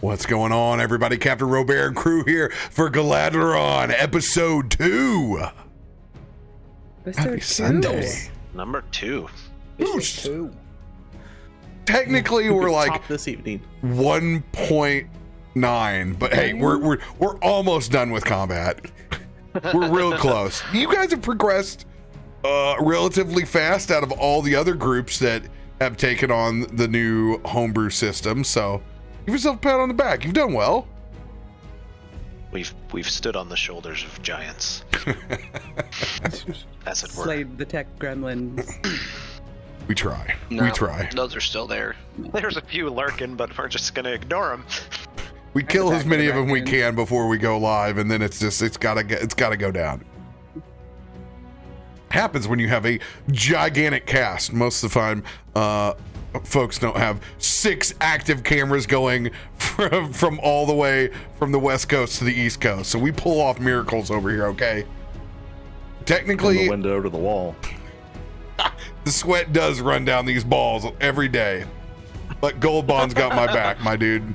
What's going on, everybody? CaptainRoBear and crew here for Galaadluuran, episode 2. Happy Sunday. Number 2. Technically, we're like top this evening. 1.9, but hey, we're almost done with combat. We're real close. You guys have progressed relatively fast out of all the other groups that have taken on the new homebrew system, so give yourself a pat on the back. You've done well. We've stood on the shoulders of giants. As it were. Slayed the tech gremlins. We try. No, we try. Those are still there. There's a few lurking, but we're just gonna ignore them. We kill as many of them we in. can before we go live, and then it's gotta go down. Happens when you have a gigantic cast. Most of the time, folks don't have 6 active cameras going from all the way from the West Coast to the East Coast. So we pull off miracles over here, okay? Technically, From the window to the wall. the sweat does run down these balls every day. But Gold Bond's got my back, my dude.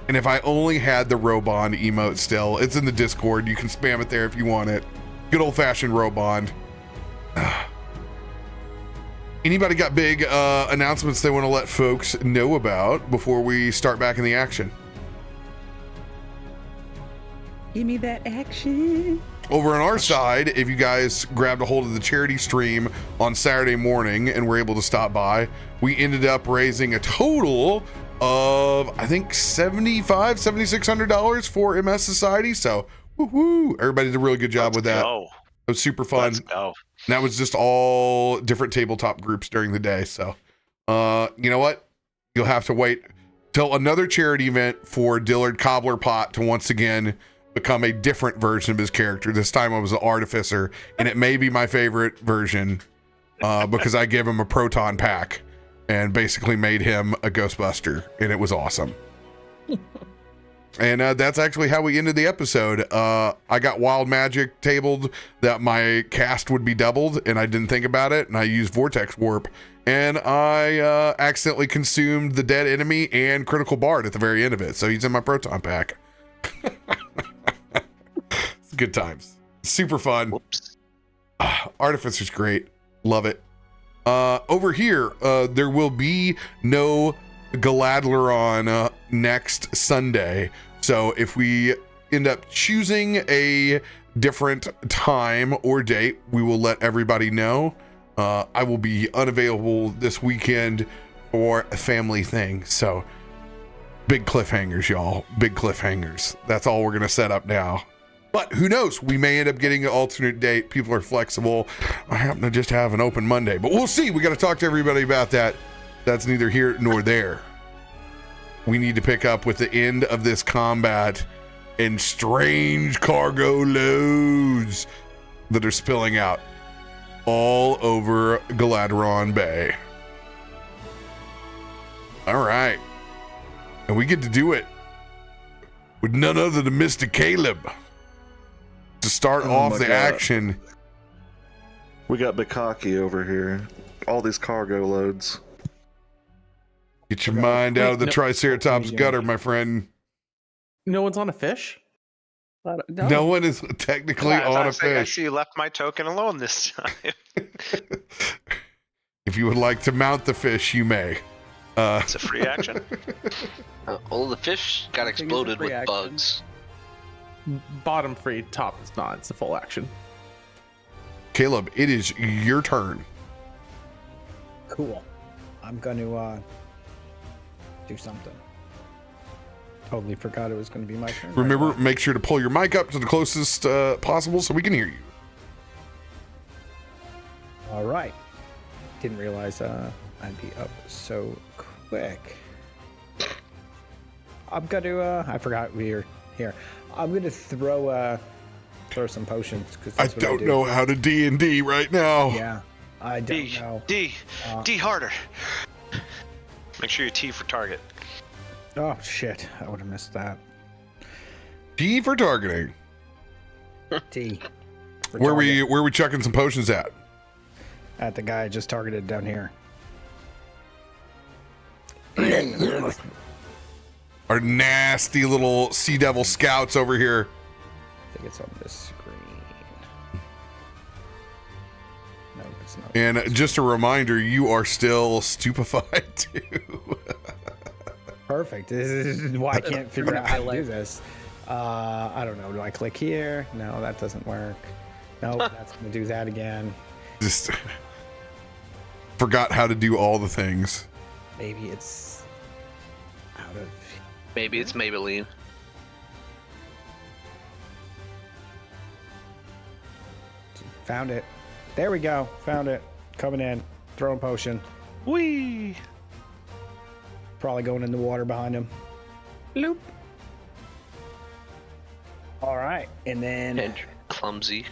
And if I only had the Robond emote still, it's in the Discord. You can spam it there if you want it. Good old-fashioned Robond. Anybody got big announcements they want to let folks know about before we start back in the action? Give me that action. Over on our side, if you guys grabbed a hold of the charity stream on Saturday morning and were able to stop by, we ended up raising a total of, I think, $7,600 for MS Society. So, woohoo! Everybody did a really good job with that. Go. It was super fun. Let's go. And that was just all different tabletop groups during the day. So, you know what? You'll have to wait till another charity event for Dillard Cobblerpot to once again become a different version of his character. This time I was an artificer, and it may be my favorite version because I gave him a proton pack and basically made him a Ghostbuster, and it was awesome. And that's actually how we ended the episode. I got wild magic tabled that my cast would be doubled, and I didn't think about it, and I used Vortex Warp, and I accidentally consumed the dead enemy and Critical Bard at the very end of it, so he's in my proton pack. It's good times. Super fun. Whoops. Artificer's great. Love it. Over here, there will be no Galaadluuran next Sunday. So if we end up choosing a different time or date, we will let everybody know. I will be unavailable this weekend for a family thing. So big cliffhangers, y'all. Big cliffhangers. That's all we're going to set up now. But who knows? We may end up getting an alternate date. People are flexible. I happen to just have an open Monday, but we'll see. We got to talk to everybody about that. That's neither here nor there. We need to pick up with the end of this combat and strange cargo loads that are spilling out all over Galaadluuran Bay. All right. And we get to do it with none other than Mr. Caleb to start off the action. We got Bukaki over here. All these cargo loads. Get your mind out of the no. Triceratops gutter, my friend. No one's on a fish? No one is technically on a I fish. see you left my token alone this time. If you would like to mount the fish, you may. It's a free action. All the fish got exploded with reaction. bugs. Bottom free, top is not. It's a full action. Caleb, it is your turn. Cool. I'm going to do something. Totally forgot it was going to be my turn. Remember, make sure to pull your mic up to the closest possible so we can hear you. All right. Didn't realize I'd be up so quick. I'm going to, I forgot we were here. I'm going to throw some potions. Cause I that's what I don't do. know how to D&D right now. Yeah, I don't know. D harder. Make sure you T for target. Oh, shit. I would have missed that. T for targeting. T. for Where target. we chucking some potions at? At the guy I just targeted down here. Our nasty little Sea Devil scouts over here. I think it's on this screen. No, it's not. And just a reminder, you are still stupefied too. Perfect. This is why I can't figure out how to do this. I don't know. Do I click here? No, that doesn't work. No, that's going to do that again. Just forgot how to do all the things. Maybe it's out of... Maybe it's Maybelline. Found it. There we go. Found it. Coming in. Throwing potion. Whee! Probably going in the water behind him. Bloop. All right. And then... And clumsy.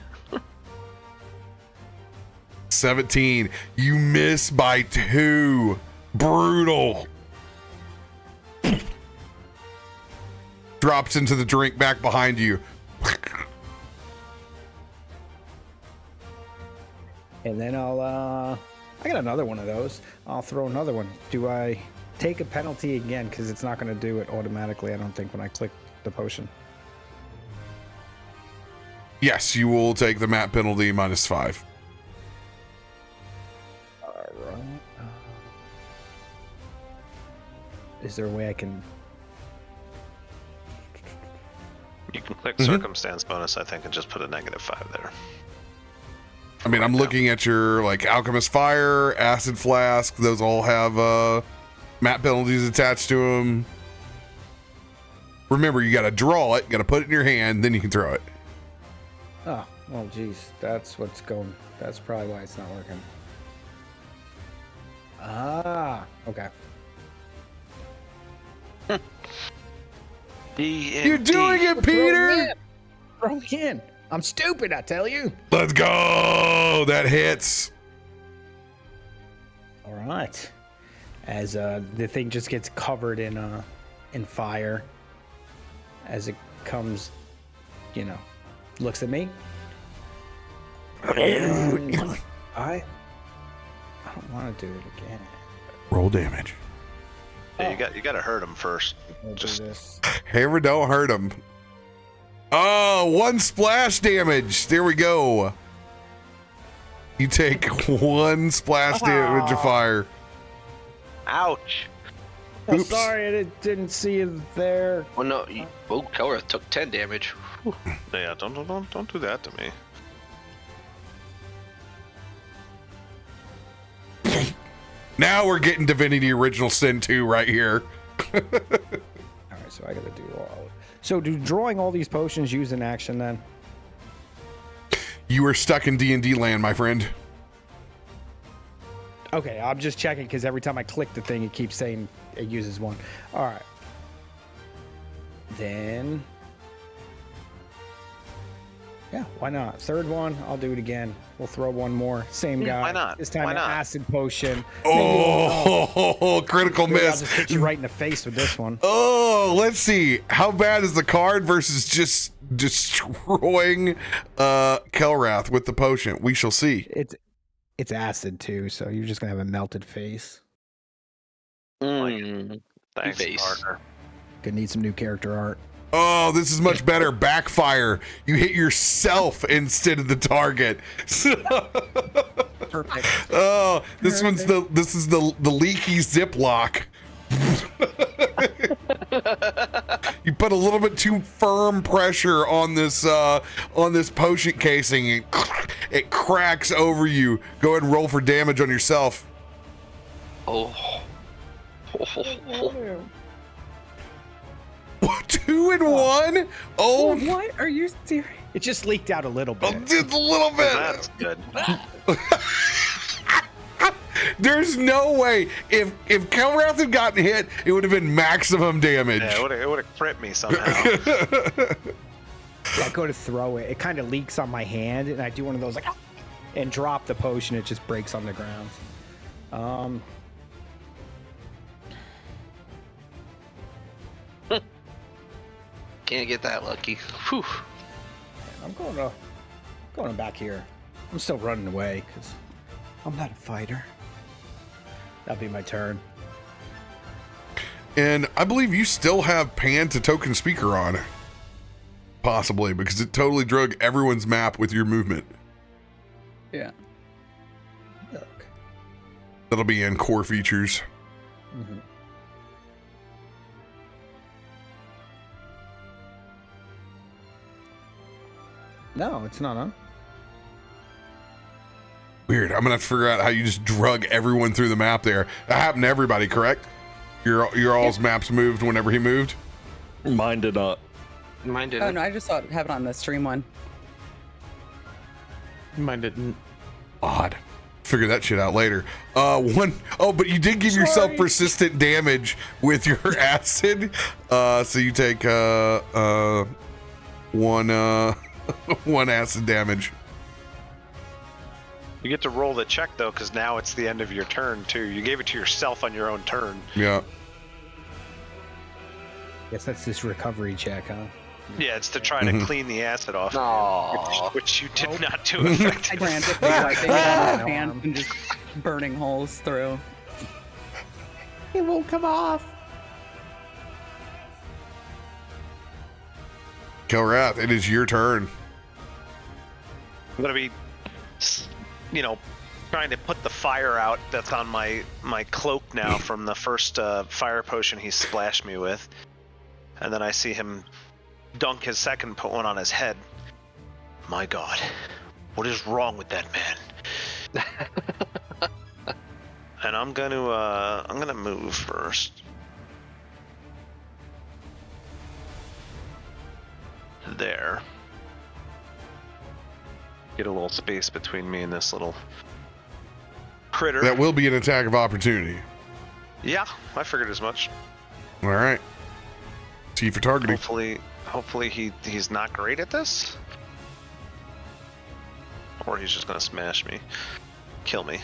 17. You miss by 2. Brutal. Drops into the drink back behind you. And then I got another one of those. I'll throw another one. Do I take a penalty again? Because it's not going to do it automatically, I don't think, when I click the potion. Yes, you will take the map penalty -5. All right. Is there a way I can... You can click circumstance bonus, I think, and just put a -5 there. I mean, I'm looking at your like Alchemist Fire, Acid Flask. Those all have map penalties attached to them. Remember, you got to draw it, got to put it in your hand, then you can throw it. Oh, well, geez. That's what's going... That's probably why it's not working. Ah, okay. You're doing it, Peter! Throw me in. I'm stupid, I tell you. Let's go! That hits. All right. As the thing just gets covered in fire as it comes, you know, looks at me. And I don't want to do it again. Roll damage. Yeah, you got to hurt him first. We'll Just do this. Hammer, don't hurt him. Oh, 1 splash damage. There we go. You take 1 splash damage of fire. ouch. I'm Oops. sorry, I didn't see you there. Oh no, Kelrath took 10 damage. Whew. Yeah, don't do that to me. Now we're getting Divinity Original Sin 2 right here. All right, so I got to do all. So, do drawing all these potions use an action then? You are stuck in D&D land, my friend. Okay, I'm just checking because every time I click the thing, it keeps saying it uses one. All right. Then, yeah, why not? Third one, I'll do it again. We'll throw one more. Same guy. Why not? This time Why an not? acid potion. Oh, critical Maybe I'll miss. just hit you right in the face with this one. Oh, let's see. How bad is the card versus just destroying Kelrath with the potion? We shall see. It's acid too, so you're just gonna have a melted face. Thanks, Face. partner. Gonna need some new character art. Oh, this is much better. Backfire. You hit yourself instead of the target. Perfect. Oh, this is the leaky Ziploc. You put a little bit too firm pressure on this potion casing, and it cracks over you. Go ahead and roll for damage on yourself. Oh. 2 and 1. Oh, What? Are you serious? It just leaked out a little bit. just a little bit. That's good. There's no way. If Kelrath had gotten hit, it would have been maximum damage. Yeah, it would have crit me somehow. I go to throw it. It kind of leaks on my hand, and I do one of those like, "Ah," and drop the potion. It just breaks on the ground. Can't get that lucky. Whew. I'm going back here. I'm still running away because I'm not a fighter. That'll be my turn. And I believe you still have pan to token speaker on. Possibly, because it totally drug everyone's map with your movement. Yeah. That'll be in core features. Mm-hmm. No, it's not on. Weird. I'm gonna have to figure out how you just drug everyone through the map there. That happened to everybody, correct? Your all's maps moved whenever he moved. Mine did not. Mine Oh didn't. no, I just saw it have it on the stream one. Mine didn't. Odd. Figure that shit out later. But you did give yourself persistent damage with your acid. So you take one acid damage. You get to roll the check though, because now it's the end of your turn too. You gave it to yourself on your own turn. Yeah. Guess that's this recovery check, huh? Yeah, it's to try to clean the acid off, Aw. which you did not do effectively. Frantically wiping it on his hands and just burning holes through. It won't come off. Kelrath, it is your turn. I'm gonna be, trying to put the fire out that's on my cloak now from the first fire potion he splashed me with, and then I see him dunk his second, put one on his head. My God, what is wrong with that man? And I'm gonna move first. There. Get a little space between me and this little critter. That will be an attack of opportunity. Yeah, I figured as much. All right. T for targeting. Hopefully he's not great at this. Or he's just gonna smash me. Kill me.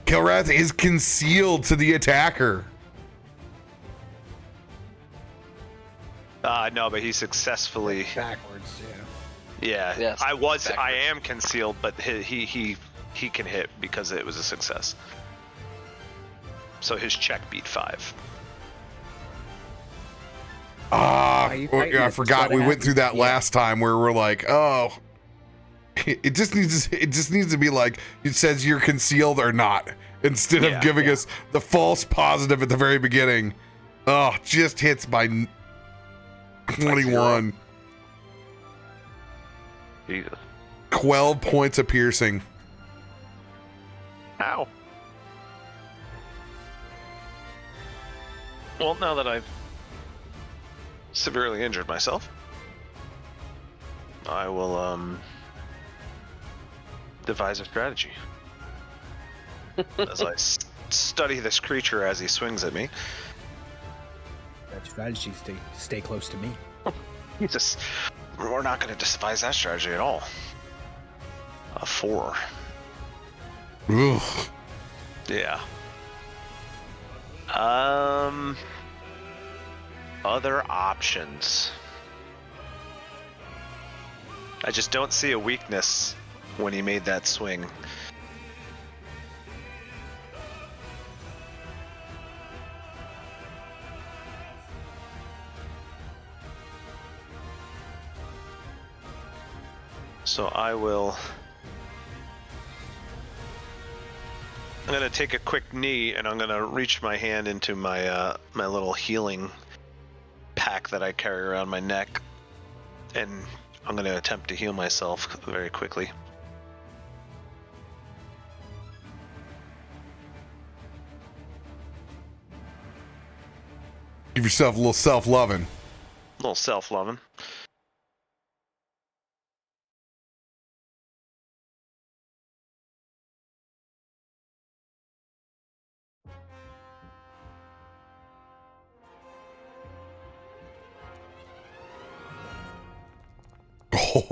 Kelrath is concealed to the attacker. No, but he successfully. Backwards, yeah. Yeah, Yes, I backwards. am concealed, but he can hit because it was a success. So his check beat 5. I forgot. We went through that last time where we're like, oh, it just needs to be like it says you're concealed or not, instead of giving us the false positive at the very beginning. Oh, just hits by 21. Jesus. 12 points of piercing. Ow. Well, now that I've severely injured myself, I will devise a strategy as I study this creature as he swings at me. That strategy stay close to me. Jesus, we're not going to devise that strategy at all. A 4. Ugh. Yeah. Other options. I just don't see a weakness when he made that swing. So I'm gonna take a quick knee and I'm gonna reach my hand into my my little healing pack that I carry around my neck, and I'm gonna attempt to heal myself very quickly. Give yourself a little self-loving. A little self-loving.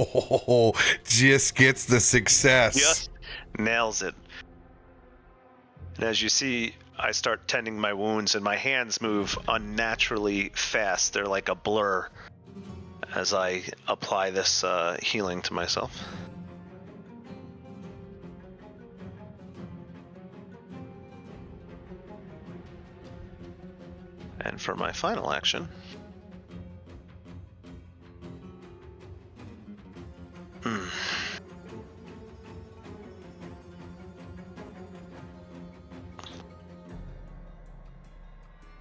Oh, just gets the success. Just nails it. And as you see, I start tending my wounds and my hands move unnaturally fast. They're like a blur as I apply this healing to myself. And for my final action,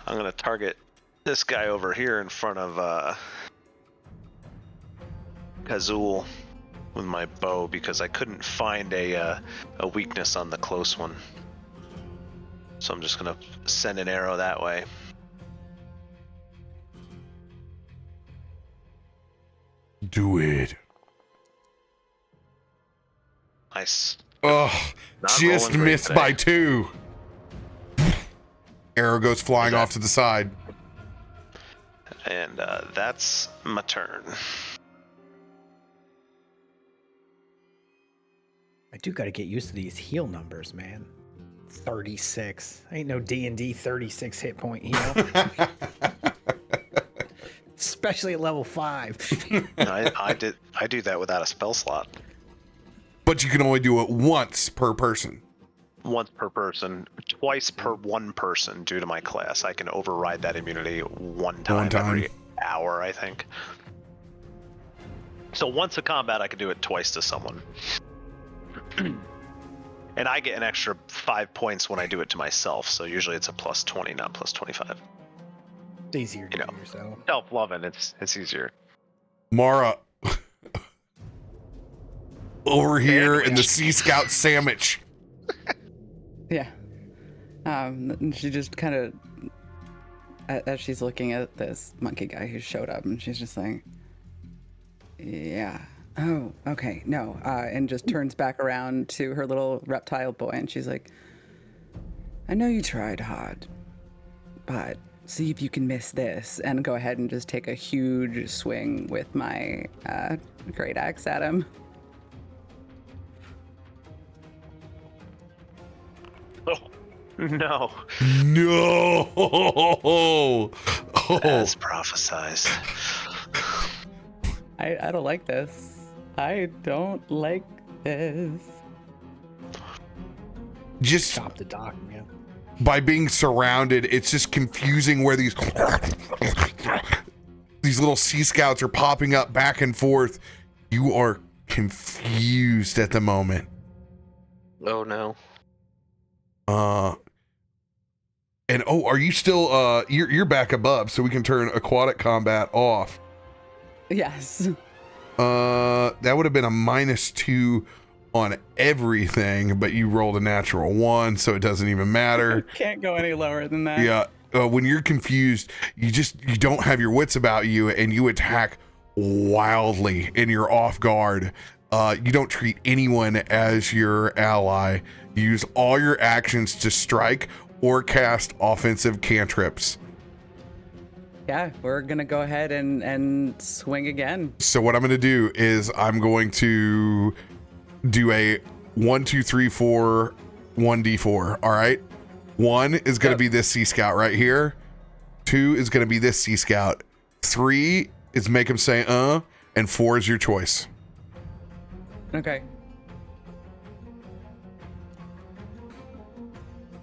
I'm gonna target this guy over here in front of Kazul with my bow because I couldn't find a weakness on the close one. So I'm just gonna send an arrow that way. Do it. Nice. Oh, Not just rolling great missed today. by 2. Arrow goes flying off to the side. And that's my turn. I do got to get used to these heal numbers, man. 36. Ain't no D&D 36 hit point heal. Especially at level 5. I do that without a spell slot. But you can only do it once per person. Once per person, twice per one person due to my class. I can override that immunity one time every hour, I think. So once a combat, I can do it twice to someone. And I get an extra 5 points when I do it to myself, so usually it's a plus 20, not plus 25. It's easier to do yourself. Self-loving, it's easier. Mara. Over here in the Sea Scout sandwich. Yeah. And she just kind of, as she's looking at this monkey guy who showed up, and she's just like, yeah. Oh, okay. No. And just turns back around to her little reptile boy, and she's like, I know you tried hard, but see if you can miss this. And go ahead and just take a huge swing with my great axe at him. Oh, no. No. Oh. As prophesized. I don't like this. I don't like this. Just Stop the dock, man. by being surrounded, it's just confusing where these little Sea Scouts are popping up back and forth. You are confused at the moment. Oh no. And are you still you're back above, so we can turn aquatic combat off. Yes. That would have been a -2 on everything, but you rolled a natural 1, so it doesn't even matter. Can't go any lower than that. Yeah. When you're confused, you don't have your wits about you, and you attack wildly and you're off guard. You don't treat anyone as your ally. You use all your actions to strike or cast offensive cantrips. Yeah, we're gonna go ahead and swing again. So what I'm going to do is I'm going to do a 1, 2, 3, 4, 1d4. All right. 1 is going to be this Sea Scout right here. 2 is going to be this Sea Scout. 3 is make him say and 4 is your choice. Okay.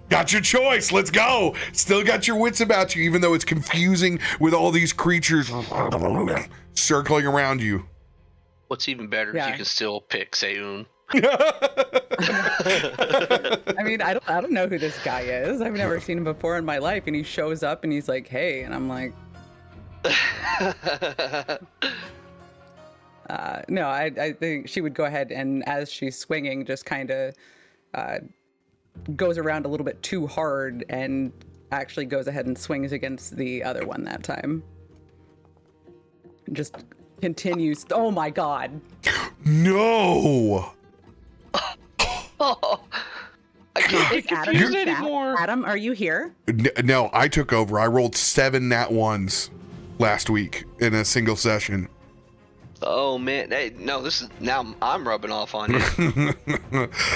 Got your choice. Let's go. Still got your wits about you, even though it's confusing with all these creatures circling around you. What's even better is Yeah. you can still pick Seun. I mean, I don't know who this guy is. I've never seen him before in my life, and he shows up and he's like, "Hey," and I'm like, "No." I think she would go ahead and, as she's swinging, just kind of goes around a little bit too hard and actually goes ahead and swings against the other one that time. Just continues. Oh my god. No. Oh, I can't be Adam, confused anymore. Adam, are you here? No, I took over. I rolled 7 nat 1s last week in a single session. Oh man, hey, no, this is now I'm rubbing off on you.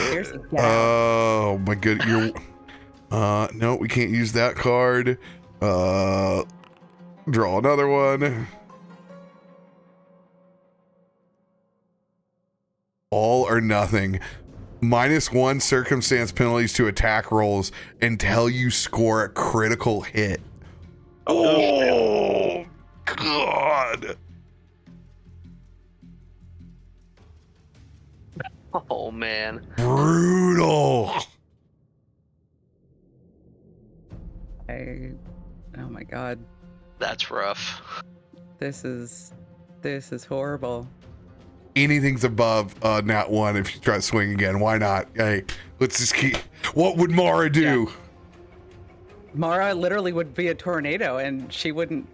Here's the Oh my good. You're no, we can't use that card. Draw another one. All or nothing. -1 circumstance penalties to attack rolls until you score a critical hit. Oh, God. Oh man. Brutal. Oh my god. That's rough. This is horrible. Anything's above nat 1 if you try to swing again. Why not? Hey, let's just keep. What would Mara do? Mara literally would be a tornado, and she would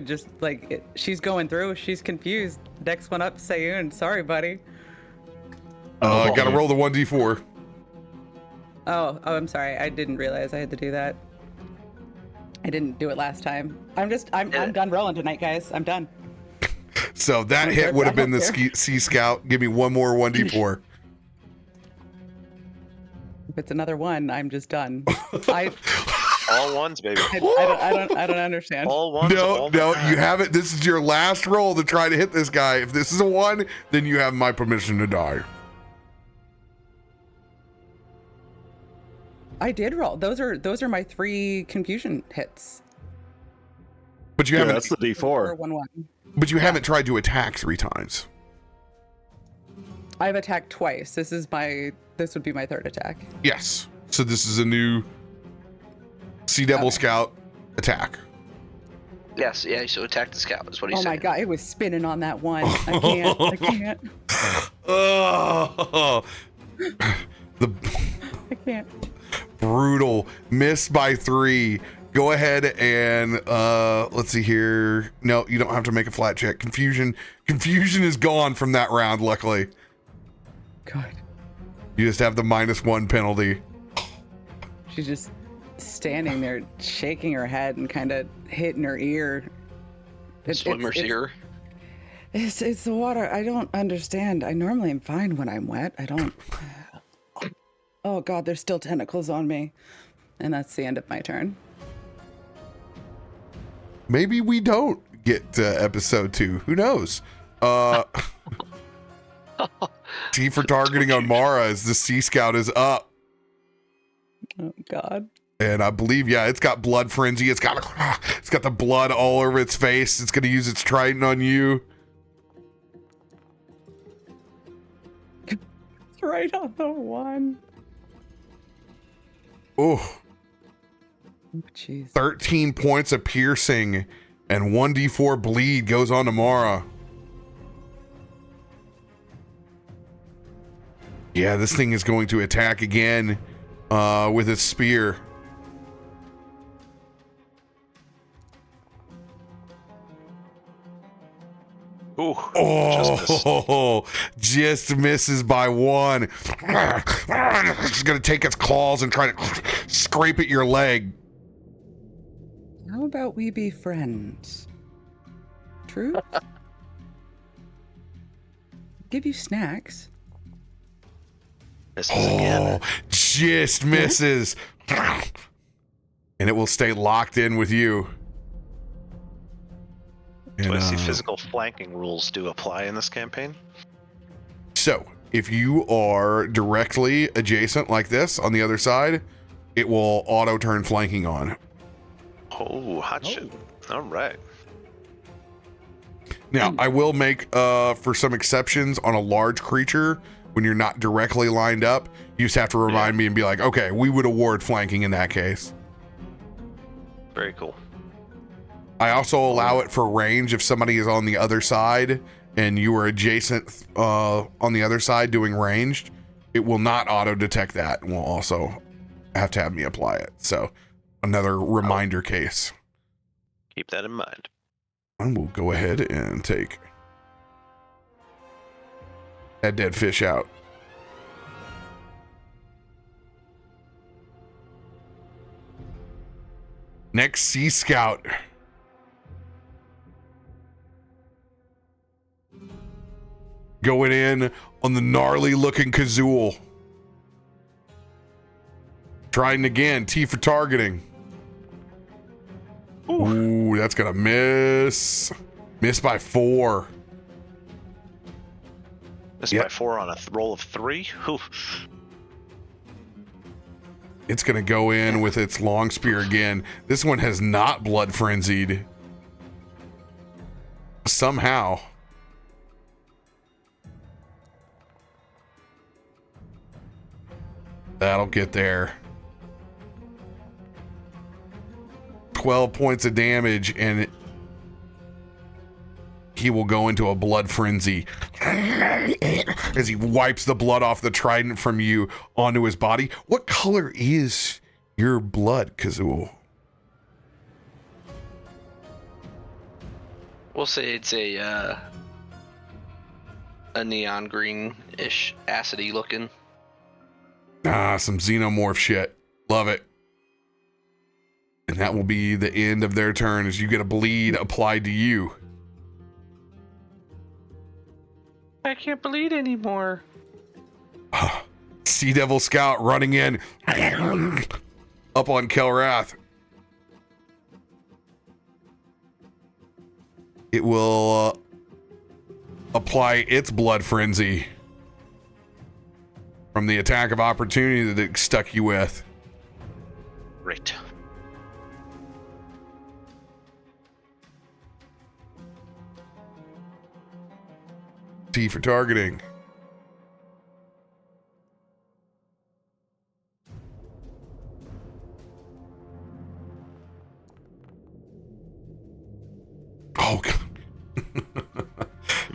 just like she's going through. She's confused. Next one up, Sayun. Sorry, buddy. Gotta roll the 1d4. Oh, I'm sorry. I didn't realize I had to do that. I didn't do it last time. I'm done rolling tonight, guys. I'm done. So that hit would have been the Sea Scout. Give me one more 1d4. If it's another one, I'm just done. All ones, baby. I don't understand. All ones. No, you haven't. This is your last roll to try to hit this guy. If this is a 1, then you have my permission to die. I did roll. Those are my 3 confusion hits. But you Yeah, haven't. that's the D4. 1-1. But you haven't tried to attack 3 times. I've attacked twice. This would be my 3rd attack. Yes. So this is a new Sea Devil Scout attack. Yes, yeah, so attack the scout is what he's Oh saying. my god, it was spinning on that one. I can't. Oh, I can't. brutal. Missed by 3. Go ahead and let's see here. No, you don't have to make a flat check. Confusion is gone from that round, luckily. God. You just have the -1 penalty. She's just standing there shaking her head and kind of hitting her ear. Swimmer's ear. It's the water. I don't understand. I normally am fine when I'm wet. I don't. Oh god, there's still tentacles on me. And that's the end of my turn. Maybe we don't get to episode 2. Who knows? T for targeting on Mara as the Sea Scout is up. Oh god. And I believe, yeah, it's got blood frenzy. It's got the blood all over its face. It's going to use its trident on you. It's right on the one. Oh, Jeez. 13 points of piercing and 1d4 bleed goes on to Mara. Yeah, this thing is going to attack again with its spear. Ooh, just misses by 1. It's going to take its claws and try to scrape at your leg. How about we be friends? True? Give you snacks. Misses again. Just misses. And it will stay locked in with you. So I see And, physical flanking rules do apply in this campaign. so, if you are directly adjacent like this on the other side, it will auto turn flanking on. Oh, hot shit. All right. Now, I will make, for some exceptions on a large creature, when you're not directly lined up, you just have to remind me and be like, okay, we would award flanking in that case. Very cool. I also allow it for range if somebody is on the other side and you are adjacent on the other side doing ranged. It will not auto detect that and will also have to have me apply it. So another reminder case. Keep that in mind. And we'll go ahead and take that dead fish out. Next, Sea Scout. Going in on the gnarly looking Kazul. Trying again. T for targeting. Ooh, that's gonna miss. Miss by 4. Missed by 4 on a roll of 3. Oof. It's going to go in with its long spear again. This one has not blood frenzied. Somehow. That'll get there. 12 points of damage, and he will go into a blood frenzy as he wipes the blood off the trident from you onto his body. What color is your blood, Kazoo? We'll say it's a neon green-ish, acidy looking. Ah, some xenomorph shit. Love it. And that will be the end of their turn as you get a bleed applied to you. I can't bleed anymore. Sea Devil Scout running in up on Kelrath. It will apply its blood frenzy from the attack of opportunity that it stuck you with. Great. T for targeting. Oh, God.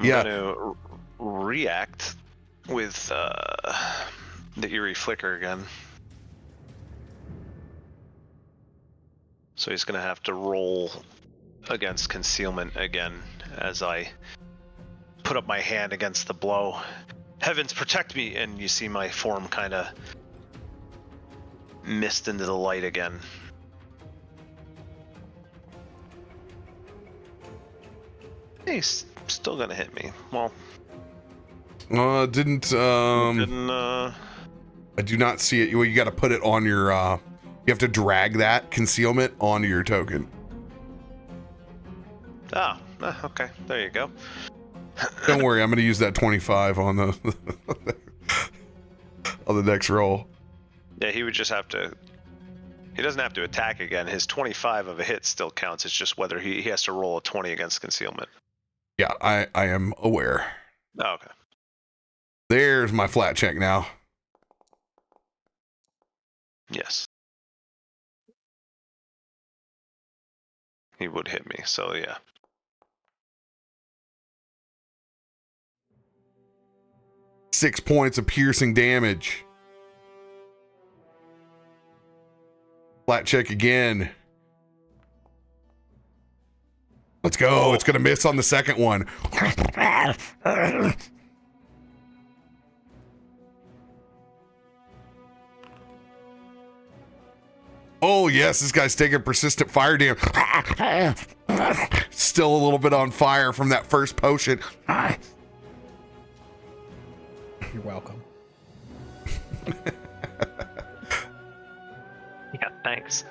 Yeah. I'm gonna react with the eerie flicker again. So he's gonna have to roll against concealment again as I put up my hand against the blow. Heavens protect me, and you see my form kind of mist into the light again. He's still gonna hit me. Well, Didn't I do not see it. Well, you got to put it on your you have to drag that concealment onto your token. okay, there you go. Don't worry, I'm going to use that 25 on the on the next roll. Yeah, he would just have to. He doesn't have to attack again. His 25 of a hit still counts. It's just whether he has to roll a 20 against concealment. Yeah, I am aware. Oh, okay. There's my flat check now. Yes. He would hit me, so yeah. Six points of piercing damage. Flat check again. Let's go. It's going to miss on the second one. Oh, yes. This guy's taking persistent fire damage. Still a little bit on fire from that first potion. You're welcome. Yeah, thanks.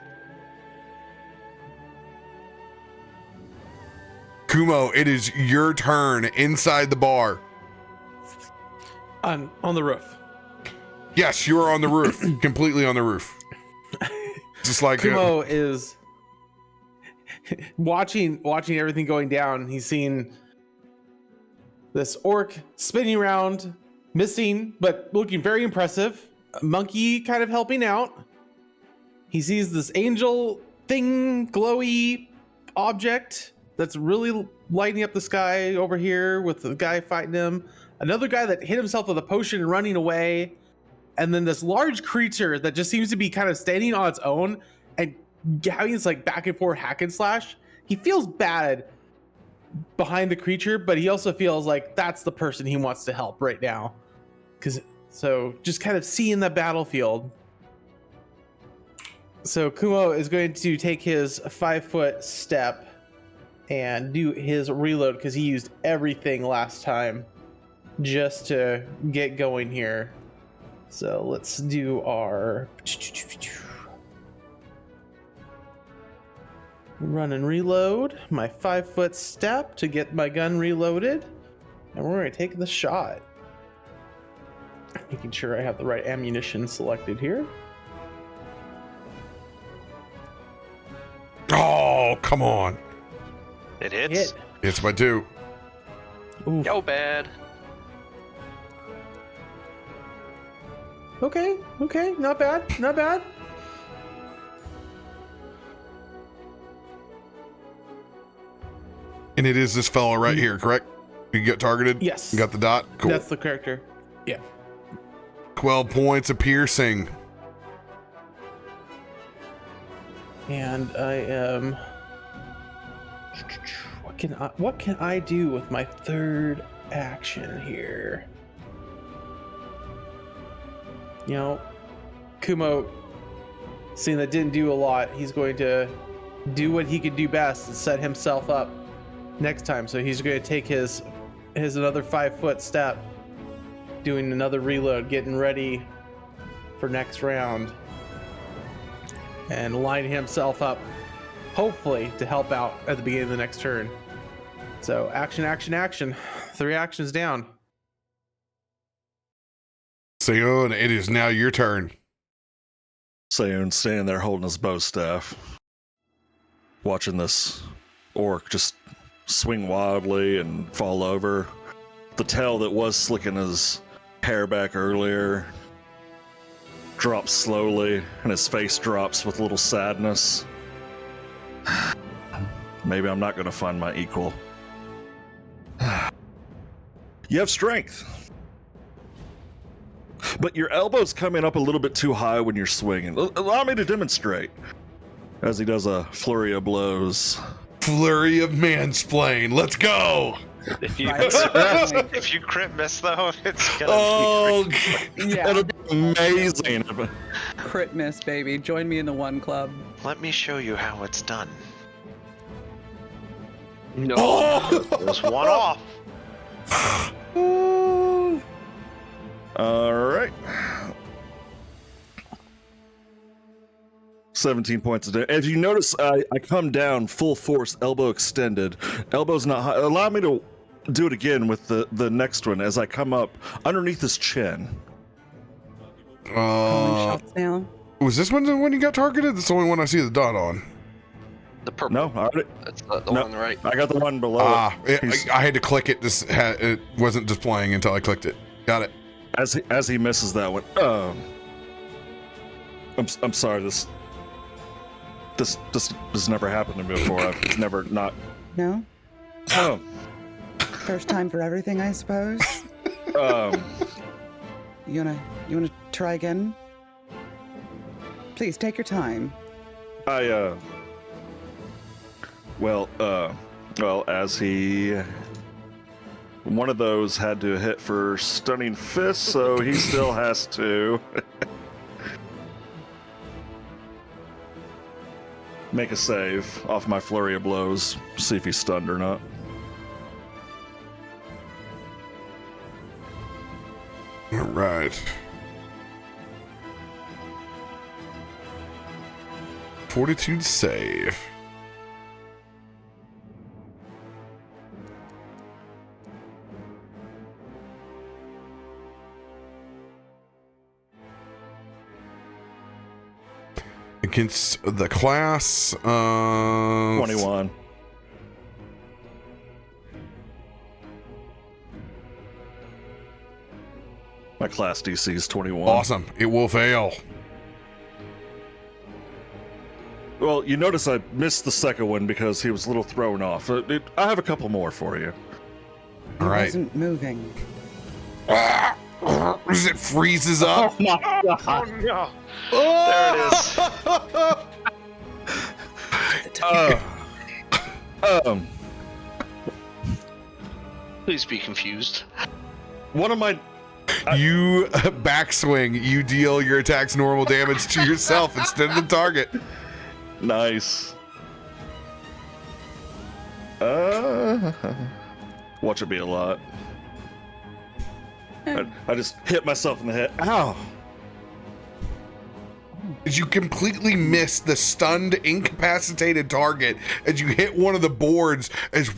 Kumo, it is your turn inside the bar. On the roof. Yes, you are on the roof. Completely on the roof. Just like Kumo is watching everything going down. He's seen this orc spinning around, missing, but looking very impressive. A monkey kind of helping out. He sees this angel thing, glowy object that's really lighting up the sky over here with the guy fighting him. Another guy that hit himself with a potion and running away. And then this large creature that just seems to be kind of standing on its own and having this like back and forth hack and slash. He feels bad behind the creature, but he also feels like that's the person he wants to help right now. So just kind of seeing the battlefield. So Kumo is going to take his 5-foot step and do his reload because he used everything last time just to get going here. So let's do our run and reload, my 5-foot step to get my gun reloaded, and we're going to take the shot. Making sure I have the right ammunition selected here. Oh, come on. It hits. Hit. It's by 2. Yo, bad. Okay, not bad, not bad. And it is this fellow right here, correct? You get targeted? Yes. You got the dot? Cool. That's the character. Yeah. 12 points of piercing. And I am. What can I do with my third action here? You know, Kumo, seeing that didn't do a lot, he's going to do what he can do best and set himself up next time. So he's going to take his another 5-foot step, doing another reload, getting ready for next round, and line himself up, hopefully to help out at the beginning of the next turn. So action. 3 actions down. Seon, it is now your turn. Sayun standing there holding his bow staff, watching this orc just swing wildly and fall over. The tail that was slicking his hair back earlier drops slowly, and his face drops with a little sadness. Maybe I'm not going to find my equal. You have strength, but your elbow's coming up a little bit too high when you're swinging. Allow me to demonstrate. As he does a flurry of blows. Flurry of mansplain. Let's go. If you, Right. if you crit miss though, it's gonna Oh, Yeah. It'll be amazing. Crit miss, baby. Join me in the 1 club. Let me show you how it's done. No. There's one off. All right. 17 points a day. As you notice, I come down full force, elbow extended. Elbow's not high. Allow me to do it again with the next one as I come up underneath his chin. Calling shots now. Was this one the one you got targeted? That's the only one I see the dot on. The purple. No, I already, That's the no, one on the right. I got the one below. I had to click it. It wasn't displaying until I clicked it. Got it. As he misses that one. I'm sorry. This has never happened to me before. I've never not. No? Um, First time for everything, I suppose. You wanna try again? Please take your time. Well, as he, one of those had to hit for stunning fist, so he still has to make a save off my flurry of blows. See if he's stunned or not. All right. Fortitude save. Against the class, 21. My class DC is 21. Awesome. It will fail. Well, you notice I missed the second one because he was a little thrown off. I have a couple more for you. All It right. wasn't moving. As it freezes up. Oh no! There it is. Please be confused. One of my You backswing. You deal your attack's normal damage to yourself instead of the target. Nice. Watch it be a lot. I just hit myself in the head. Ow! You completely miss the stunned, incapacitated target as you hit one of the boards. As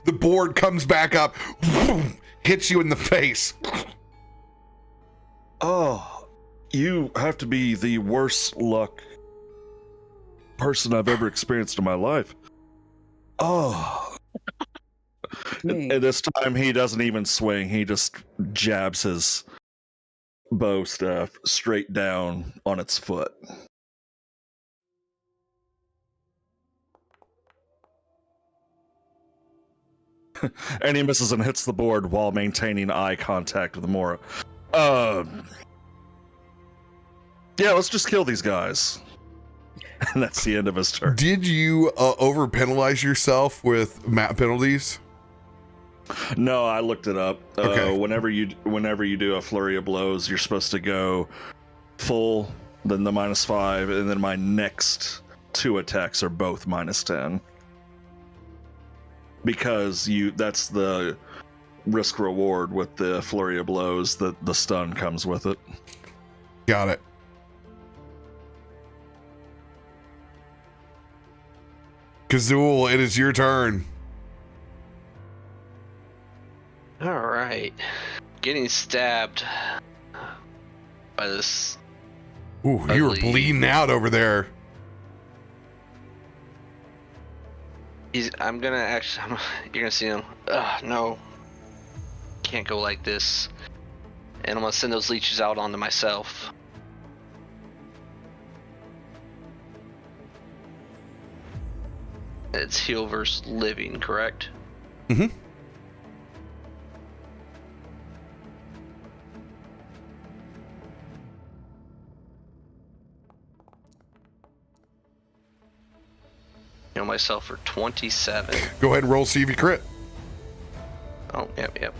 the board comes back up, hits you in the face. Oh, you have to be the worst luck person I've ever experienced in my life. Oh. Me. And this time he doesn't even swing. He just jabs his bow staff straight down on its foot. And he misses and hits the board while maintaining eye contact with Mora. Yeah, let's just kill these guys. And that's the end of his turn. Did you over penalize yourself with map penalties? No, I looked it up. Okay. Whenever you do a flurry of blows, you're supposed to go full, then the -5, and then my next 2 attacks are both -10. Because that's the risk reward with the flurry of blows, that the stun comes with it. Got it. Kazul, it is your turn. All right. Getting stabbed by this. Ooh, you were Ugly. bleeding out over there. I'm gonna actually. You're gonna see him. No. Can't go like this. And I'm gonna send those leeches out onto myself. It's heal versus living, correct? Mm-hmm. Heal myself for 27. Go ahead and roll, see if you crit. Oh, yep.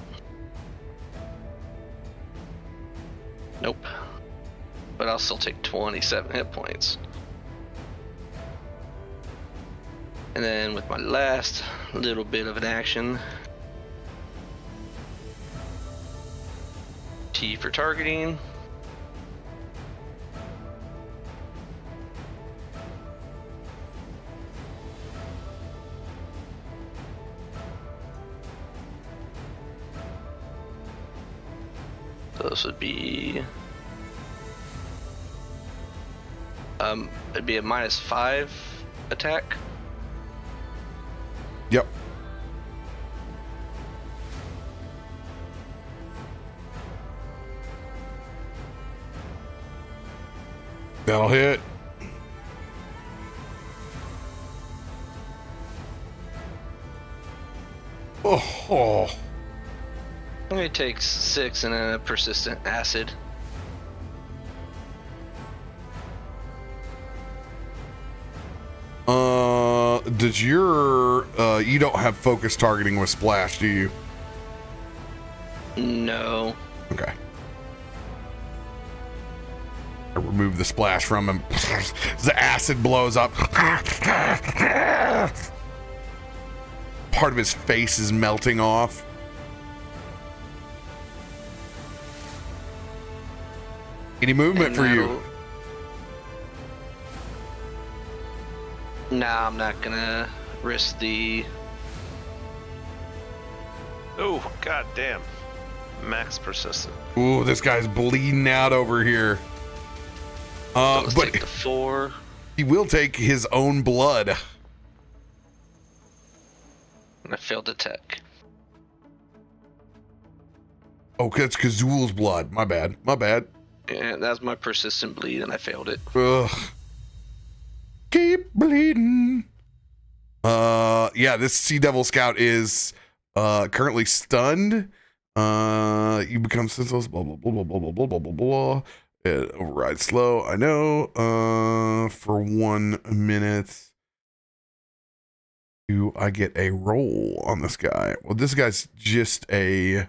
Nope. But I'll still take 27 hit points. And then with my last little bit of an action, T for targeting. So this would be it'd be a -5 attack. Yep. That'll hit. Oh. I'm gonna take 6 and then a persistent acid. Does your you don't have focus targeting with splash, do you? No. Okay. I remove the splash from him. The acid blows up. Part of his face is melting off. Any movement for you? Nah, I'm not gonna risk the. Oh, god damn. Max persistent. Ooh, this guy's bleeding out over here. Let's But take the 4. he will take his own blood. And I failed attack. Oh, that's Kazul's blood. My bad. Yeah, that's my persistent bleed, and I failed it. Ugh. Keep bleeding. Yeah, this Sea Devil Scout is currently stunned. You become senseless, blah blah blah blah blah blah blah blah blah. It overrides slow, I know. For 1 minute. Do I get a roll on this guy? Well, this guy's just he's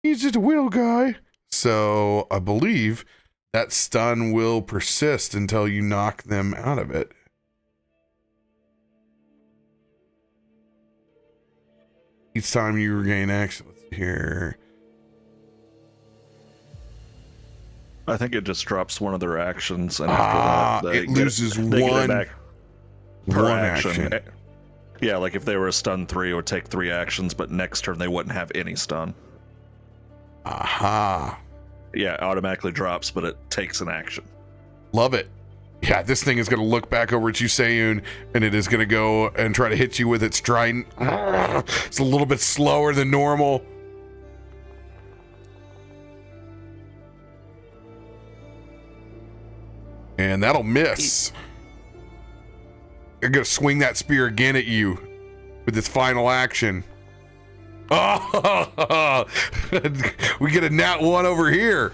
just a will guy. So I believe that stun will persist until you knock them out of it. Each time you regain action, let's see here. I think it just drops one of their actions, and after that, It loses they get it one back per one action. action. Yeah, like if they were a stun 3, it would take 3 actions, but next turn they wouldn't have any stun. Aha. Yeah, it automatically drops, but it takes an action. Love it. Yeah, this thing is going to look back over at you, Sayun, and it is going to go and try to hit you with its trident. It's a little bit slower than normal. And that'll miss. I'm going to swing that spear again at you with its final action. Oh, we get a nat 1 over here.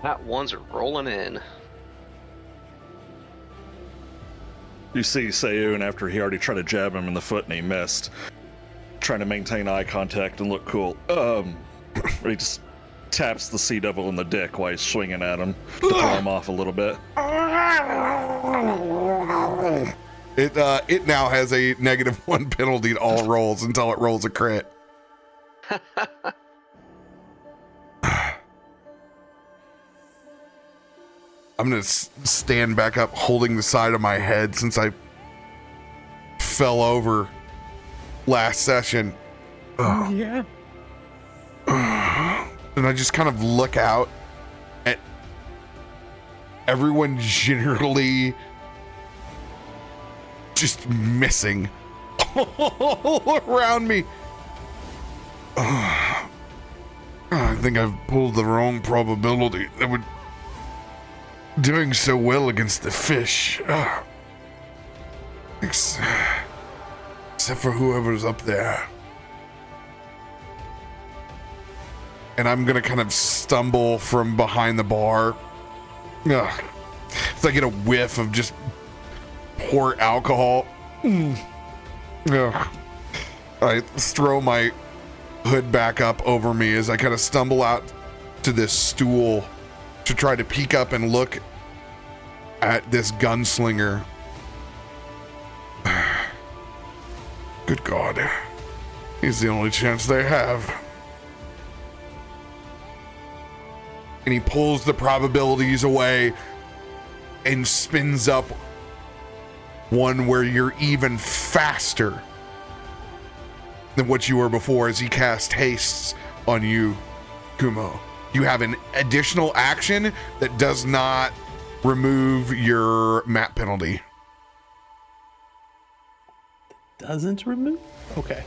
That ones are rolling in. You see Sayun after he already tried to jab him in the foot and he missed, trying to maintain eye contact and look cool. He just taps the Sea Devil in the dick while he's swinging at him to throw him off a little bit. It now has a -1 penalty to all rolls until it rolls a crit. I'm gonna stand back up holding the side of my head since I fell over last session. Yeah. And I just kind of look out at everyone generally just missing all around me. I think I've pulled the wrong probability. That would doing so well against the fish. Except for whoever's up there. And I'm gonna kind of stumble from behind the bar. As I get a whiff of just port alcohol. I throw my hood back up over me as I kind of stumble out to this stool to try to peek up and look at this gunslinger. Good God. He's the only chance they have. And he pulls the probabilities away and spins up one where you're even faster than what you were before as he cast hastes on you, Kumo. You have an additional action that does not remove your map penalty. Doesn't remove? Okay.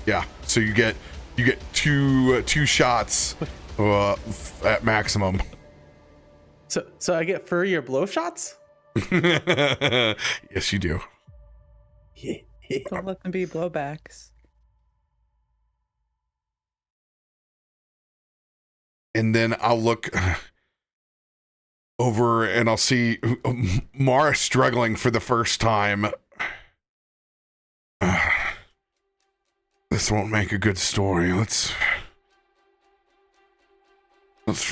Yeah, so you get two shots at maximum. So I get furrier blow shots? Yes, you do. Don't let them be blowbacks. And then I'll look over and I'll see Mara struggling for the first time. This won't make a good story. Let's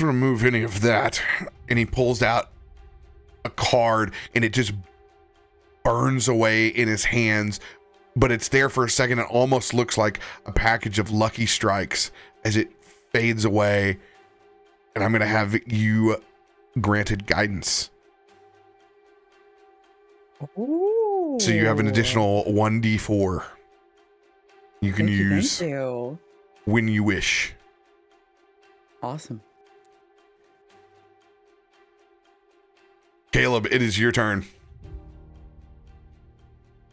remove any of that. And he pulls out a card and it just burns away in his hands, but it's there for a second. It almost looks like a package of Lucky Strikes as it fades away. And I'm going to have you granted guidance. Ooh. So you have an additional 1d4 you can use Thank you. when you wish. Awesome. Caleb, it is your turn.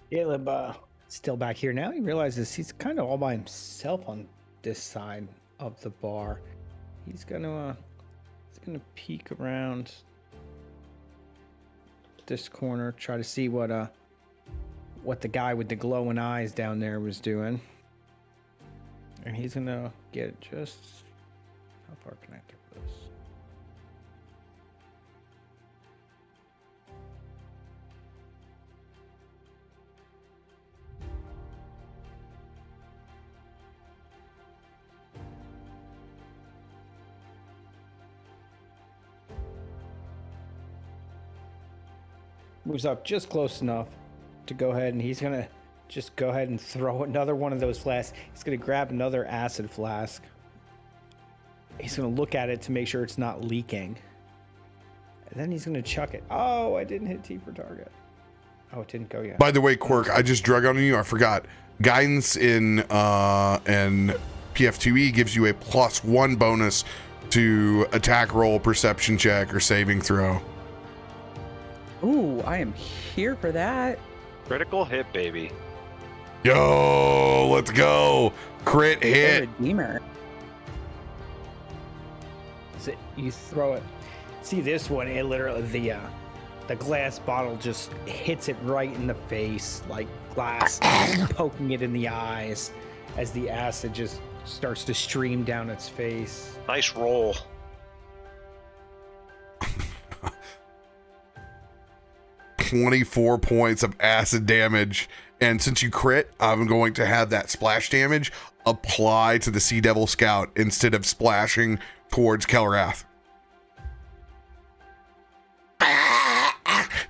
Caleb, still back here now. He realizes he's kind of all by himself on this side of the bar. He's gonna peek around this corner, try to see what the guy with the glowing eyes down there was doing. And he's gonna get just how far can I throw this? Moves up just close enough to go ahead, and he's gonna just go ahead and throw another one of those flasks. He's gonna grab another acid flask. He's gonna look at it to make sure it's not leaking. And then he's gonna chuck it. Oh, I didn't hit T for target. Oh, it didn't go yet. By the way, Quirk, I just drug on you. I forgot. Guidance in PF2E gives you a +1 bonus to attack roll, perception check, or saving throw. Ooh, I am here for that. Critical hit, baby. Yo, let's go. Crit Hey, hit. Redeemer. So you throw it. See this one? It literally the glass bottle just hits it right in the face, like glass poking it in the eyes, as the acid just starts to stream down its face. Nice roll. $24 points of acid damage. And since you crit, I'm going to have that splash damage apply to the Sea Devil Scout instead of splashing towards Kelrath.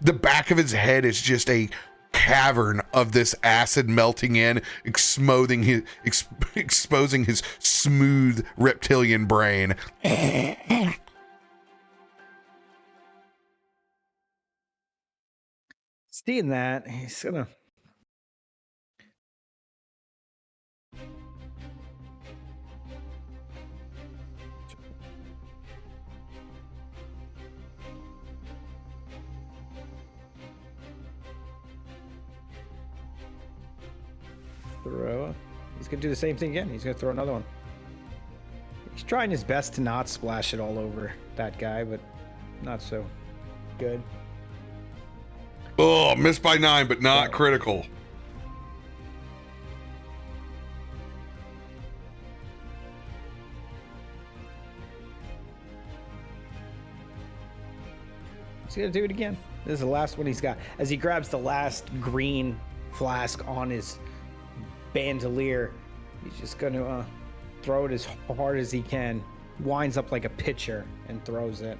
The back of his head is just a cavern of this acid melting in, exposing his smooth reptilian brain. Seeing that, he's gonna throw. He's gonna do the same thing again. He's gonna throw another one. He's trying his best to not splash it all over that guy, but not so good. Oh, missed by 9, but not critical. He's gonna do it again. This is the last one he's got. As he grabs the last green flask on his bandolier, he's just gonna throw it as hard as he can. Winds up like a pitcher and throws it.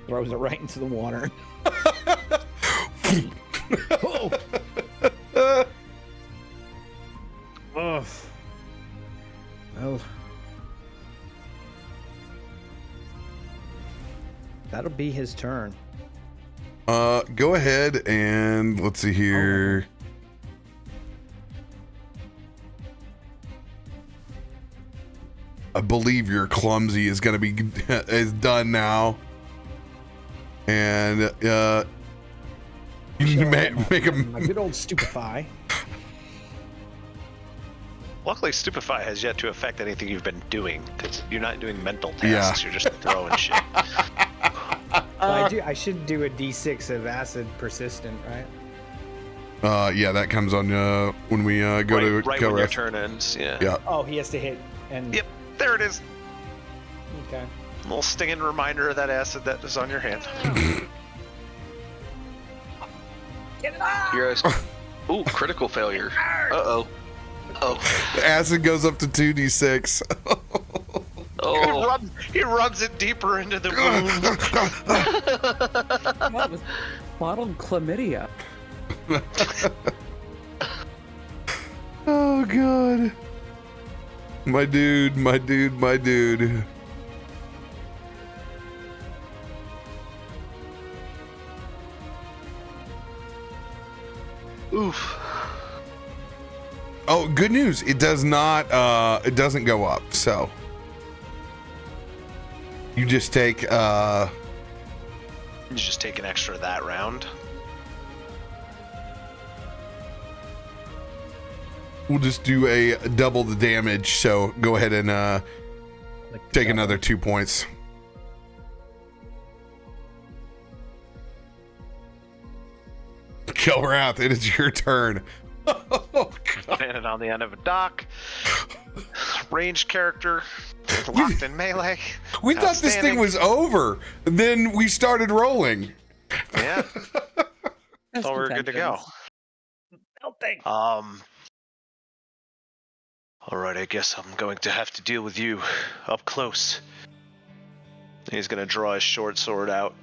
Throws it right into the water. Oh. Oh. Well, that'll be his turn. Go ahead and let's see here. I believe your clumsy is going to be is done now. And you Sure, make my him good old stupefy. Luckily, Stupefy has yet to affect anything you've been doing, because you're not doing mental tasks, you're just throwing shit. I should do a D6 of acid persistent, right? yeah, that comes on when we go to right kill when your ref. turn ends, yeah. Yeah. Oh, he has to hit and Yep, there it is. Okay. A little stinging reminder of that acid that is on your hand. Get it off! You're ooh, critical failure. Uh-oh. Oh. The acid goes up to 2d6. Oh. He rubs it deeper into the wound. That was bottled chlamydia. Oh god. My dude. Oof. Oh, good news. It does not it doesn't go up, so you just take You just take an extra that round. we'll just do a double the damage, so go ahead and take another 2 points. Kelrath, it is your turn. Oh, God. Standing on the end of a dock. Ranged character. Locked in melee. We thought this thing Outstanding. was over. Then we started rolling. Yeah. That's Thought we were good to go. Melting. All right, I guess I'm going to have to deal with you up close. He's going to draw his short sword out.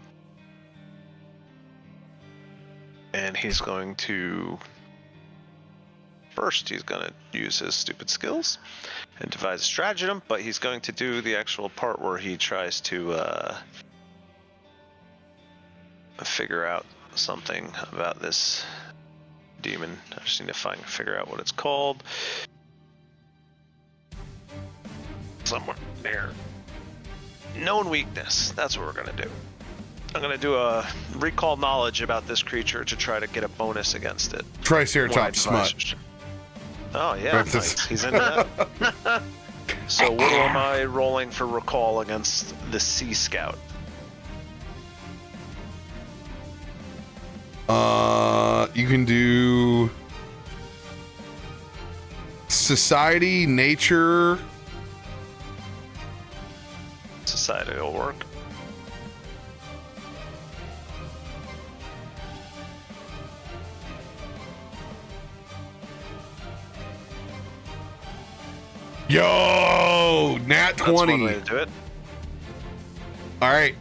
And he's going to... First, he's going to use his stupid skills and devise a stratagem, but he's going to do the actual part where he tries to figure out something about this demon. I just need to figure out what it's called. Somewhere there. known weakness. That's what we're gonna do. I'm gonna do a recall knowledge about this creature to try to get a bonus against it. Triceratops smut. Oh yeah, nice. He's into that. So what am I rolling for recall against the Sea Scout? You can do society, nature. Society will work. Yo, nat 20. That's one way to do it. All right.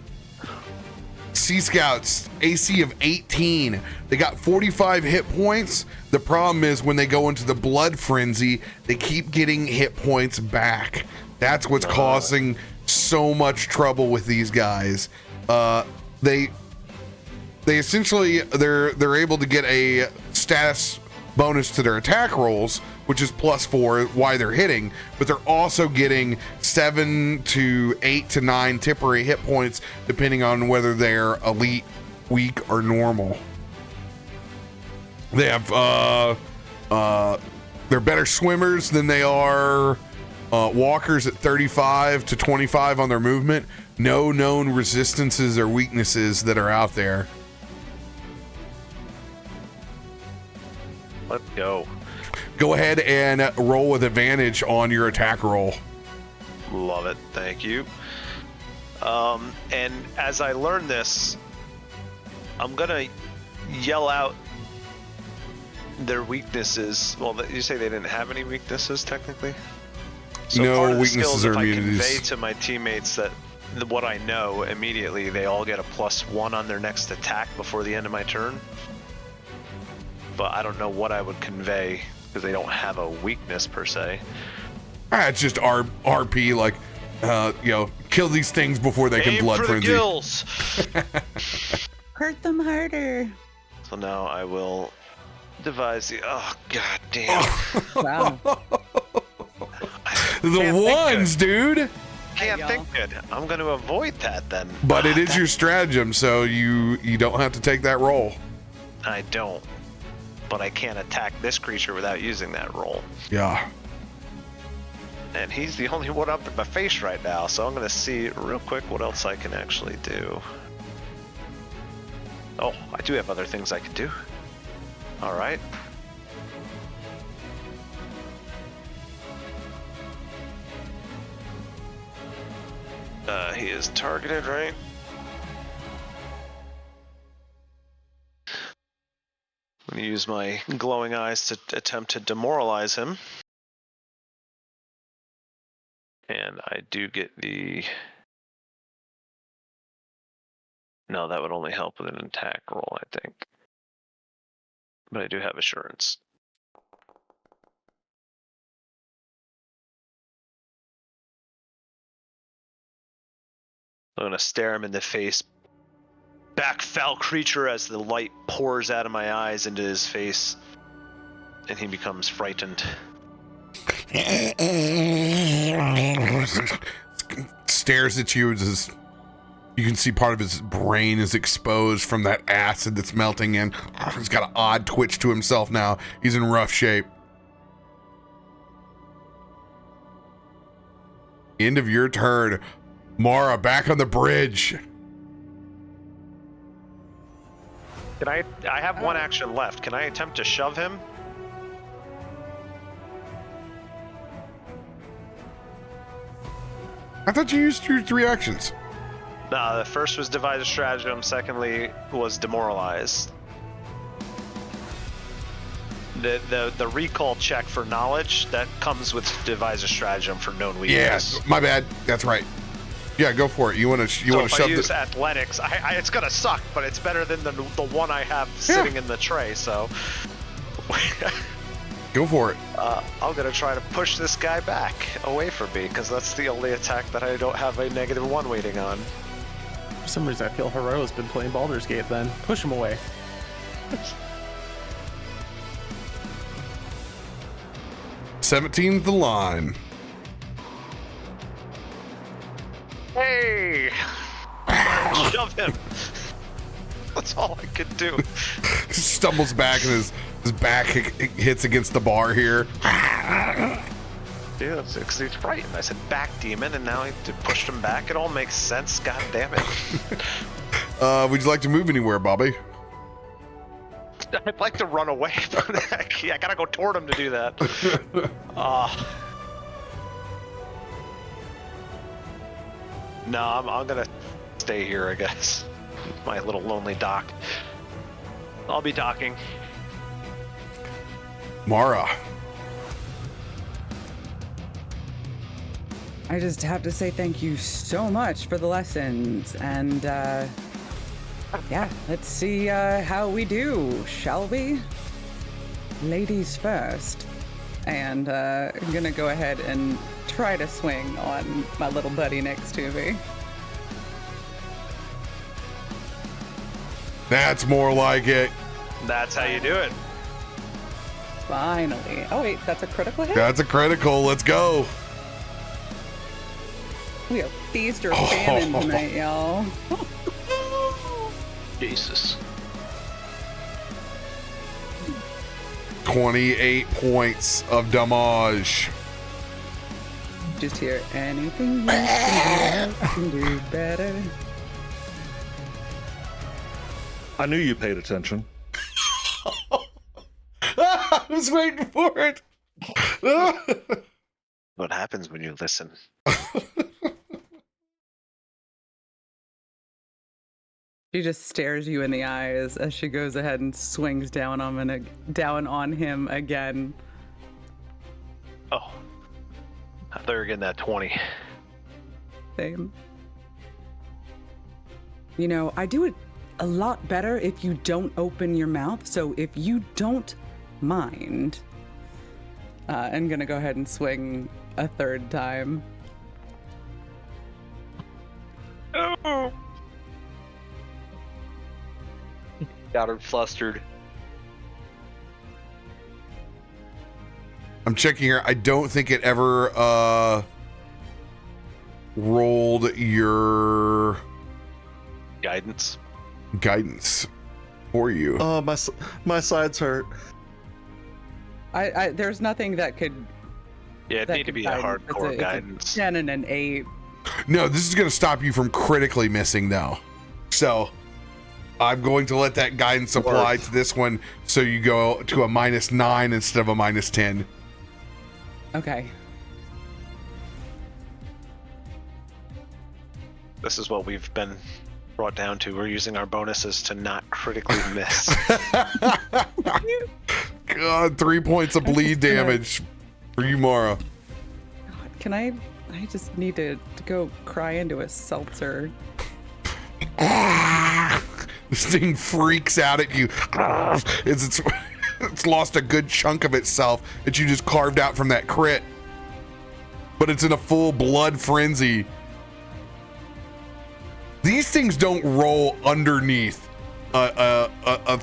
Sea Scouts, AC of 18. They got 45 hit points. The problem is when they go into the blood frenzy, they keep getting hit points back. That's what's causing so much trouble with these guys. They essentially they're able to get a status bonus to their attack rolls, which is +4 while they're hitting, but they're also getting 7 to 8 to 9 temporary hit points depending on whether they're elite, weak, or normal. They have they're better swimmers than they are walkers at 35 to 25 on their movement. No known resistances or weaknesses that are out there. Let's go. Go ahead and roll with advantage on your attack roll. Love it. Thank you. And as I learn this, I'm going to yell out their weaknesses. Well, you say they didn't have any weaknesses, technically? So no part of the weaknesses skills, or if immunities. I convey to my teammates that what I know immediately, they all get a +1 on their next attack before the end of my turn. But I don't know what I would convey because they don't have a weakness per se. It's just RP, like, kill these things before they can Aim blood for frenzy. the gills. Hurt them harder. So now I will devise the. Oh god damn! Wow. The ones, dude. Can't y'all. think good. I'm going to avoid that then. But it is your stratagem, so you don't have to take that roll. I don't. But I can't attack this creature without using that roll. Yeah. And he's the only one up in my face right now, so I'm going to see real quick what else I can actually do. Oh, I do have other things I can do. All right. He is targeted, right? I'm going to use my glowing eyes to attempt to demoralize him. And I do get the... No, that would only help with an attack roll, I think. But I do have assurance. I'm going to stare him in the face. Back, foul creature, as the light pours out of my eyes into his face. And he becomes frightened. Stares at you as you can see part of his brain is exposed from that acid that's melting in. He's got an odd twitch to himself now. He's in rough shape. End of your turn. Mara, back on the bridge. Can I have one action left. Can I attempt to shove him? I thought you used your 3 actions. No, the first was devise a stratagem. Secondly was demoralize. The recall check for knowledge that comes with devise a stratagem for known weakness. Yeah, my bad. That's right. Yeah, go for it. You want to So if I shove use the athletics, it's gonna suck, but it's better than the one I have sitting in the tray. So go for it. I'm gonna try to push this guy back away from me because that's the only attack that I don't have a -1 weighting on. For some reason, I feel Hero's been playing Baldur's Gate then. Push him away. 17's the line. Hey! Shove him. That's all I could do. Stumbles back and his back hits against the bar here. Yeah, it's because he's frightened. I said back demon, and now I pushed him back. It all makes sense. God damn it. Would you like to move anywhere, Bobby? I'd like to run away, but I gotta go toward him to do that. No, I'm gonna stay here, I guess. My little lonely dock. I'll be docking. Mara. I just have to say thank you so much for the lessons, and yeah, let's see how we do, shall we? Ladies first. And I'm gonna go ahead and try to swing on my little buddy next to me. That's more like it. That's how you do it. Finally. Oh wait, that's a critical hit? That's a critical. Let's go. We have feast or famine tonight, y'all. Jesus. 28 points of damage. Just hear anything you can do better. I knew you paid attention. I was waiting for it. What happens when you listen? She just stares you in the eyes as she goes ahead and swings down on him again. Oh. I thought you were getting that 20. Same. You know, I do it a lot better if you don't open your mouth, so if you don't mind, I'm gonna go ahead and swing a third time. Oh. Got her flustered. I'm checking here. I don't think it ever rolled your Guidance. guidance for you. Oh, my sides hurt. I there's nothing that could. Yeah, it'd that need to could be a guide- hardcore it's a guidance. 10 and an 8. No, this is going to stop you from critically missing, though. So I'm going to let that guidance apply to this one, so you go to a -9 instead of a -10. Okay. This is what we've been brought down to. We're using our bonuses to not critically miss. God, 3 points of bleed damage for you, Mara. God, can I just need to go cry into a seltzer. This thing freaks out at you. It's lost a good chunk of itself that you just carved out from that crit. But it's in a full blood frenzy. These things don't roll underneath a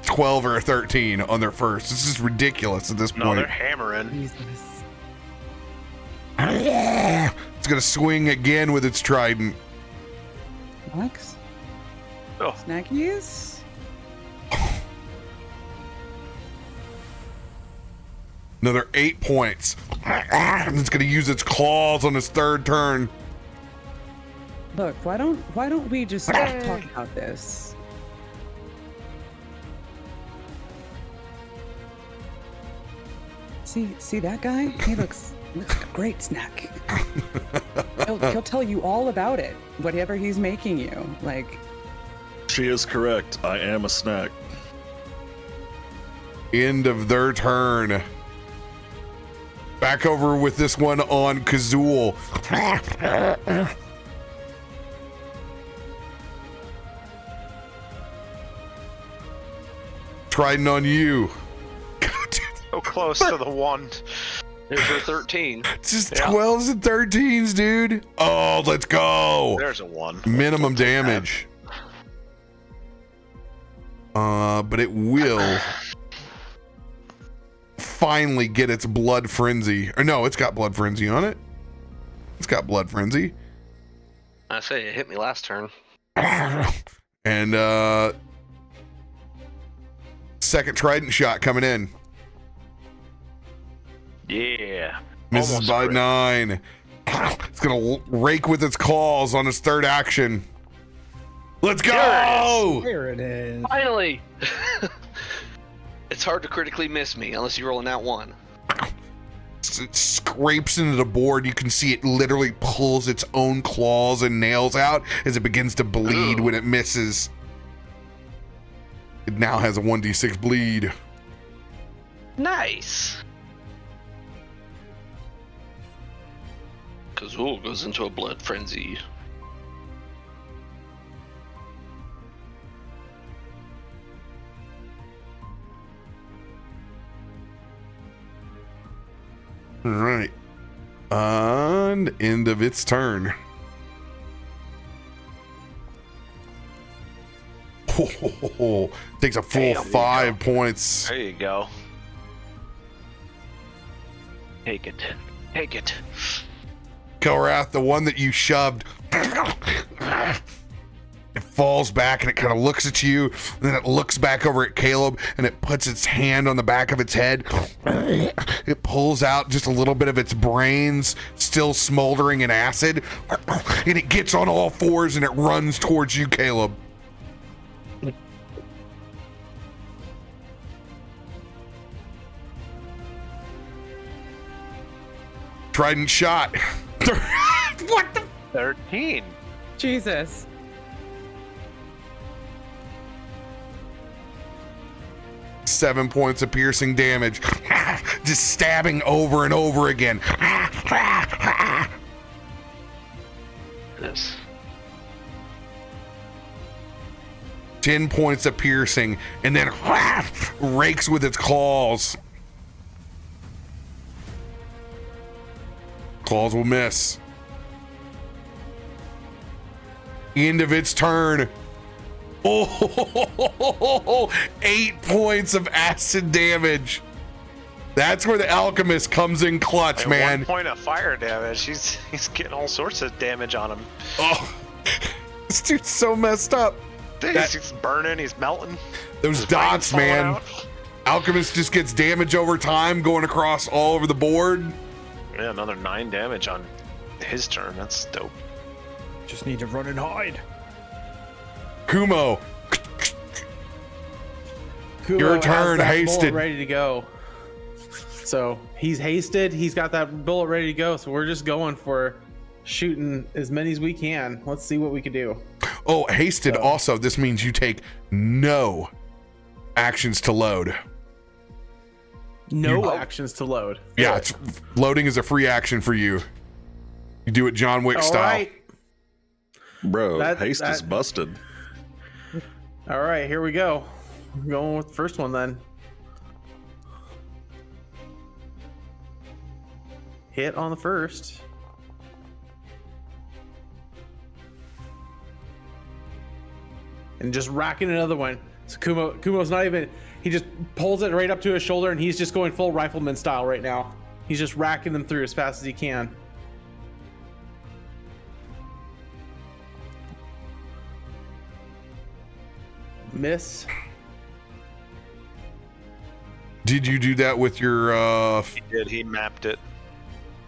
12 or a 13 on their first. This is ridiculous at this No, point. they're hammering. Jesus. It's gonna swing again with its trident. Alex? Oh. Snackies? Another 8 points. It's gonna use its claws on its third turn. Look, why don't we just talk about this? See that guy? He looks like a great snack. He'll tell you all about it, whatever he's making you. Like, She is correct. I am a snack. End of their turn. Back over with this one on Kazul. Trident on you. So close to the 1. There's your 13. It's just 12s and 13s, dude. Oh, let's go. There's a 1. Minimum damage. But it will finally get its blood frenzy. Or no, it's got blood frenzy on it. It's got blood frenzy. I say it hit me last turn. And second trident shot coming in. Yeah. Misses Almost by crit. 9. It's gonna rake with its claws on its third action. Let's go! There it is. Finally! It's hard to critically miss me unless you're rolling that one. It scrapes into the board. You can see it literally pulls its own claws and nails out as it begins to bleed when it misses. It now has a 1d6 bleed. Nice! Kazul goes into a blood frenzy. All right. And end of its turn. Takes a full Damn, 5 points. There you go. Take it. Take it. Kelrath, the one that you shoved, it falls back and it kind of looks at you, and then it looks back over at Caleb and it puts its hand on the back of its head. It pulls out just a little bit of its brains, still smoldering in acid, and it gets on all fours and it runs towards you, Caleb. Trident shot. What the? 13. Jesus. Seven points of piercing damage. Just stabbing over and over again. This. 10 points of piercing, and then rakes with its claws. Claws will miss. End of its turn. Oh, 8 points of acid damage. That's where the alchemist comes in clutch, And man. 1 point of fire damage. He's getting all sorts of damage on him. Oh, this dude's so messed up. He's burning. He's melting. Those His dots, brain's falling man. out. Alchemist just gets damage over time, going across all over the board. Yeah, another 9 damage on his turn. That's dope. Just need to run and hide. Kumo, Kumo Your has turn, that hasted. bullet ready to go. So he's hasted. He's got that bullet ready to go. So we're just going for shooting as many as we can. Let's see what we can do. Oh, hasted also. This means you take no actions to load. No actions to load. Yeah, loading is a free action for you. You do it John Wick All style. right. Bro, That- haste is that- busted. All right, here we go. I'm going with the first one then. Hit on the first. And just racking another one. So Kumo's not even, he just pulls it right up to his shoulder and he's just going full rifleman style right now. He's just racking them through as fast as he can. Miss. Did you do that with your He did. He mapped it.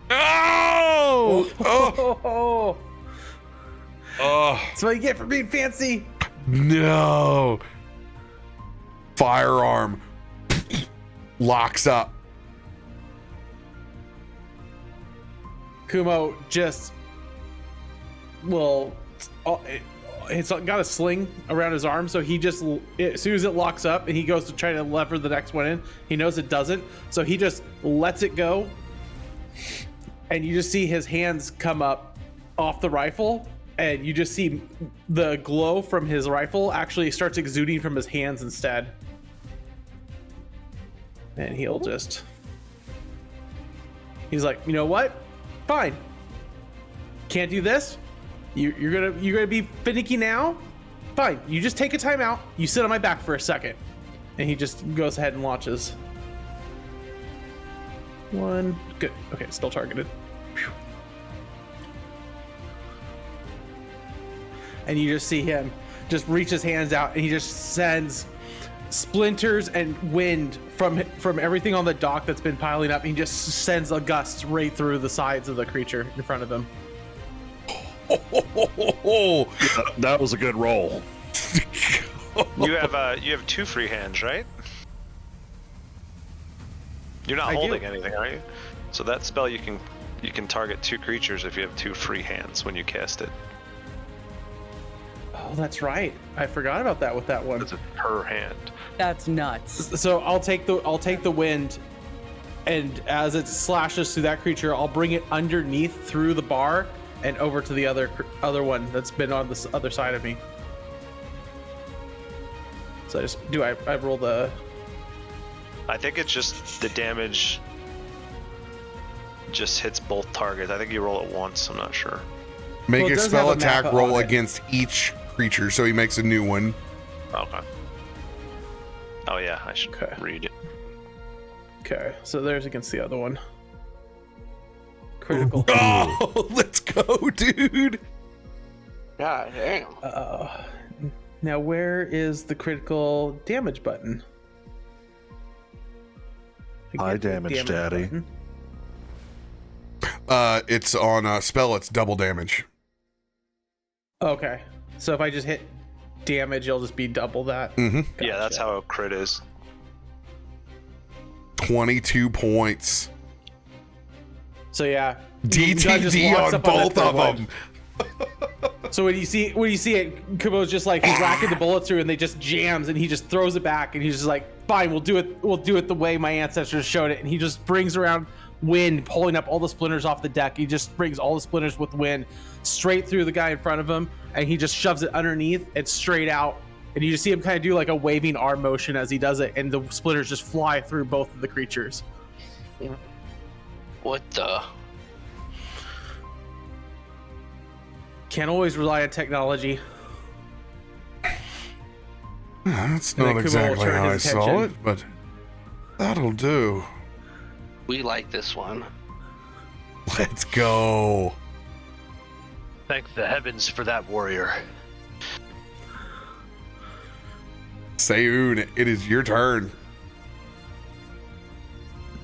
Oh! Oh! Oh, Oh! that's what you get for being fancy. No! Firearm locks up. Kumo just it's got a sling around his arm, so he just, as soon as it locks up and he goes to try to lever the next one in, he knows it doesn't, so he just lets it go, and you just see his hands come up off the rifle, and you just see the glow from his rifle actually starts exuding from his hands instead. And he'll just, he's like, you know what? Fine. Can't do this. You're gonna be finicky now. Fine. You just take a time out. You sit on my back for a second, and he just goes ahead and launches. One. Good. Okay, still targeted. Whew. and you just see him just reach his hands out, and he just sends splinters and wind from everything on the dock that's been piling up. He just sends a gust right through the sides of the creature in front of him. That was a good roll. You have 2 free hands, right? You're not holding anything, are you? So that spell you can target 2 creatures if you have 2 free hands when you cast it. Oh, that's right. I forgot about that with that one. It's per hand. That's nuts. So I'll take the wind, and as it slashes through that creature, I'll bring it underneath through the bar and over to the other one that's been on this other side of me. So I roll the... I think it's just the damage just hits both targets. I think you roll it once. I'm not sure. Make Well, it a does spell have a map attack roll on it. against each creature, so he makes a new one. Okay. Oh yeah, I should Okay. read it. Okay, so there's against the other one. Critical. Oh, let's go, dude. God damn. Now where is the critical damage button? High damage, Daddy. button. It's on a spell. It's double damage. Okay, so if I just hit damage, it'll just be double that. Mm-hmm. Yeah, that's how a crit is. 22 points. So yeah, you guys just DTD walks on up on both that of third them. So when you see it, Kubo's just like he's racking the bullets through, and they just jams, and he just throws it back, and he's just like, "Fine, we'll do it the way my ancestors showed it." And he just brings around wind, pulling up all the splinters off the deck. He just brings all the splinters with wind straight through the guy in front of him, and he just shoves it underneath and straight out. And you just see him kind of do like a waving arm motion as he does it, and the splinters just fly through both of the creatures. What the? Can't always rely on technology. That's And then not Kubo will exactly turn how I his saw attention. it, but that'll do. We like this one. Let's go. Thank the heavens for that warrior. Sayun, it is your turn.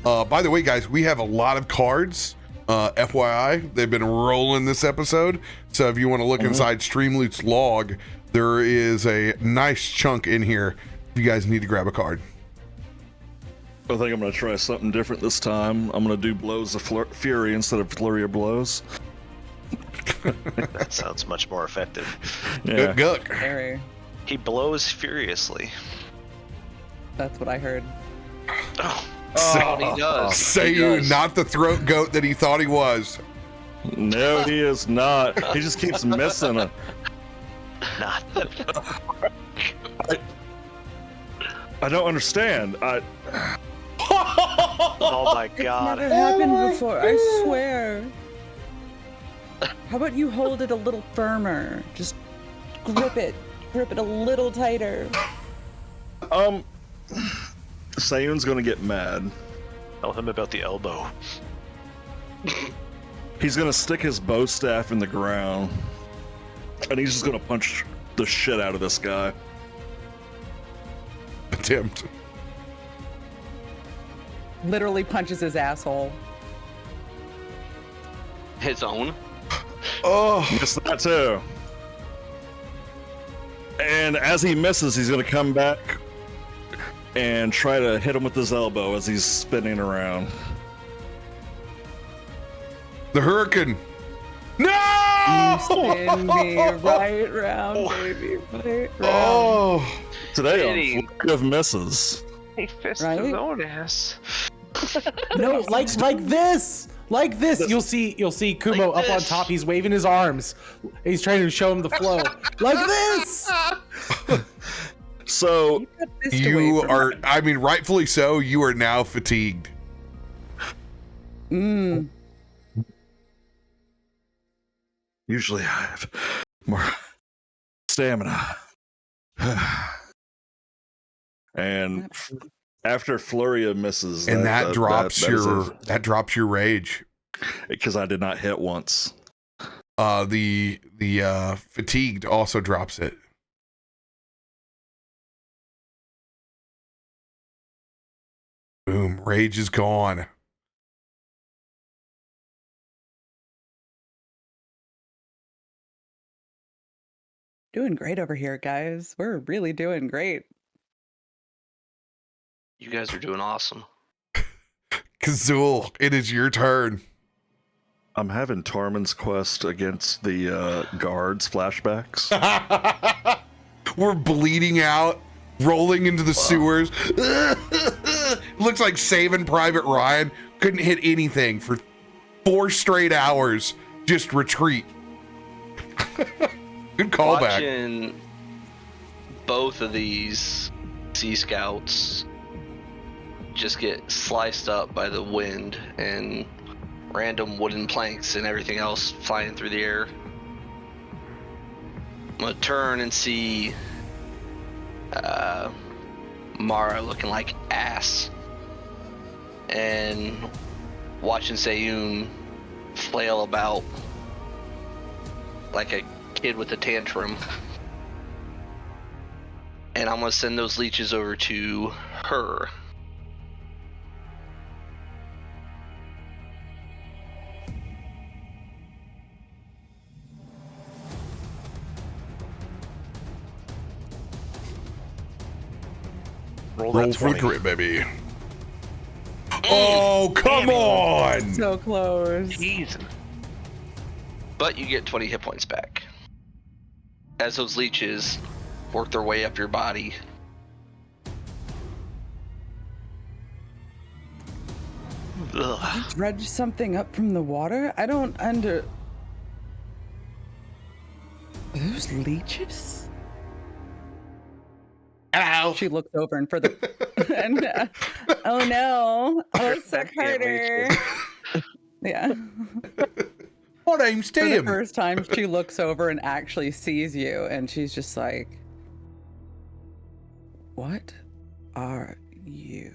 By the way, guys, we have a lot of cards. FYI, they've been rolling this episode. So if you want to look inside Streamloot's log, there is a nice chunk in here. If you guys need to grab a card. I think I'm going to try something different this time. I'm going to do Blows of Fury instead of Flurry of Blows. That sounds much more effective. Yeah. Good. Harry. He blows furiously. That's what I heard. Oh, Oh, he does. He Sayun, does. not the throat goat that he thought he was. No, he is not. He just keeps missing it. not the. I don't understand. Oh my god. Never happened before, I swear. How about you hold it a little firmer? Just grip it a little tighter. Sayun's gonna get mad. Tell him about the elbow. He's gonna stick his bow staff in the ground, and he's just gonna punch the shit out of this guy. Attempt. Literally punches his asshole. His own. Oh, Miss that too. And as he misses, he's gonna come back and try to hit him with his elbow as he's spinning around. the hurricane. No! Spin me right round, baby, right round. Oh, Today on Flurry of Misses. He fisted Right? his own ass. No, like this. Like this. You'll see Kubo Like up on this. top. He's waving his arms. He's trying to show him the flow. Like this. So You got this to you wait for are, mine. I mean, rightfully so, you are now fatigued. usually I have more stamina. And after Flurry of Misses, And that drops that is your rage. because I did not hit once. The fatigued also drops it. Boom, rage is gone. Doing great over here, guys. We're really doing great. You guys are doing awesome. Kazul, it is your turn. I'm having Tormund's quest against the guards flashbacks. We're bleeding out, rolling into the sewers. Looks like Saving Private Ryan. Couldn't hit anything for 4 straight hours. Just retreat. Good callback. Watching both of these Sea Scouts just get sliced up by the wind and random wooden planks and everything else flying through the air. I'm gonna turn and see Mara looking like ass, and watching Sayun flail about like a kid with a tantrum. And I'm gonna send those leeches over to her. Roll for the crit, baby. Oh, come on! So close. Jeez. But you get 20 hit points back as those leeches work their way up your body. Ugh. Dredge something up from the water? I don't under. Are those leeches? Ow! She looks over and further. And, oh no! Oh, suck harder. Yeah. My name's For the Tim. first time, she looks over and actually sees you, and she's just like, "What are you?"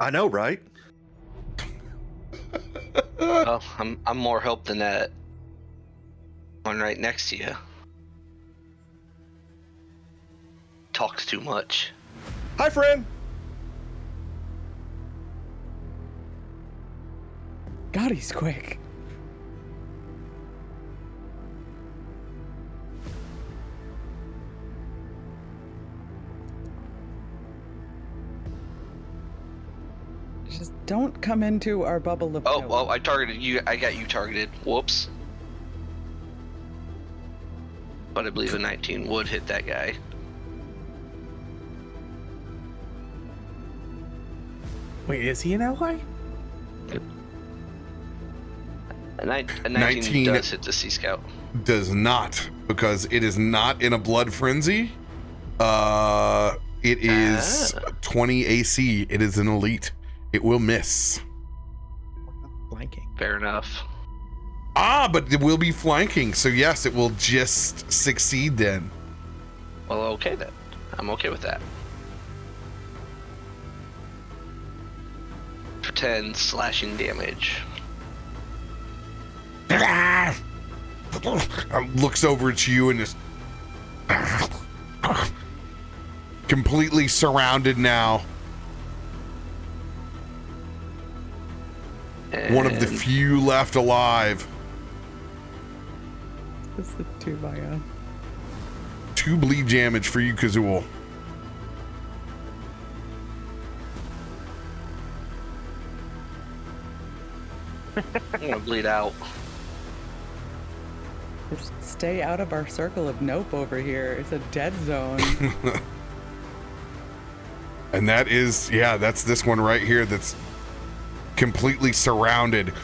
I know, right? Well, I'm more help than that one right next to you. Talks too much. Hi, friend. God, he's quick. Just don't come into our bubble of Oh, joy. well, I targeted you. I got you targeted. Whoops. But I believe a 19 would hit that guy. Wait, is he an ally? A 19 19 does hit the Sea Scout. Does not, because it is not in a blood frenzy. It is 20 AC. It is an elite. It will miss. Blanking. Fair enough. But it will be flanking, so yes, it will just succeed then. Well, okay then. I'm okay with that. For 10 slashing damage. Looks over at you and is completely surrounded now. One of the And few left alive. That's the 2 by 2 bleed damage for you, Kazul. I'm gonna bleed out. Just stay out of our circle of nope over here. It's a dead zone. And that is, yeah, that's this one right here that's completely surrounded.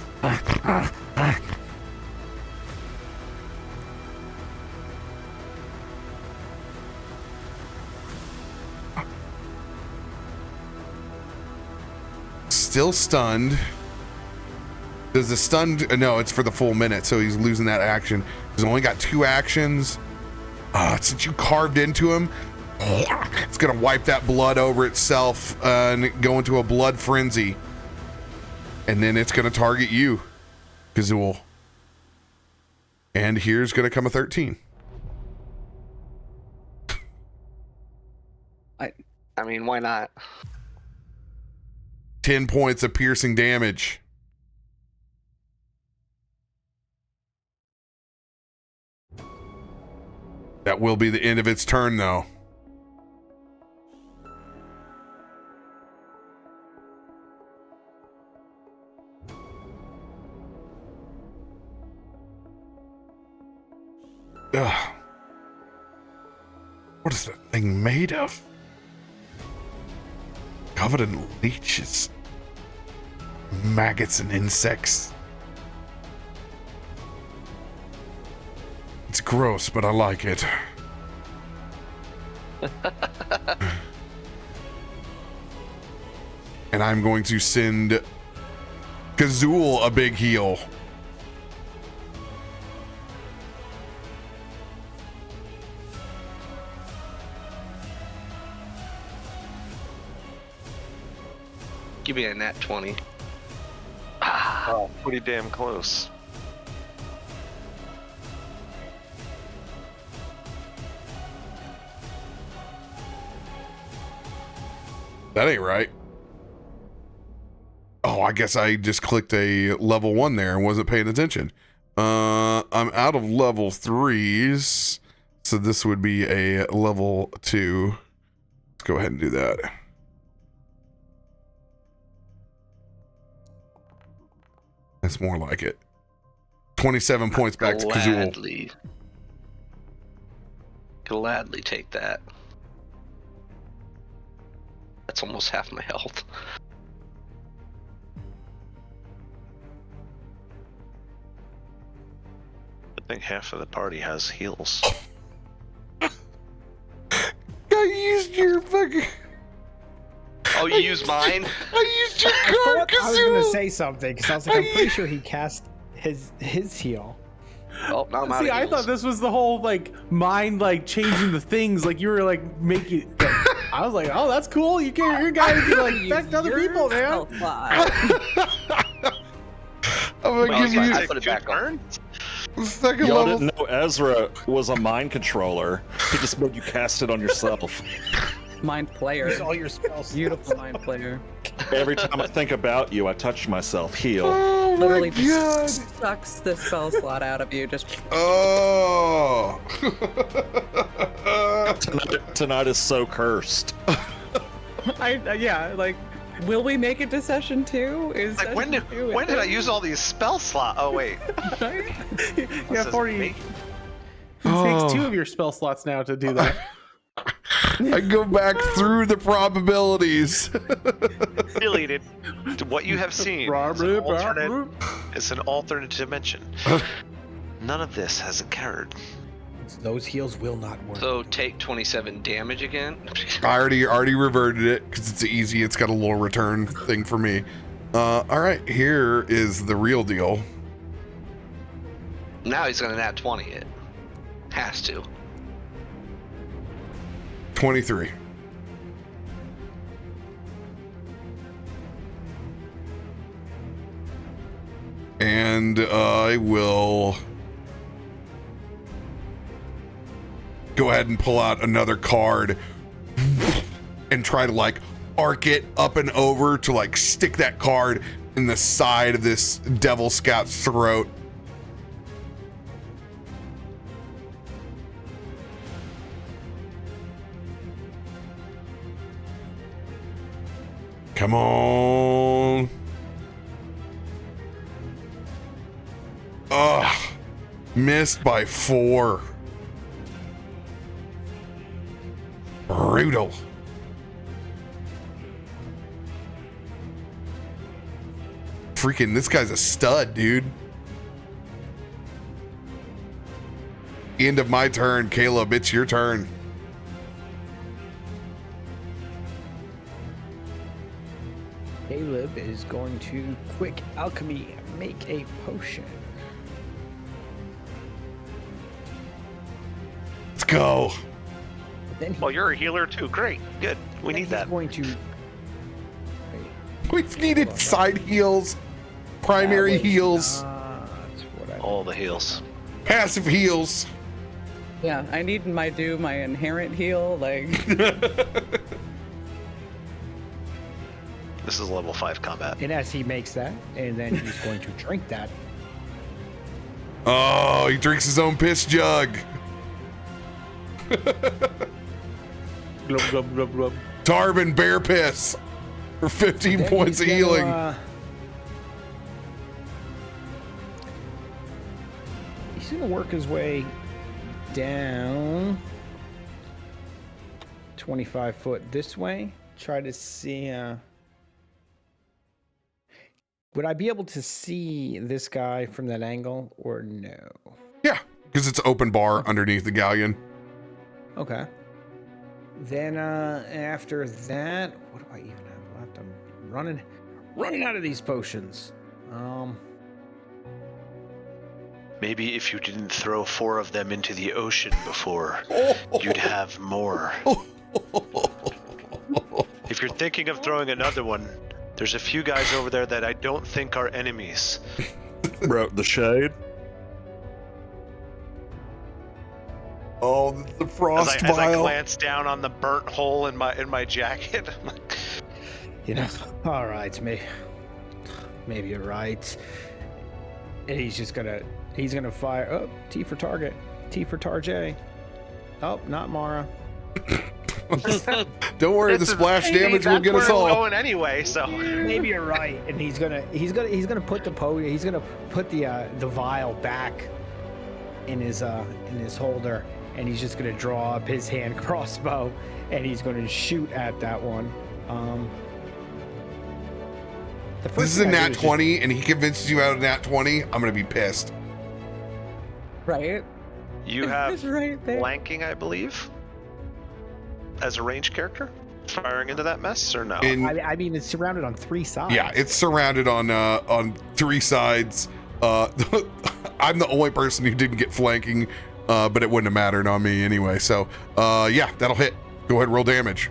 Still stunned. Does the stunned, no, it's for the full minute, so he's losing that action. He's only got 2 actions. Since you carved into him, it's gonna wipe that blood over itself and go into a blood frenzy. And then it's gonna target you, Kazul. And here's going to come a 13. I mean, why not? 10 points of piercing damage. That will be the end of its turn, though. Ugh. What is that thing made of? Covered in leeches, maggots, and insects. It's gross, but I like it. And I'm going to send Kazul a big heal. Give me a nat 20. Oh, pretty damn close. That ain't right. Oh, I guess I just clicked a level 1 there and wasn't paying attention. I'm out of level 3s, so this would be a level 2. Let's go ahead and do that. That's more like it. 27 points back to Kazul. Gladly take that. That's almost half my health. I think half of the party has heals. I used your fucking... Oh, you used mine? I used your I card, thought I was gonna Kazul! say something because I was like, I'm pretty sure he cast his heal. Oh, now I'm out See, of I heals. thought this was the whole like mind like changing the things. Like you were like making. Like, I was like, oh, that's cool. You're a guy who can like affect other people, man. I'm gonna give you I put it back on. second Y'all level. didn't know Ezra was a mind controller. He just made you cast it on yourself. Mind player. Use all your spells. Beautiful mind player. Every time I think about you, I touch myself. Heal. Oh Literally my god. just sucks the spell slot out of you. Just Oh. Tonight is so cursed. Yeah, like will we make it to session 2? Is Like, when did I use all these spell slots? Oh wait, Yeah, 40. It takes 2 of your spell slots now to do that. I go back through the probabilities. deleted. What you have seen is an alternate dimension. None of this has occurred. those heals will not work. So take 27 damage again. I already reverted it because it's easy. It's got a little return thing for me. All right, here is the real deal. Now he's gonna nat 20 it. Has to. 23. And I will go ahead and pull out another card and try to like arc it up and over to like stick that card in the side of this Devil Scout's throat. Come on. Ugh. Missed by 4. Brutal. Freaking, this guy's a stud, dude. End of my turn, Caleb. It's your turn. Caleb is going to quick alchemy make a potion. Let's go. Then Well, you're a healer too. Great. Good. We need that. He's going to. We've needed side heals, primary heals. What I All the heals. Passive heals. Yeah, I need my inherent heal. Like, This is level 5 combat. And as he makes that, and then he's going to drink that. Oh, he drinks his own piss jug. Glub, glub, glub, glub. Tarbin bear piss for 15 Then points of he's healing. He's gonna work his way down 25 foot this way. Try to see. Would I be able to see this guy from that angle or no? Yeah, because it's open bar underneath the galleon. Okay. Then after that, what do I even have left? I'm running out of these potions. Maybe if you didn't throw 4 of them into the ocean before, you'd have more. If you're thinking of throwing another one, there's a few guys over there that I don't think are enemies. Bro, the shade. Oh, the frost As I vial. glance down on the burnt hole in my jacket, I'm like, You know, all right, maybe you're right. And he's gonna fire. Oh, T for target. T for Tarjay. Oh, not Mara. Don't worry, the splash damage will get us That's where all. it's going anyway, so Maybe you're right. And he's gonna put the vial back in his holder, and he's just gonna draw up his hand crossbow, and he's gonna shoot at that one. This is a nat 20, and he convinces you out of nat 20. I'm gonna be pissed. right? you have It's right there. flanking, I believe, as a ranged character, firing into that mess, or no? I mean, it's surrounded on 3 sides. Yeah, it's surrounded on 3 sides. I'm the only person who didn't get flanking, but it wouldn't have mattered on me anyway. So, yeah, that'll hit. Go ahead and roll damage.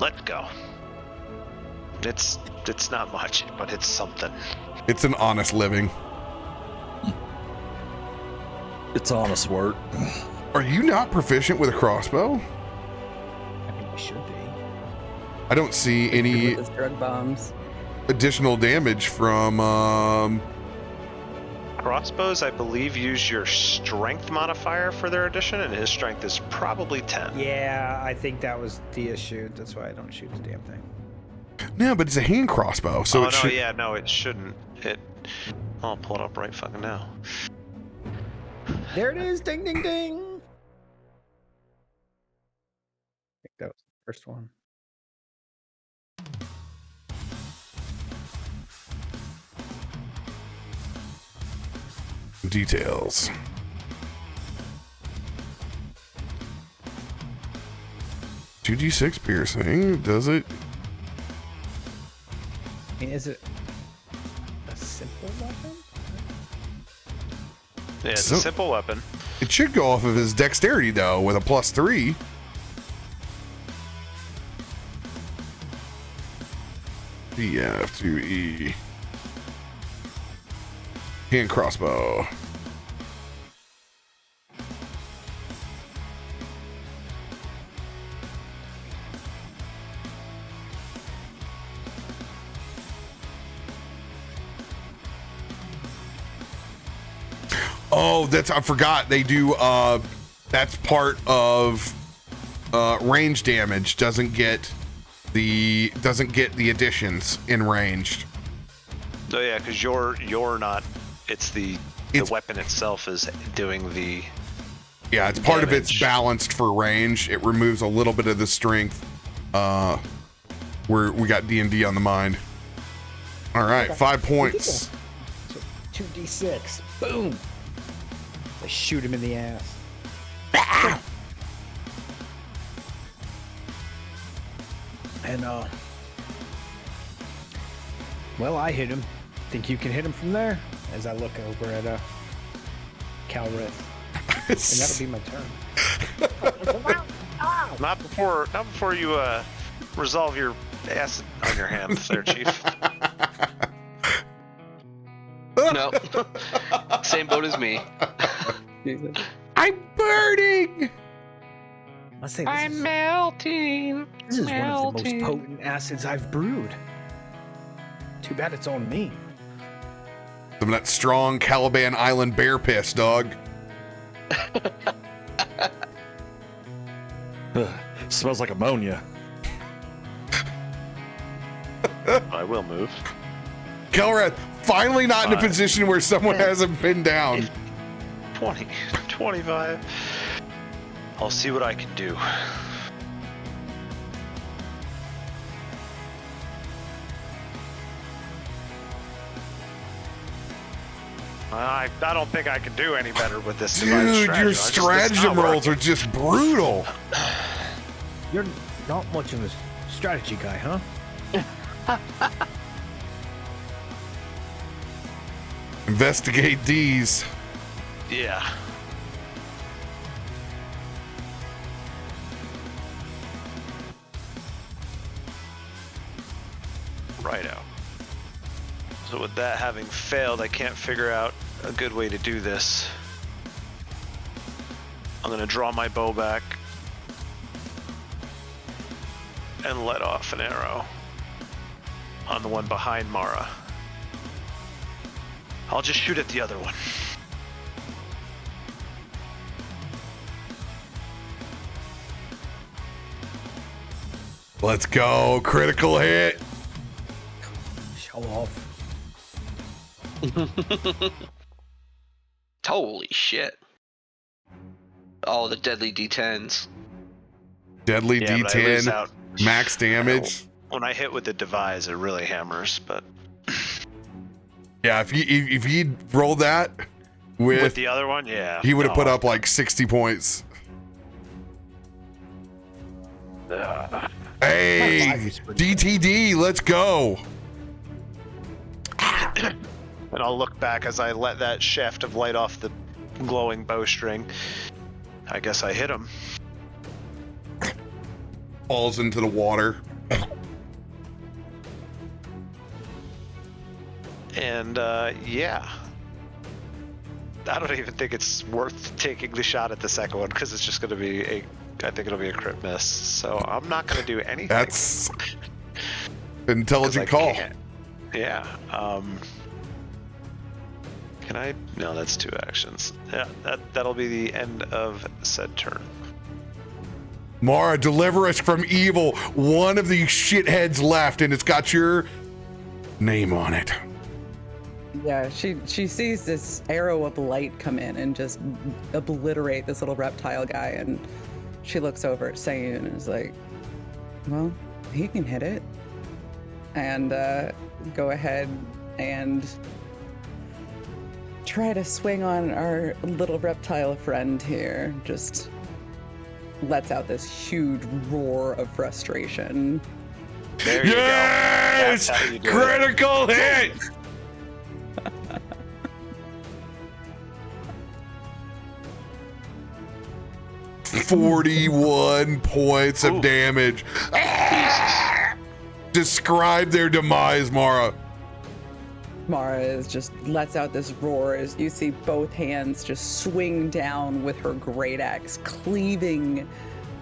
Let go. It's not much, but it's something. It's an honest living. It's honest work. Are you not proficient with a crossbow? I mean, we should be. I don't see any With his drug bombs. additional damage from. Crossbows, I believe, use your strength modifier for their addition, and his strength is probably 10. Yeah, I think that was the issue. That's why I don't shoot the damn thing. No, but it's a hand crossbow, so it should. it shouldn't. I'll pull it up right fucking now. There it is! Ding, ding, ding! I think that was the first one. Details. $2d6 piercing. Does it? I mean, is it a simple weapon? Yeah, it's So- a simple weapon. It should go off of his dexterity though, with a +3. DF2E. Hand crossbow. Oh, I forgot. They do, that's part of, range damage. Doesn't get the additions in ranged. So yeah, because you're not. It's the weapon itself is doing the. Yeah, it's part of it's damage. balanced for range. It removes a little bit of the strength. We got D&D on the mind. All right, 5 points. So 2d6. Boom! I shoot him in the ass. And, well, I hit him. Think you can hit him from there? As I look over at, Calrith. And that'll be my turn. Not before you resolve your acid on your hands, there, Chief. No. Same boat as me. Jesus. I'm burning. Let's say I'm melting. this is one of the most melting. potent acids I've brewed. Too bad it's on me. Some of that strong Caliban Island bear piss, dog. Smells like ammonia. I will move. Kelrath, finally not in a 5, position where someone has him pinned down. 20, 25. I'll see what I can do. I don't think I can do any better with this. Dude, your stratagem rolls are just brutal. You're not much of a strategy guy, huh? Investigate D's. Yeah. Righto. So with that having failed, I can't figure out a good way to do this. I'm gonna draw my bow back and let off an arrow on the one behind Mara. I'll just shoot at the other one. Let's go. Critical hit. Show off. Holy shit. Oh, the deadly D10s. Deadly Yeah, but I lose D10. out. Max damage. When I hit with the devise, it really hammers, but Yeah, if he'd rolled that with the other one, yeah. he would have put no. up like 60 points. Hey, My 5 is pretty good. DTD, let's go. And I'll look back as I let that shaft of light off the glowing bowstring. I guess I hit him. Falls into the water. And yeah. I don't even think it's worth taking the shot at the second one because it's just going to be I think it'll be a crit miss. So I'm not going to do anything. That's 'Cause intelligent I call. can't. Yeah. Can I? No, that's 2 actions. Yeah, that'll be the end of said turn. Mara, deliver us from evil. One of these shitheads left, and it's got your name on it. Yeah, she sees this arrow of light come in and just obliterate this little reptile guy, and she looks over at Sayun and is like, well, he can hit it. And go ahead and try to swing on our little reptile friend here. Just lets out this huge roar of frustration. There you Yes! go. That's how you do it. Critical hit! $41 points of Ooh. damage. Describe their demise, Mara. Mara is just lets out this roar as you see both hands just swing down with her great axe, cleaving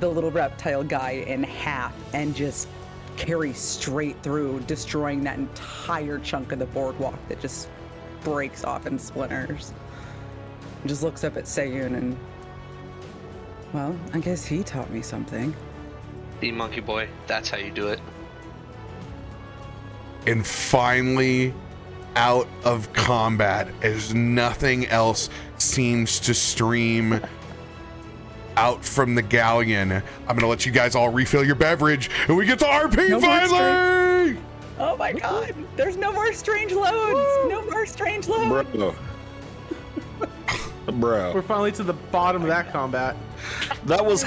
the little reptile guy in half and just carry straight through, destroying that entire chunk of the boardwalk that just breaks off in splinters. And just looks up at Sayun and, well, I guess he taught me something. The monkey boy. That's how you do it. And finally out of combat as nothing else seems to stream out from the galleon. I'm gonna let you guys all refill your beverage and we get to RP No more finally! Oh my god, there's no more strange loads! No more strange loads! Bro. We're finally to the bottom of that combat. That was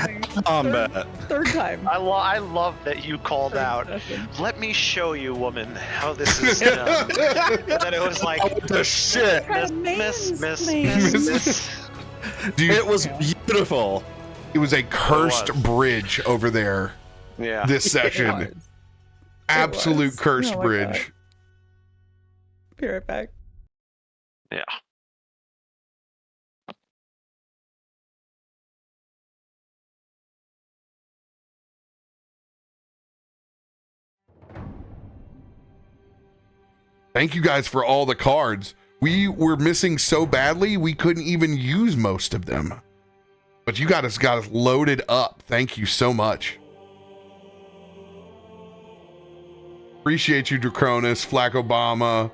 combat. Third time. I love that you called out. Let me show you, woman, how this is done. That it was like The shit. miss. Dude, It was beautiful. it was a cursed was. bridge over there Yeah. this session. was. Absolute was. cursed Oh my bridge. God. Be right back. Yeah. Thank you guys for all the cards. We were missing so badly, we couldn't even use most of them. But you got us loaded up. Thank you so much. Appreciate you, Dracronus, Flack Obama.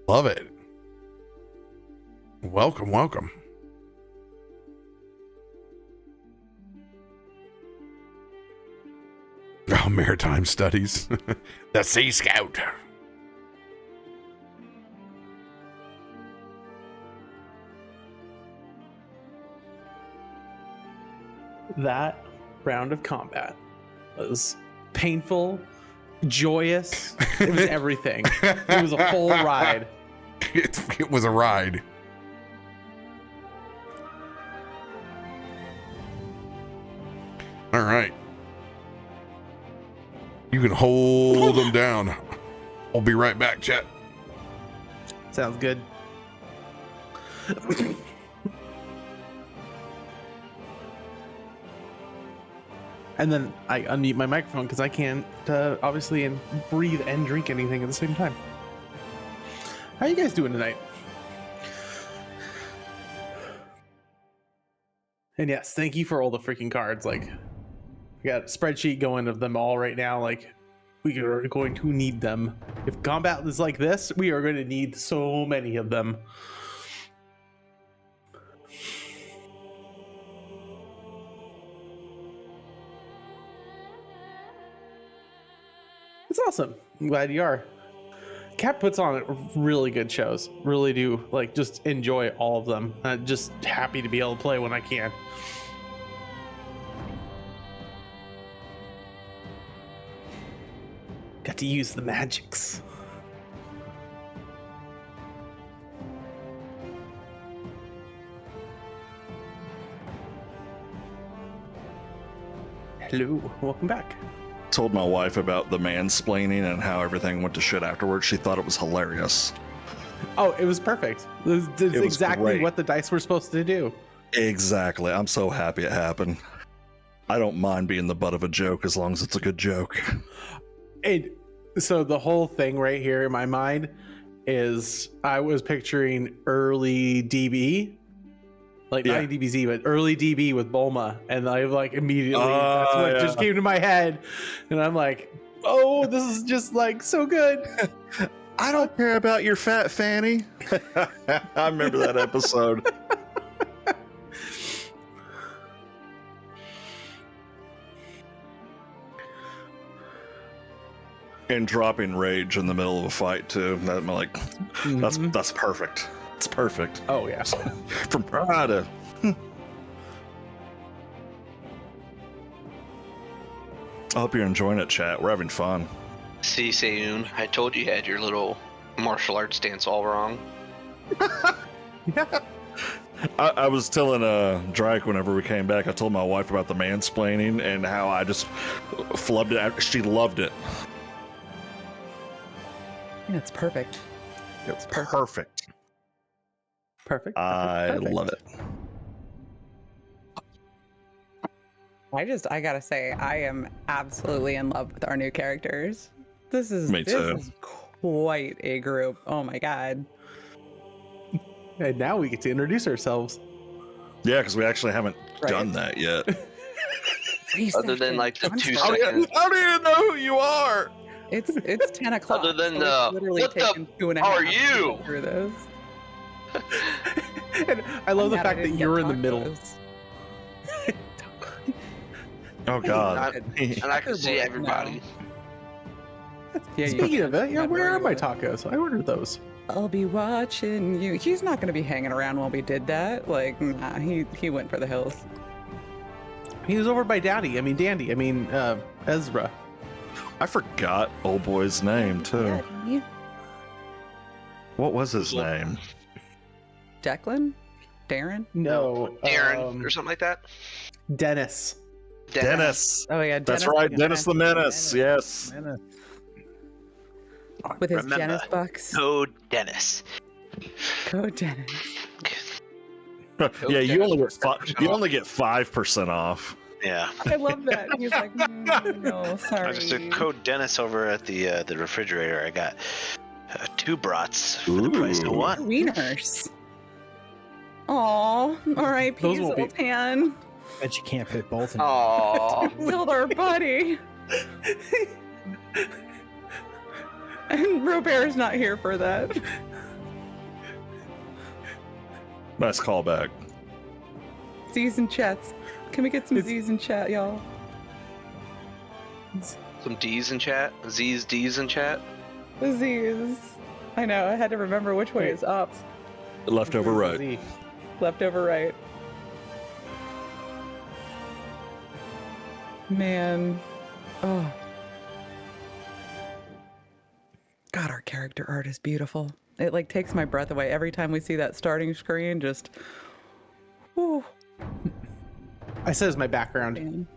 Love it. Welcome, welcome. Oh, maritime studies. The Sea Scout. That round of combat was painful, joyous. It was everything. It was a full ride. It was a ride. All right. You can hold them down. I'll be right back, chat. Sounds good. And then I unmute my microphone because I can't obviously breathe and drink anything at the same time. How you guys doing tonight? And yes, thank you for all the freaking cards. Like, we got a spreadsheet going of them all right now. Like, we are going to need them. If combat is like this, we are going to need so many of them. It's awesome. I'm glad you are. Cap puts on really good shows. Really do. Like, just enjoy all of them. I'm just happy to be able to play when I can. Got to use the magics. Hello, welcome back. Told my wife about the mansplaining and how everything went to shit afterwards. She thought it was hilarious. Oh, it was perfect. It was exactly great. what the dice were supposed to do. Exactly. I'm so happy it happened. I don't mind being the butt of a joke as long as it's a good joke. And so the whole thing right here in my mind is I was picturing early DB, like not DBZ, but early DB with Bulma, and I like immediately that's what just came to my head, and I'm like, oh, this is just like so good. I don't care about your fat fanny. I remember that episode. And dropping rage in the middle of a fight too. I'm like, that's perfect. It's perfect. Oh yeah. From Prada. I hope you're enjoying it, chat. We're having fun. See, Sayun, I told you had your little martial arts dance all wrong. Yeah. I was telling Drake whenever we came back, I told my wife about the mansplaining and how I just flubbed it. She loved it. Yeah, it's perfect. It's perfect. Perfect. I love it. I gotta say, I am absolutely in love with our new characters. This is quite a group. Oh my god. And now we get to introduce ourselves. Yeah, because we actually haven't done that yet. Other than like the 2 I seconds. don't even know who you are. It's 10 o'clock. Other than, so it's literally what the taken 2.5 are to you? get through this. And I love the I'm mad I fact that didn't you're get in the middle. tacos. Oh God. And I can see Checkerboard, everybody. Yeah, you Speaking can. of it, yeah, Not where are worry my about tacos? I ordered those. I'll be watching you. He's not going to be hanging around while we did that. Like, nah, he went for the hills. He was over by Dandy. Ezra. I forgot old boy's name too. What was his name? Declan? Darren? No, Aaron or something like that. Dennis. Dennis. Oh yeah, That's Dennis. right, Dennis the Menace. Yes. With his Remember, Dennis bucks. Code Dennis. Code Dennis. Yeah, you only get 10% 5% off. Yeah. I love that. He's like, no, sorry. I just did code Dennis over at the refrigerator. I got 2 brats for the price of Ooh. 1. Wieners. Aw, R.I.P. Those will be- Zoltan. Bet you can't fit both in. Aww. Killed our buddy. And RoBear's not here for that. Nice callback. Z's and chats. Can we get some Z's in chat, y'all? Some D's in chat. Z's, D's in chat. The Z's. I know, I had to remember which way is up. Left over right. Left over right. Man. Oh. God, our character art is beautiful. It like takes my breath away every time we see that starting screen. Just, whew. I said as my background. Man.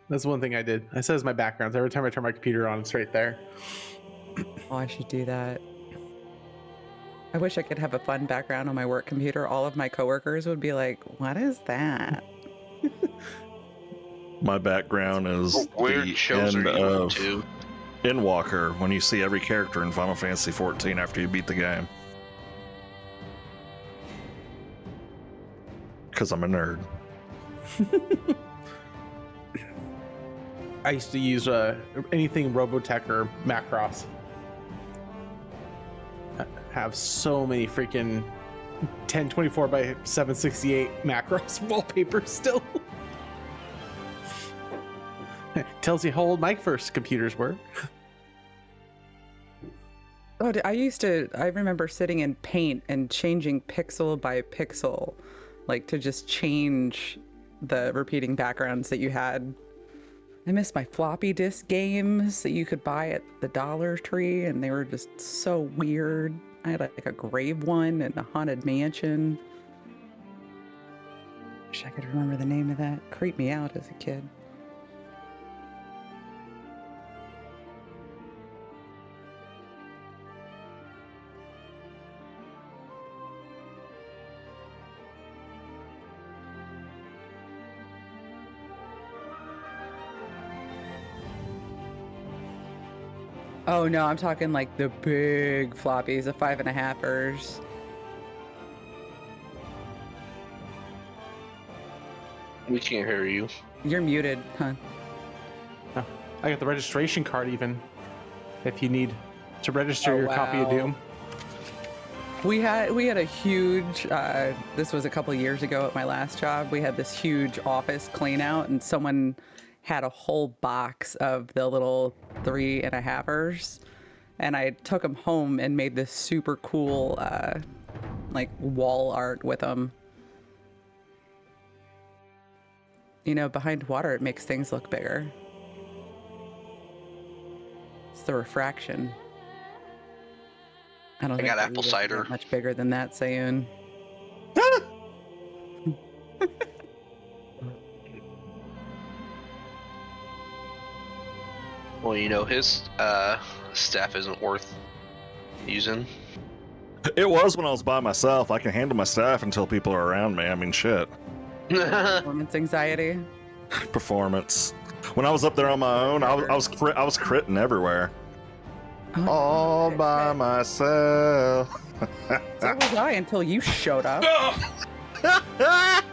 That's one thing I did. I said as my background. Every time I turn my computer on, it's right there. Oh, I should do that. I wish I could have a fun background on my work computer. All of my coworkers would be like, "What is that?" My background is What weird the shows end are you of into? Endwalker when you see every character in Final Fantasy XIV after you beat the game. Because I'm a nerd. I used to use anything Robotech or Macross. I have so many freaking 1024 by 768 Macross wallpapers still. Tells you how old my first computers were. Oh, I remember sitting in Paint and changing pixel by pixel, like to just change the repeating backgrounds that you had. I miss my floppy disk games that you could buy at the Dollar Tree, and they were just so weird. I had like a grave one and a haunted mansion. Wish I could remember the name of that. Creeped me out as a kid. Oh no, I'm talking like the big floppies, the 5.5ers. We can't hear you. You're muted, huh? I got the registration card even. If you need to register your copy of wow. Doom. We had a huge, this was a couple years ago at my last job, we had this huge office clean out and someone had a whole box of the little 3.5ers, and I took them home and made this super cool like wall art with them. You know, behind water it makes things look bigger. It's the refraction. I got apple cider. Much bigger than that, Sayun. Well, you know, his staff isn't worth using. It was when I was by myself. I can handle my staff until people are around me. I mean, shit. Performance anxiety. Performance. When I was up there on my own, I was critting everywhere. Oh, All by myself. so was I until you showed up.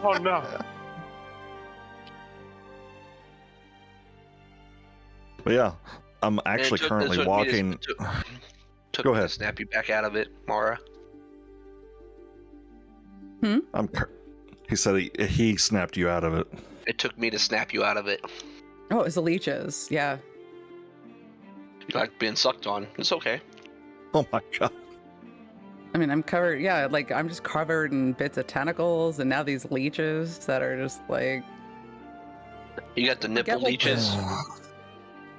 Oh no. But yeah, I'm And actually it took- currently it took me to- walking. it took Go me ahead. to snap you back out of it, Mara. He said he snapped you out of it. It took me to snap you out of it. Oh, it's the leeches. Yeah. You like being sucked on. It's okay. Oh my god. I mean, I'm covered. Yeah, like I'm just covered in bits of tentacles, and now these leeches that are just like. You got the nipple Get like leeches.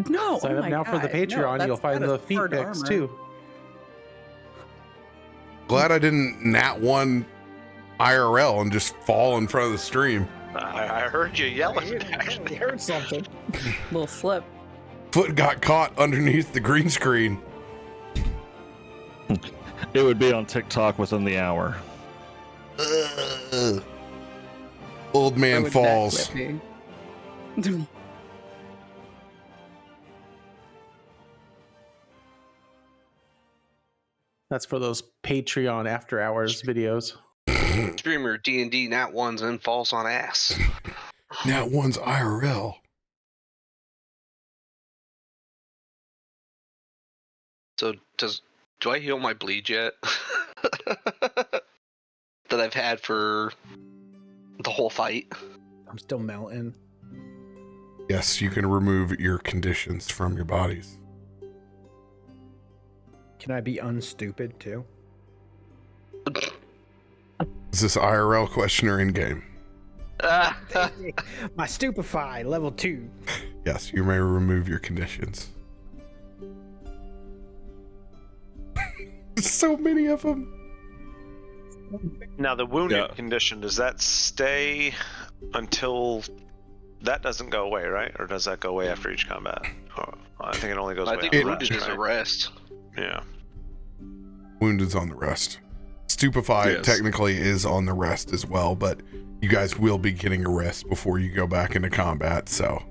No. Sign oh up my now for the God, no, Patreon. You'll find that the is feet hard pics armor. too. Glad I didn't nat one IRL and just fall in front of the stream. I heard you yelling back You there. heard something. Little slip. Foot got caught underneath the green screen. It would be on TikTok within the hour. Old Where man would that falls. clip be? That's for those Patreon after hours videos. Streamer D&D nat ones and falls on ass. Nat one's IRL. So do I heal my bleed yet? That I've had for the whole fight. I'm still melting. Yes, you can remove your conditions from your bodies. Can I be unstupid too? Is this IRL question or in game? My stupefy level 2. Yes, you may remove your conditions. So many of them. Now the wounded Yeah. condition, does that stay until that doesn't go away, right? Or does that go away after each combat? Oh, I think it only goes I away think after wounded rest, is a right? rest. Yeah. Wounded's on the rest. Stupefy Yes. technically is on the rest as well, but you guys will be getting a rest before you go back into combat, so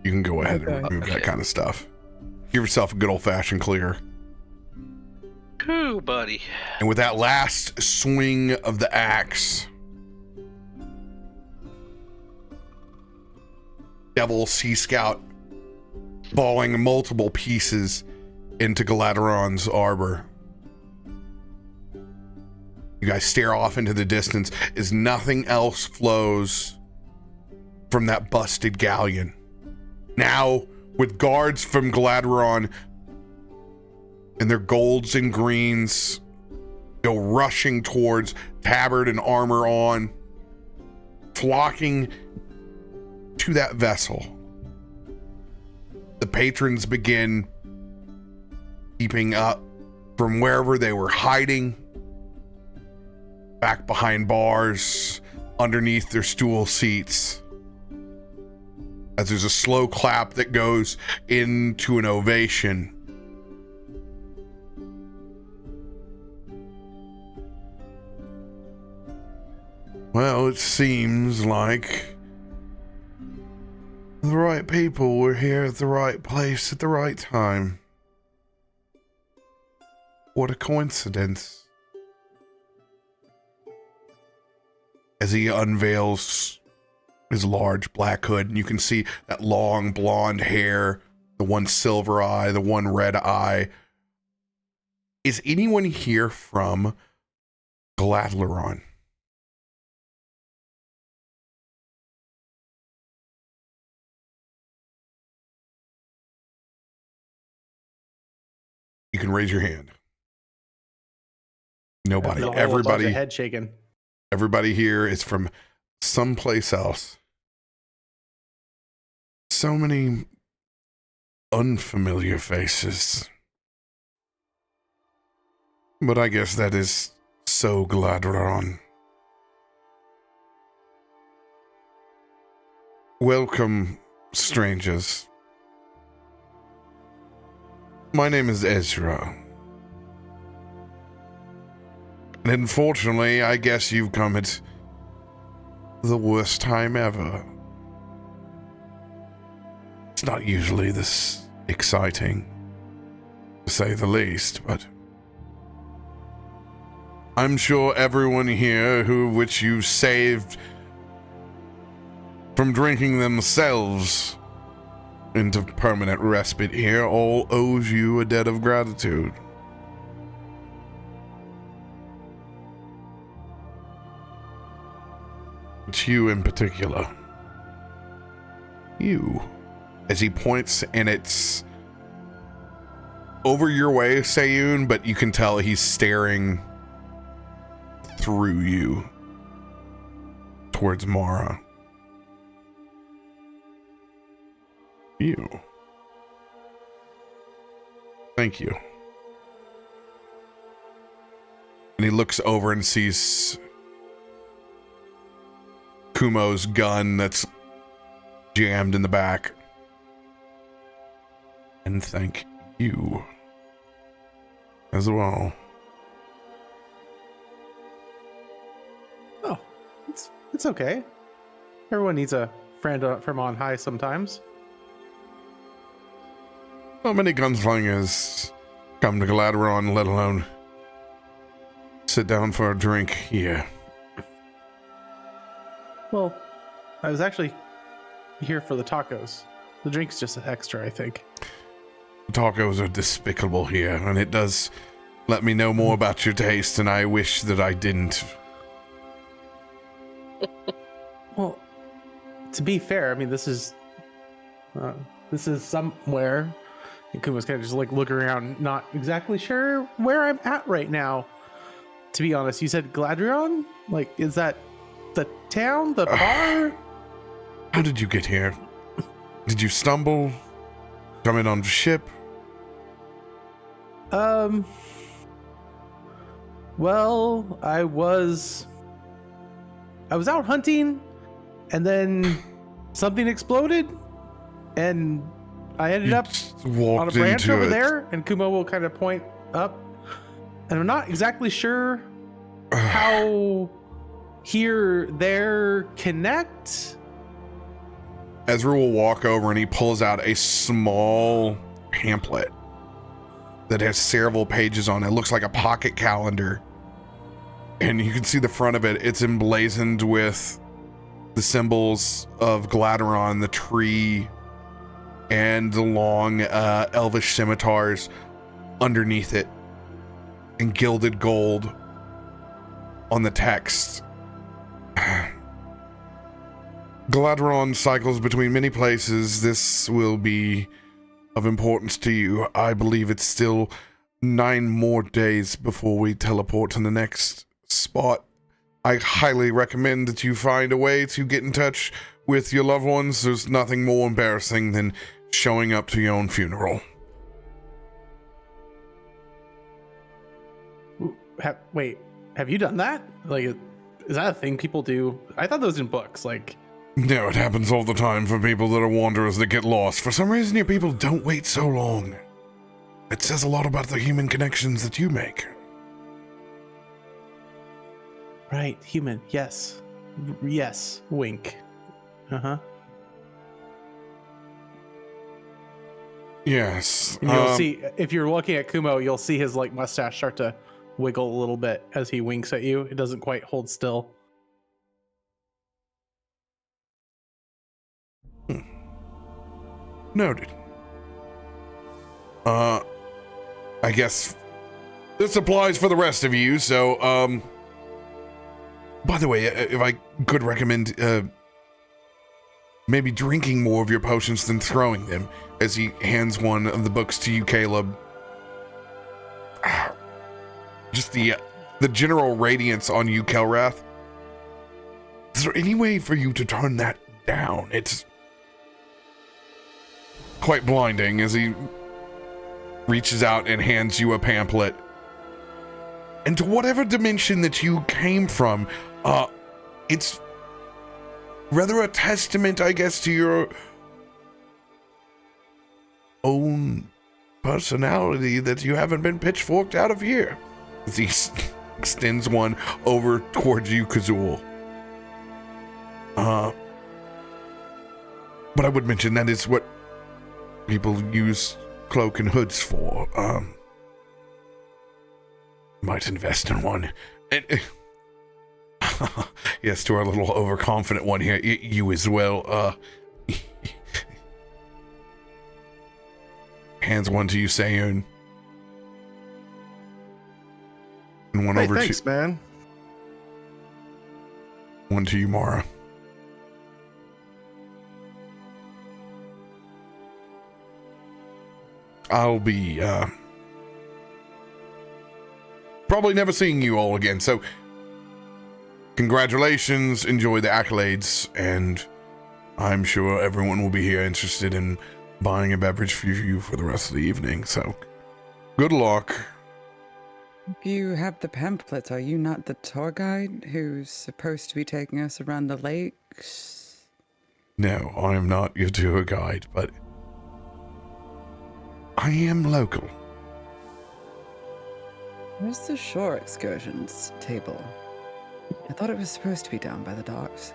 you can go ahead and Okay. remove that Okay. kind of stuff. Give yourself a good old-fashioned clear. Cool, buddy. And with that last swing of the axe, Devil Sea Scout falling multiple pieces into Galaadluuran's arbor. You guys stare off into the distance as nothing else flows from that busted galleon. Now, with guards from Galaadluuran and their golds and greens go rushing towards, tabard and armor on, flocking to that vessel. The patrons begin keeping up from wherever they were hiding, back behind bars, underneath their stool seats, as there's a slow clap that goes into an ovation. Well, it seems like the right people were here at the right place at the right time. What a coincidence. As he unveils his large black hood, and you can see that long blonde hair, the one silver eye, the one red eye. Is anyone here from Galaadluuran? You can raise your hand. Nobody. The whole bunch of Everybody. head shaking. Everybody here is from someplace else. So many unfamiliar faces. But I guess that is so Galaadluuran. Welcome, strangers. My name is Ezra. And unfortunately, I guess you've come at the worst time ever. It's not usually this exciting, to say the least, but I'm sure everyone here which you saved from drinking themselves into permanent respite here all owes you a debt of gratitude. It's you in particular. You. As he points, and it's over your way, Sayun, but you can tell he's staring through you towards Mara. You. Thank you. And he looks over and sees Kumo's gun that's jammed in the back. And thank you as well. Oh, it's okay. Everyone needs a friend from on high sometimes. Not many gunslingers come to Galaadluuran, let alone sit down for a drink here. Well, I was actually here for the tacos. The drink's just an extra, I think. Tacos are despicable here, and it does let me know more about your taste, and I wish that I didn't. Well, to be fair, I mean, this is somewhere. And Kuma's kind of just like looking around, not exactly sure where I'm at right now. To be honest, you said Galaadluuran? Like, is that the town, the bar? How did you get here? Did you stumble? Come in on the ship? Well, I was out hunting, and then something exploded, and I ended up on a branch over there, and Kumo will kind of point up, and I'm not exactly sure how there connect. Ezra will walk over and he pulls out a small pamphlet that has several pages on it. It looks like a pocket calendar. And you can see the front of it. It's emblazoned with the symbols of Galaadluuran, the tree, and the long elvish scimitars underneath it, and gilded gold on the text. Galaadluuran cycles between many places. This will be of importance to you. I believe it's still 9 more days before we teleport to the next spot. I highly recommend that you find a way to get in touch with your loved ones. There's nothing more embarrassing than showing up to your own funeral. Wait, have you done that? Like, is that a thing people do? I thought that was in books, like... No, it happens all the time for people that are wanderers that get lost. For some reason, your people don't wait so long. It says a lot about the human connections that you make. Right, human, yes. Yes, wink. Uh-huh. Yes. And you'll see, if you're looking at Kumo, you'll see his, like, mustache start to wiggle a little bit as he winks at you. It doesn't quite hold still. Noted. I guess this applies for the rest of you, so, by the way, if I could recommend, maybe drinking more of your potions than throwing them, as he hands one of the books to you, Caleb. Just the general radiance on you, Kelrath. Is there any way for you to turn that down? It's quite blinding as he reaches out and hands you a pamphlet. And to whatever dimension that you came from, it's rather a testament, I guess, to your own personality that you haven't been pitchforked out of here. As he extends one over towards you, Kazul. But I would mention that is what people use cloak and hoods for. Might invest in one. And, yes, to our little overconfident one here, you as well. Hands one to you, Sayun. And one Hey, over thanks, to man. one to you, Mara. I'll be probably never seeing you all again, so congratulations, enjoy the accolades, and I'm sure everyone will be here interested in buying a beverage for you for the rest of the evening, so good luck. You have the pamphlets. Are you not the tour guide who's supposed to be taking us around the lakes? No, I am not your tour guide, but I am local. Where's the shore excursions table? I thought it was supposed to be down by the docks.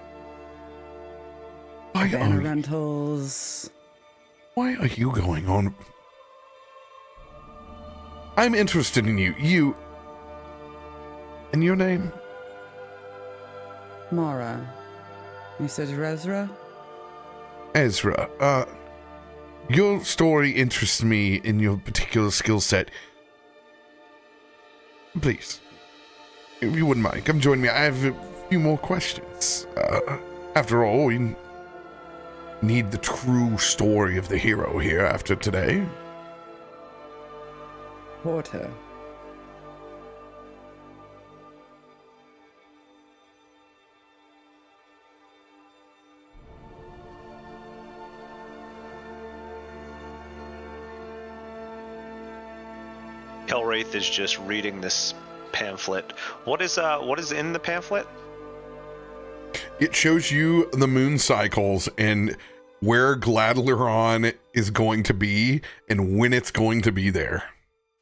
Cabana rentals. Why are you going on? I'm interested in you. You. And your name? Mara. You said you're Ezra? Ezra. Your story interests me in your particular skill set. Please, if you wouldn't mind, come join me. I have a few more questions. After all, we need the true story of the hero here after today. Porter. Kelwraith is just reading this pamphlet. What is in the pamphlet? It shows you the moon cycles and where Galaadluuran is going to be and when it's going to be there.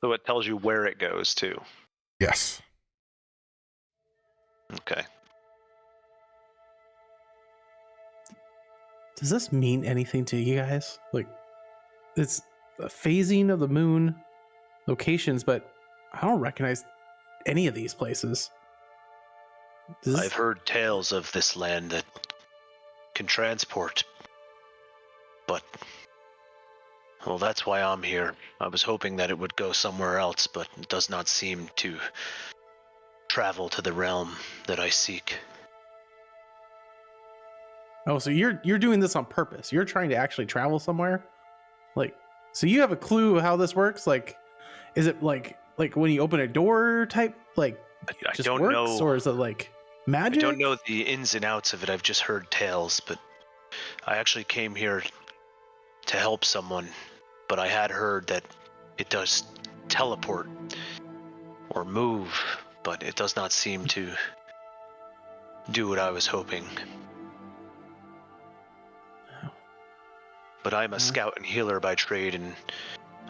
So it tells you where it goes to. Yes. Okay. Does this mean anything to you guys? Like, it's a phasing of the moon locations, but I don't recognize any of these places. I've heard tales of this land that can transport, but, well, that's why I'm here. I was hoping that it would go somewhere else, but it does not seem to travel to the realm that I seek. Oh, so you're doing this on purpose. You're trying to actually travel somewhere? Like, so you have a clue how this works? Like, is it like when you open a door type, like, I just don't works, know. or is it like magic? I don't know the ins and outs of it. I've just heard tales, but I actually came here to help someone, but I had heard that it does teleport or move, but it does not seem to do what I was hoping. But I'm a scout and healer by trade, and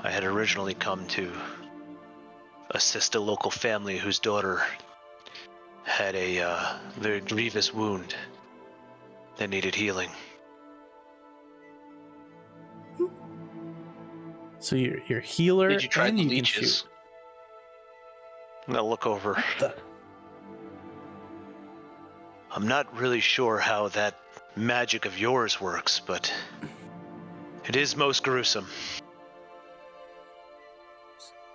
I had originally come to assist a local family whose daughter had a very grievous wound that needed healing. So you're a healer. Did you try and the you can leeches? shoot. I'm gonna look over. What the? I'm not really sure how that magic of yours works, but it is most gruesome.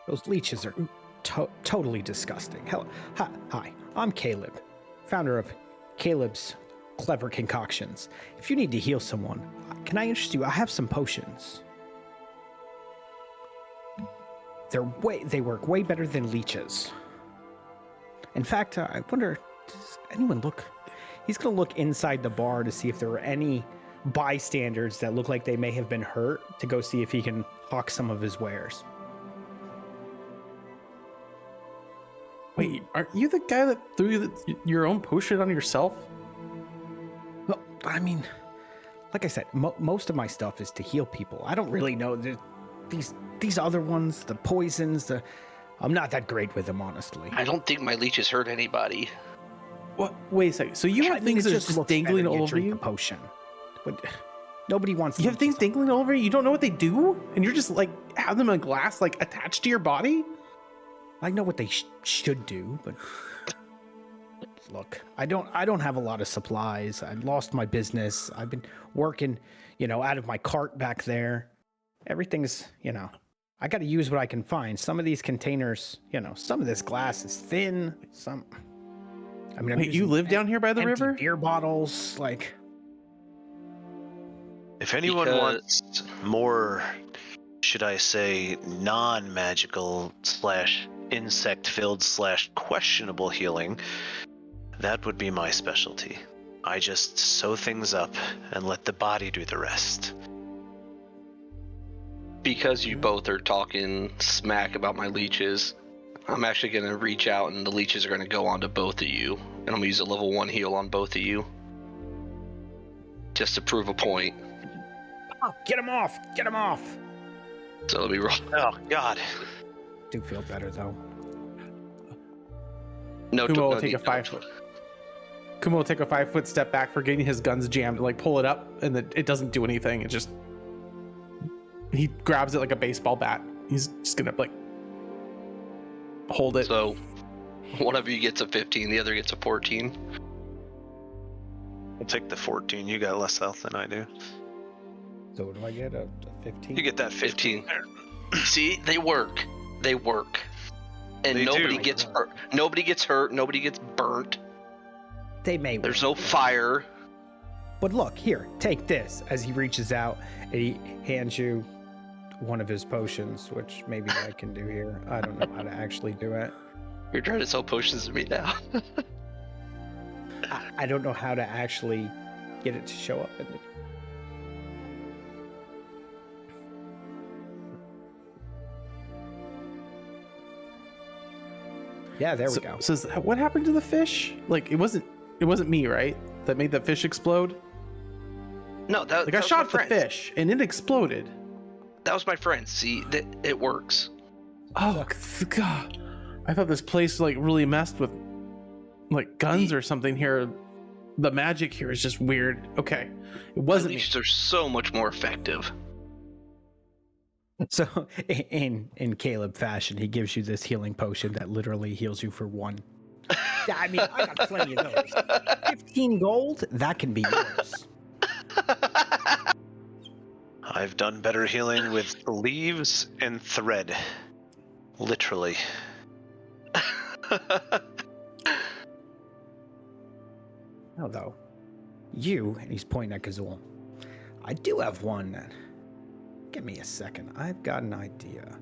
Those leeches are totally disgusting. Hell, hi, I'm Caleb, founder of Caleb's Clever Concoctions. If you need to heal someone, can I interest you? I have some potions. They work way better than leeches. In fact, I wonder, does anyone look? He's gonna look inside the bar to see if there are any bystanders that look like they may have been hurt, to go see if he can hawk some of his wares. Wait, aren't you the guy that threw your own potion on yourself? Well, I mean, like I said, most of my stuff is to heal people. I don't really know these other ones, the poisons. I'm not that great with them, honestly. I don't think my leeches hurt anybody. What? Wait a second. So you have things that are just looks dangling better, all over drink you? the potion. But nobody wants. You have things leeches. dangling all over you? You don't know what they do? And you're just like, have them in glass, like attached to your body? I know what they should do, but look, I don't have a lot of supplies. I lost my business. I've been working, out of my cart back there. Everything's, I got to use what I can find. Some of these containers, some of this glass is thin. Some. I mean, Wait, you live down here by the empty river? beer bottles, like. If anyone wants more, should I say, non-magical / insect-filled / questionable healing, that would be my specialty. I just sew things up and let the body do the rest. Because you both are talking smack about my leeches, I'm actually going to reach out and the leeches are going to go onto both of you. And I'm going to use a level 1 heal on both of you. Just to prove a point. Oh, get him off! Get him off! So let me roll. Oh, God. Do feel better, though. No, Kumo will no take need- a 5 foot. Kumo will take a 5 foot step back for getting his guns jammed, like pull it up, and it doesn't do anything. It just he grabs it like a baseball bat. He's just gonna like hold it. So one of you gets a 15, the other gets a 14. I'll take the 14. You got less health than I do. So what do I get? A 15? You get that 15. 15. See, they work. They work. And They nobody do. gets hurt. Nobody gets hurt. Nobody gets burnt. They may. There's no fire. But look, here, take this. As he reaches out and he hands you one of his potions, which maybe I can do here. I don't know how to actually do it. You're trying to sell potions to me now. I don't know how to actually get it to show up in the... Yeah, there we go. So what happened to the fish? Like it wasn't me, right? That made the fish explode. No, that Like I was shot my the friend. fish and it exploded. That was my friend. See, it works. Oh God! I thought this place like really messed with like guns or something here. The magic here is just weird. Okay, it wasn't me. Leeches are so much more effective. So, in Caleb fashion, he gives you this healing potion that literally heals you for 1. Yeah, I mean, I got plenty of those. 15 gold, that can be yours. I've done better healing with leaves and thread. Literally. Although, you, and he's pointing at Kazul, I do have one. Give me a second. I've got an idea.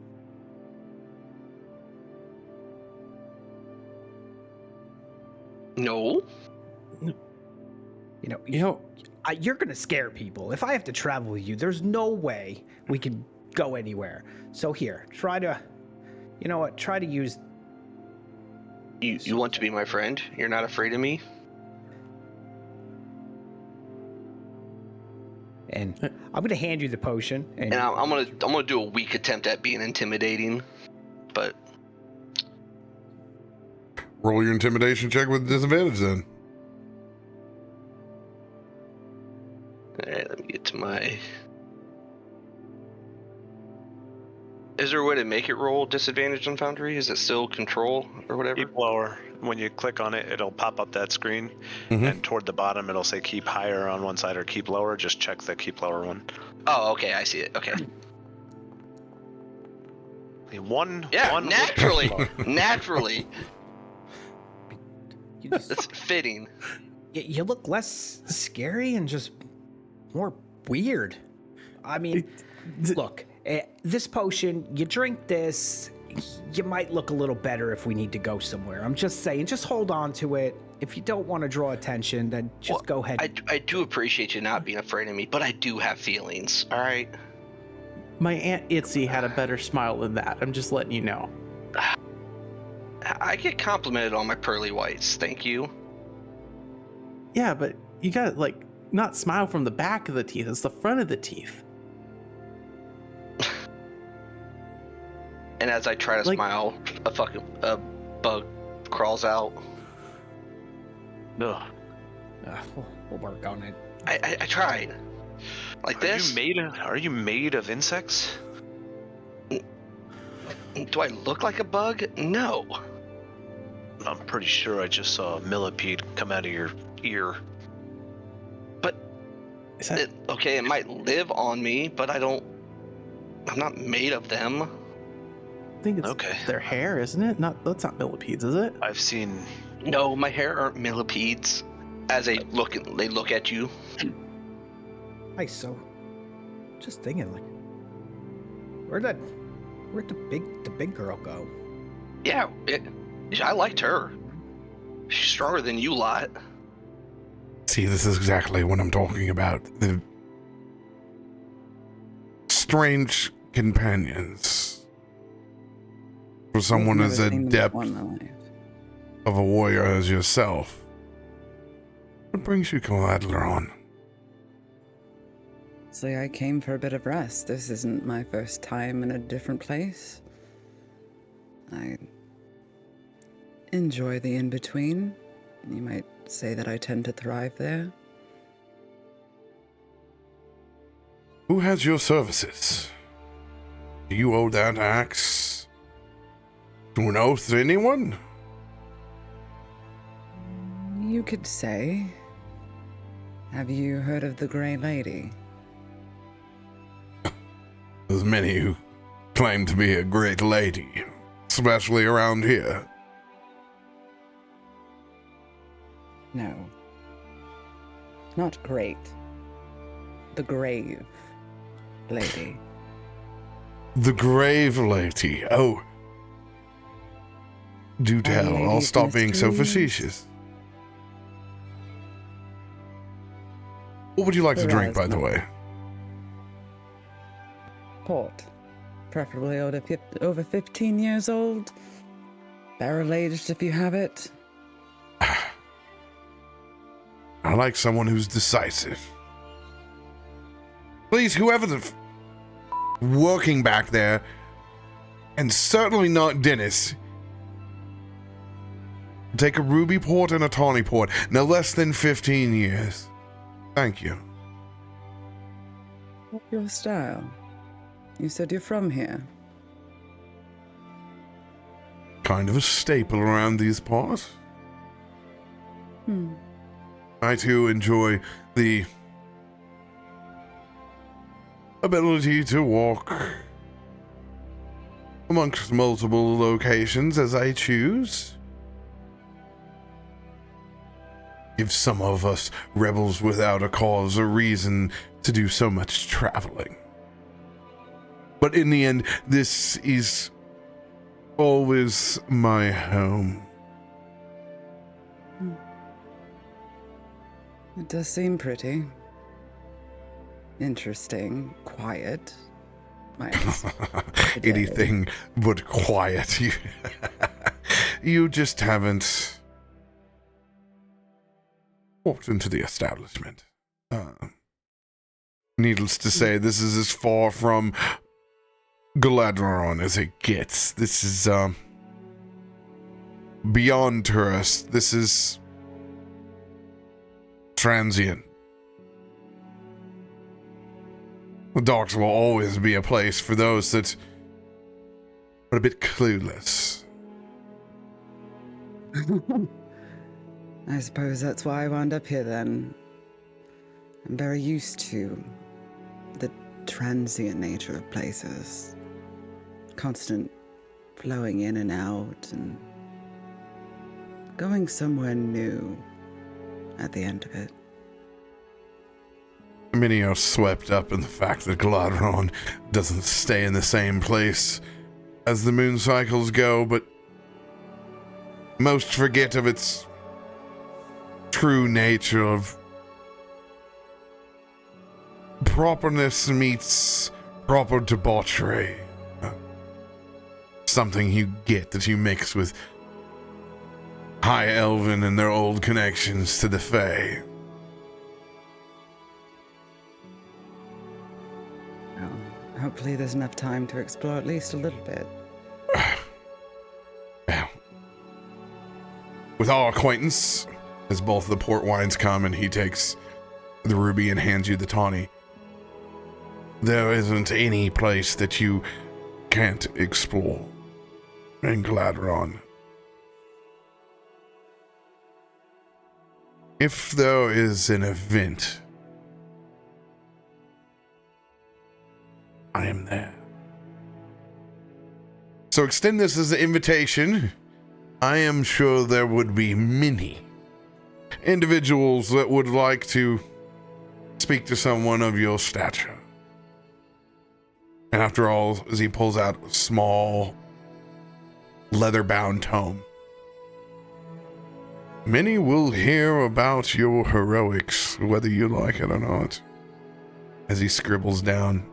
No. You know, you're going to scare people. If I have to travel with you, there's no way we can go anywhere. So here, try to, you know what, try to use... You want to be my friend? You're not afraid of me? And I'm going to hand you the potion. And I'm gonna do a weak attempt at being intimidating, but Roll your intimidation check with disadvantage then. all right, let me get to my. Is there a way to make it roll disadvantage on Foundry? Is it still control or whatever? Keep lower. When you click on it, it'll pop up that screen. Mhm. And toward the bottom, it'll say keep higher on one side or keep lower. Just check the keep lower one. Oh, okay, I see it. Okay. One. Yeah, one naturally, naturally. You, just, That's fitting. you look less scary and just more weird. I mean, look, this potion, you drink this, you might look a little better if we need to go somewhere. I'm just saying, just hold on to it. If you don't want to draw attention, then just go ahead. I do appreciate you not being afraid of me, but I do have feelings, all right? My Aunt Itzy had a better smile than that. I'm just letting you know. I get complimented on my pearly whites, thank you. Yeah, but you gotta like not smile from the back of the teeth. It's the front of the teeth. And as I try to Like- smile, a bug crawls out. Ugh. We'll work on it. I tried. Like this? Are you made of insects? Do I look like a bug? No. I'm pretty sure I just saw a millipede come out of your ear. But Is that okay, it might live on me, but I'm not made of them. I think it's Okay. their hair, isn't it? That's not millipedes, is it? I've seen. No, my hair aren't millipedes. As they look at you. Nice. So, just thinking, like, where'd the big girl go? Yeah, I liked her. She's stronger than you lot. See, this is exactly what I'm talking about. The strange companions. For someone I've as never seen them adept before in my life. of a warrior as yourself. What brings you to Galaadluuran? So I came for a bit of rest. This isn't my first time in a different place. I enjoy the in-between. You might say that I tend to thrive there. Who has your services? Do you owe that axe to an oath to anyone? You could say. Have you heard of the Grey Lady? There's many who claim to be a great lady, especially around here. No. Not great. The Grave Lady. The grave lady. Oh. Do tell. I'll ladies stop being so mysteries? facetious. What would you like to drink, by the way? Port. Preferably over 15 years old. Barrel aged if you have it. I like someone who's decisive. Please, whoever's working back there, and certainly not Dennis, take a ruby port and a tawny port, no less than 15 years. Thank you. What's your style? You said you're from here. Kind of a staple around these parts. I too enjoy the ability to walk amongst multiple locations as I choose. Give some of us rebels without a cause a reason to do so much traveling. But in the end, this is always my home. It does seem pretty. Interesting. Quiet. Minus today. Anything but quiet. You just haven't walked into the establishment. Needless to say, this is as far from Galaadluuran as it gets. This is beyond tourist. This is transient. The docks will always be a place for those that are a bit clueless. I suppose that's why I wound up here then. I'm very used to the transient nature of places. Constant flowing in and out and going somewhere new at the end of it. Many are swept up in the fact that Galaadluuran doesn't stay in the same place as the moon cycles go, but most forget of its true nature of properness meets proper debauchery. Something you get that you mix with High Elven and their old connections to the Fae. Well, hopefully there's enough time to explore at least a little bit. Well, with our acquaintance, as both the port wines come and he takes the ruby and hands you the tawny, there isn't any place that you can't explore in Galaadluuran. If there is an event, I am there. So extend this as an invitation. I am sure there would be many individuals that would like to speak to someone of your stature. And after all, as he pulls out a small leather-bound tome, many will hear about your heroics, whether you like it or not. As he scribbles down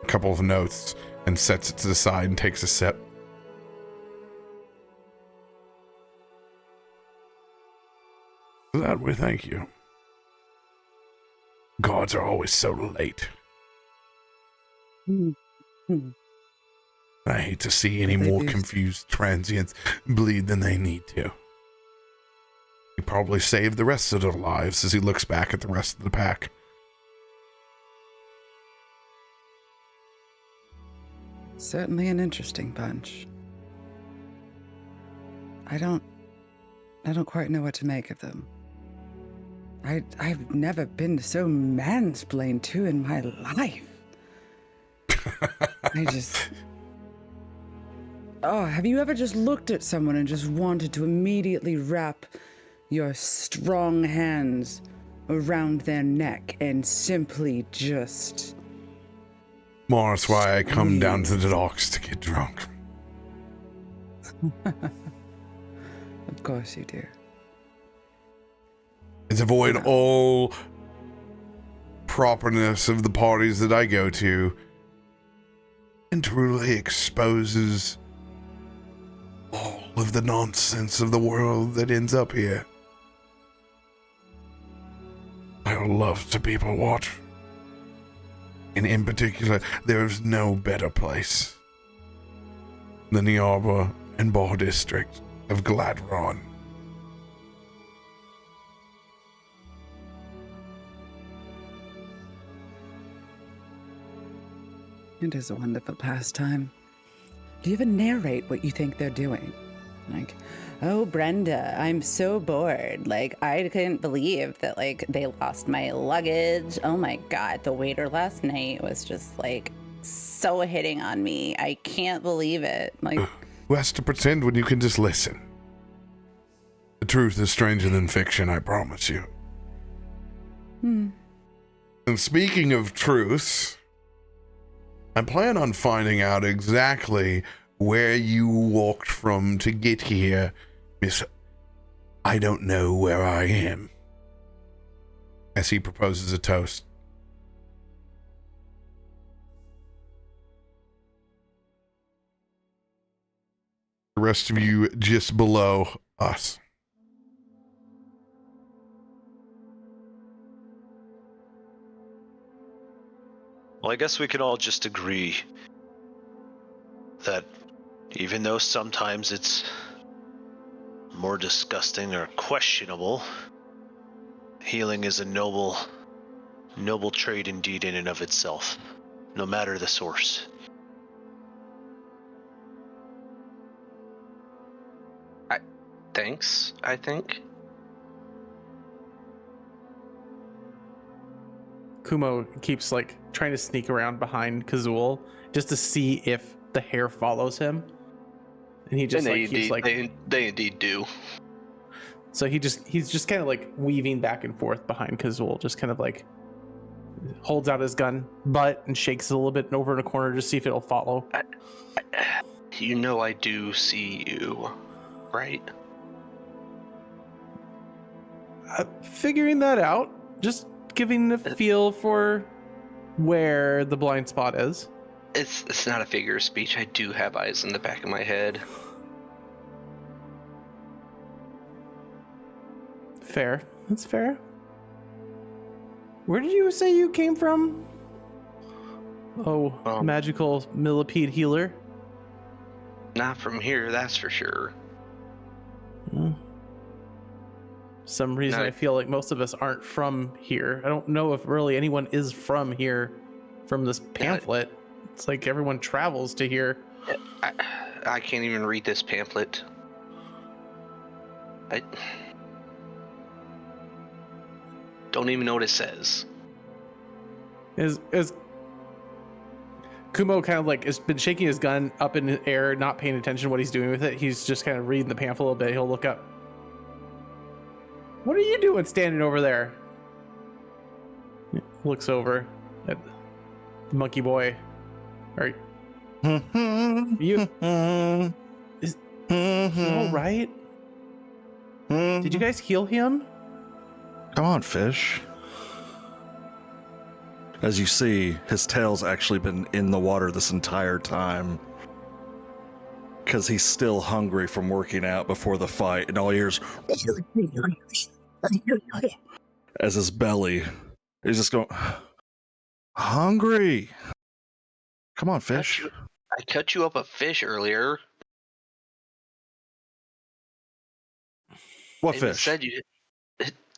a couple of notes and sets it to the side and takes a sip. For that, we thank you. Gods are always so late. I hate to see any more confused transients bleed than they need to. He probably saved the rest of their lives as he looks back at the rest of the pack. Certainly an interesting bunch. I don't quite know what to make of them. I've never been so mansplained to in my life. Have you ever just looked at someone and just wanted to immediately wrap your strong hands around their neck and simply just... More, that's why I come down to the docks to get drunk. Of course you do. And avoid all properness of the parties that I go to, and truly exposes all of the nonsense of the world that ends up here. I love to people watch. And in particular, there's no better place than the Arbor and Bar District of Galaadluuran. It is a wonderful pastime. Do you ever narrate what you think they're doing? Like, oh, Brenda, I'm so bored. Like, I couldn't believe that, like, they lost my luggage. Oh my God, the waiter last night was just, like, so hitting on me. I can't believe it. Like, who has to pretend when you can just listen? The truth is stranger than fiction, I promise you. And speaking of truths, I plan on finding out exactly where you walked from to get here, Miss I don't know where I am. As he proposes a toast. The rest of you just below us. Well, I guess we can all just agree that even though sometimes it's more disgusting or questionable, healing is a noble trait indeed in and of itself, no matter the source. Thanks, I think. Kumo keeps like trying to sneak around behind Kazul just to see if the hair follows him, and he just keeps like they indeed do. So he's just kind of like weaving back and forth behind Kazul, just kind of like holds out his gun butt and shakes it a little bit over in a corner to see if it'll follow. You know I do see you, right? Figuring that out, just giving a feel for where the blind spot is. It's not a figure of speech. I do have eyes in the back of my head. Fair. That's fair. Where did you say you came from? Oh, magical millipede healer. Not from here, that's for sure. Some reason I feel like most of us aren't from here. I don't know if really anyone is from here from this pamphlet. It's like everyone travels to here. I can't even read this pamphlet. I don't even know what it says. As Kumo kind of like has been shaking his gun up in the air, not paying attention to what he's doing with it. He's just kind of reading the pamphlet a little bit. He'll look up. What are you doing standing over there? Looks over at the monkey boy. All right. You is he all right? Did you guys heal him? Come on, fish. As you see, his tail's actually been in the water this entire time. Because he's still hungry from working out before the fight, and all he hears as his belly is just going, hungry. Come on, fish. I cut you up a fish earlier. What and fish? Said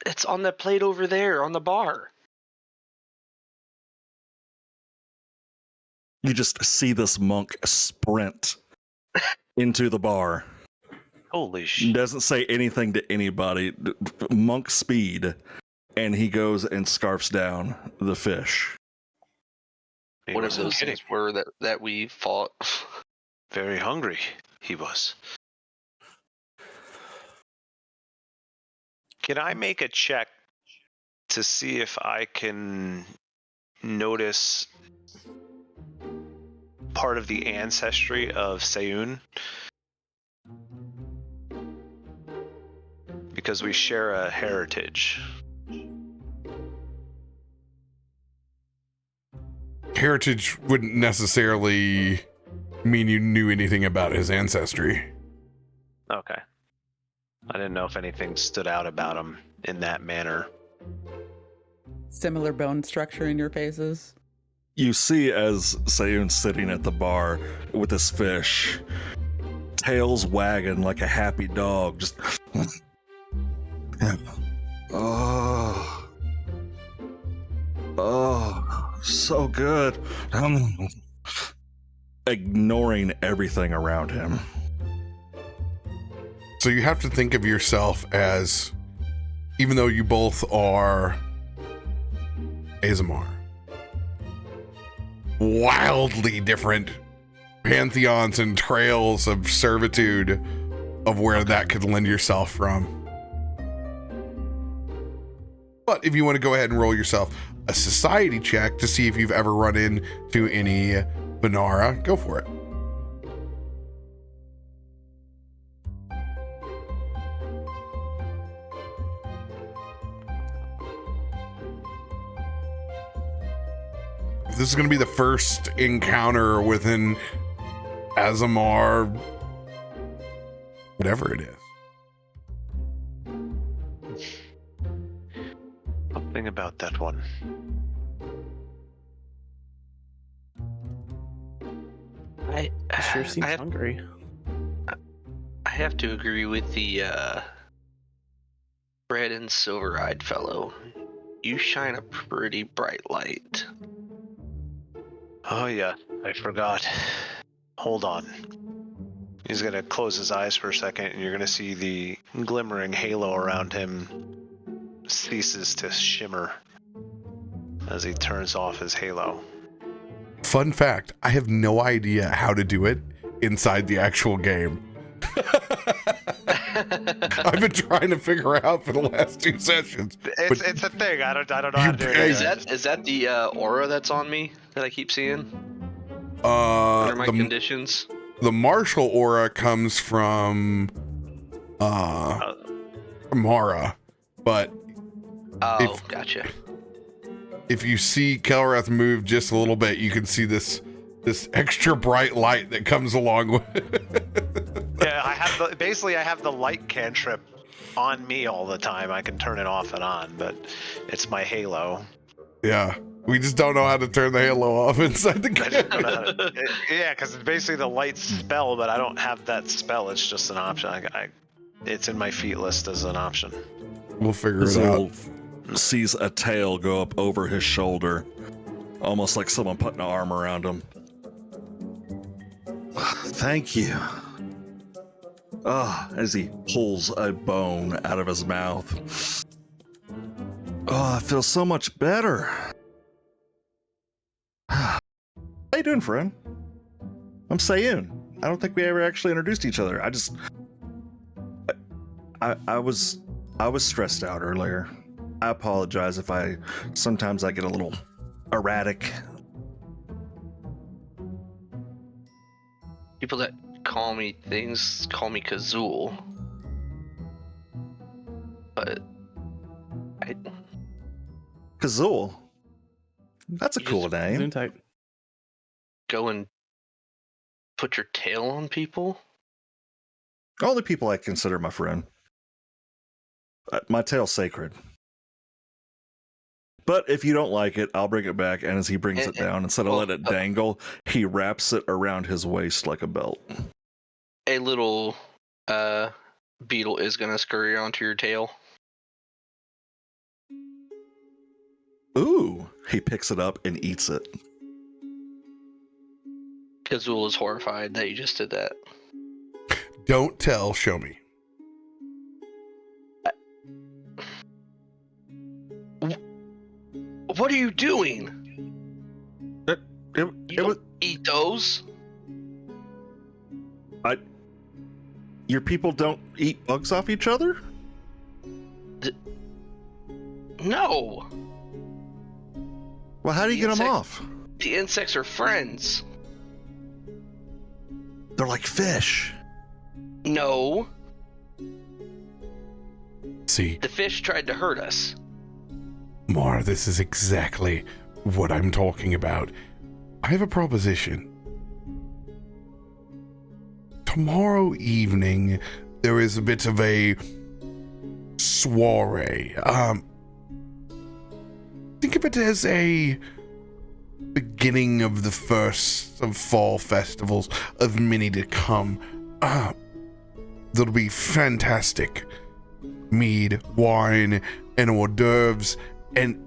it's on the plate over there on the bar. You just see this monk sprint into the bar. Holy shit. Doesn't say anything to anybody. Monk speed. And he goes and scarfs down the fish. One of those things were that we fought. Very hungry, he was. Can I make a check to see if I can notice part of the ancestry of Seun? Because we share a heritage. Heritage wouldn't necessarily mean you knew anything about his ancestry. Okay. I didn't know if anything stood out about him in that manner. Similar bone structure in your faces. You see as Seun's sitting at the bar with his fish, tails wagging like a happy dog, just oh, so good. Ignoring everything around him. So you have to think of yourself as, even though you both are Azamar, wildly different pantheons and trails of servitude of where that could lend yourself from. But if you want to go ahead and roll yourself a society check to see if you've ever run into any Banara, go for it. This is going to be the first encounter with an Azamar, whatever it is. Something about that one. He sure seems hungry. I have to agree with the red and silver-eyed fellow. You shine a pretty bright light. Oh yeah, I forgot. Hold on. He's gonna close his eyes for a second, and you're gonna see the glimmering halo around him ceases to shimmer as he turns off his halo. Fun fact, I have no idea how to do it inside the actual game. I've been trying to figure out for the last 2 sessions. It's a thing. I don't know how to do it. Is that the aura that's on me that I keep seeing? Under my conditions? The martial aura comes from Mara, but gotcha. If you see Kelrath move just a little bit, you can see this extra bright light that comes along with it. Yeah, I have the light cantrip on me all the time. I can turn it off and on, but it's my halo. Yeah, we just don't know how to turn the halo off inside the game. Yeah, because it's basically the light spell, but I don't have that spell. It's just an option. It's in my feat list as an option. We'll figure it out. Sees a tail go up over his shoulder, almost like someone putting an arm around him. Thank you. As he pulls a bone out of his mouth. I feel so much better. you doing, friend? I'm Sayun. I don't think we ever actually introduced each other. I was stressed out earlier. I apologize if sometimes I get a little erratic. People that call me things call me Kazul. But Kazul. That's a You cool just name. Zoom type. go and put your tail on people? Only people I consider my friend. My tail's sacred. But if you don't like it, I'll bring it back, and as he brings it down, instead of letting it dangle, he wraps it around his waist like a belt. A little beetle is gonna scurry onto your tail. Ooh, he picks it up and eats it. Kazul is horrified that you just did that. Don't tell, show me. What are you doing? You don't eat those? Your people don't eat bugs off each other? No. Well, how do you get them off? The insects are friends. They're like fish. No. See, The fish tried to hurt us. Mar, this is exactly what I'm talking about. I have a proposition. Tomorrow evening, there is a bit of a soiree. Think of it as a beginning of the first of fall festivals, of many to come. That'll be fantastic. Mead, wine, and hors d'oeuvres, and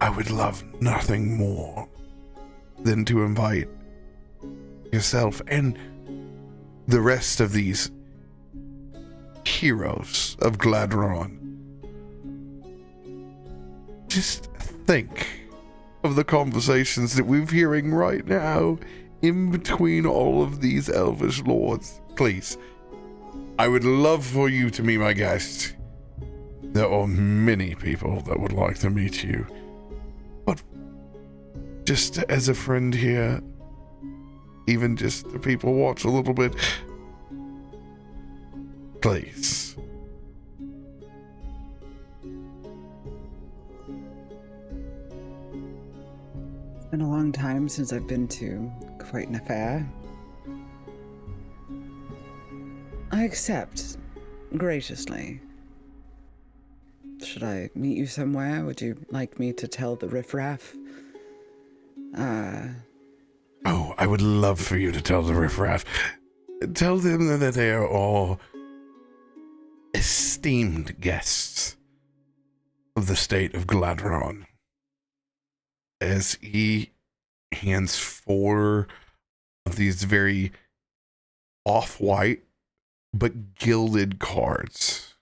I would love nothing more than to invite yourself and the rest of these heroes of Galaadluuran. Just think of the conversations that we're hearing right now in between all of these elvish lords. Please, I would love for you to meet my guest. There are many people that would like to meet you. But just as a friend here, even just the people watch a little bit, please. It's been a long time since I've been to quite an affair. I accept graciously. Should I meet you somewhere? Would you like me to tell the riffraff? Oh, I would love for you to tell the riffraff. Tell them that they are all esteemed guests of the state of Galaadluuran. As he hands 4 of these very off-white but gilded cards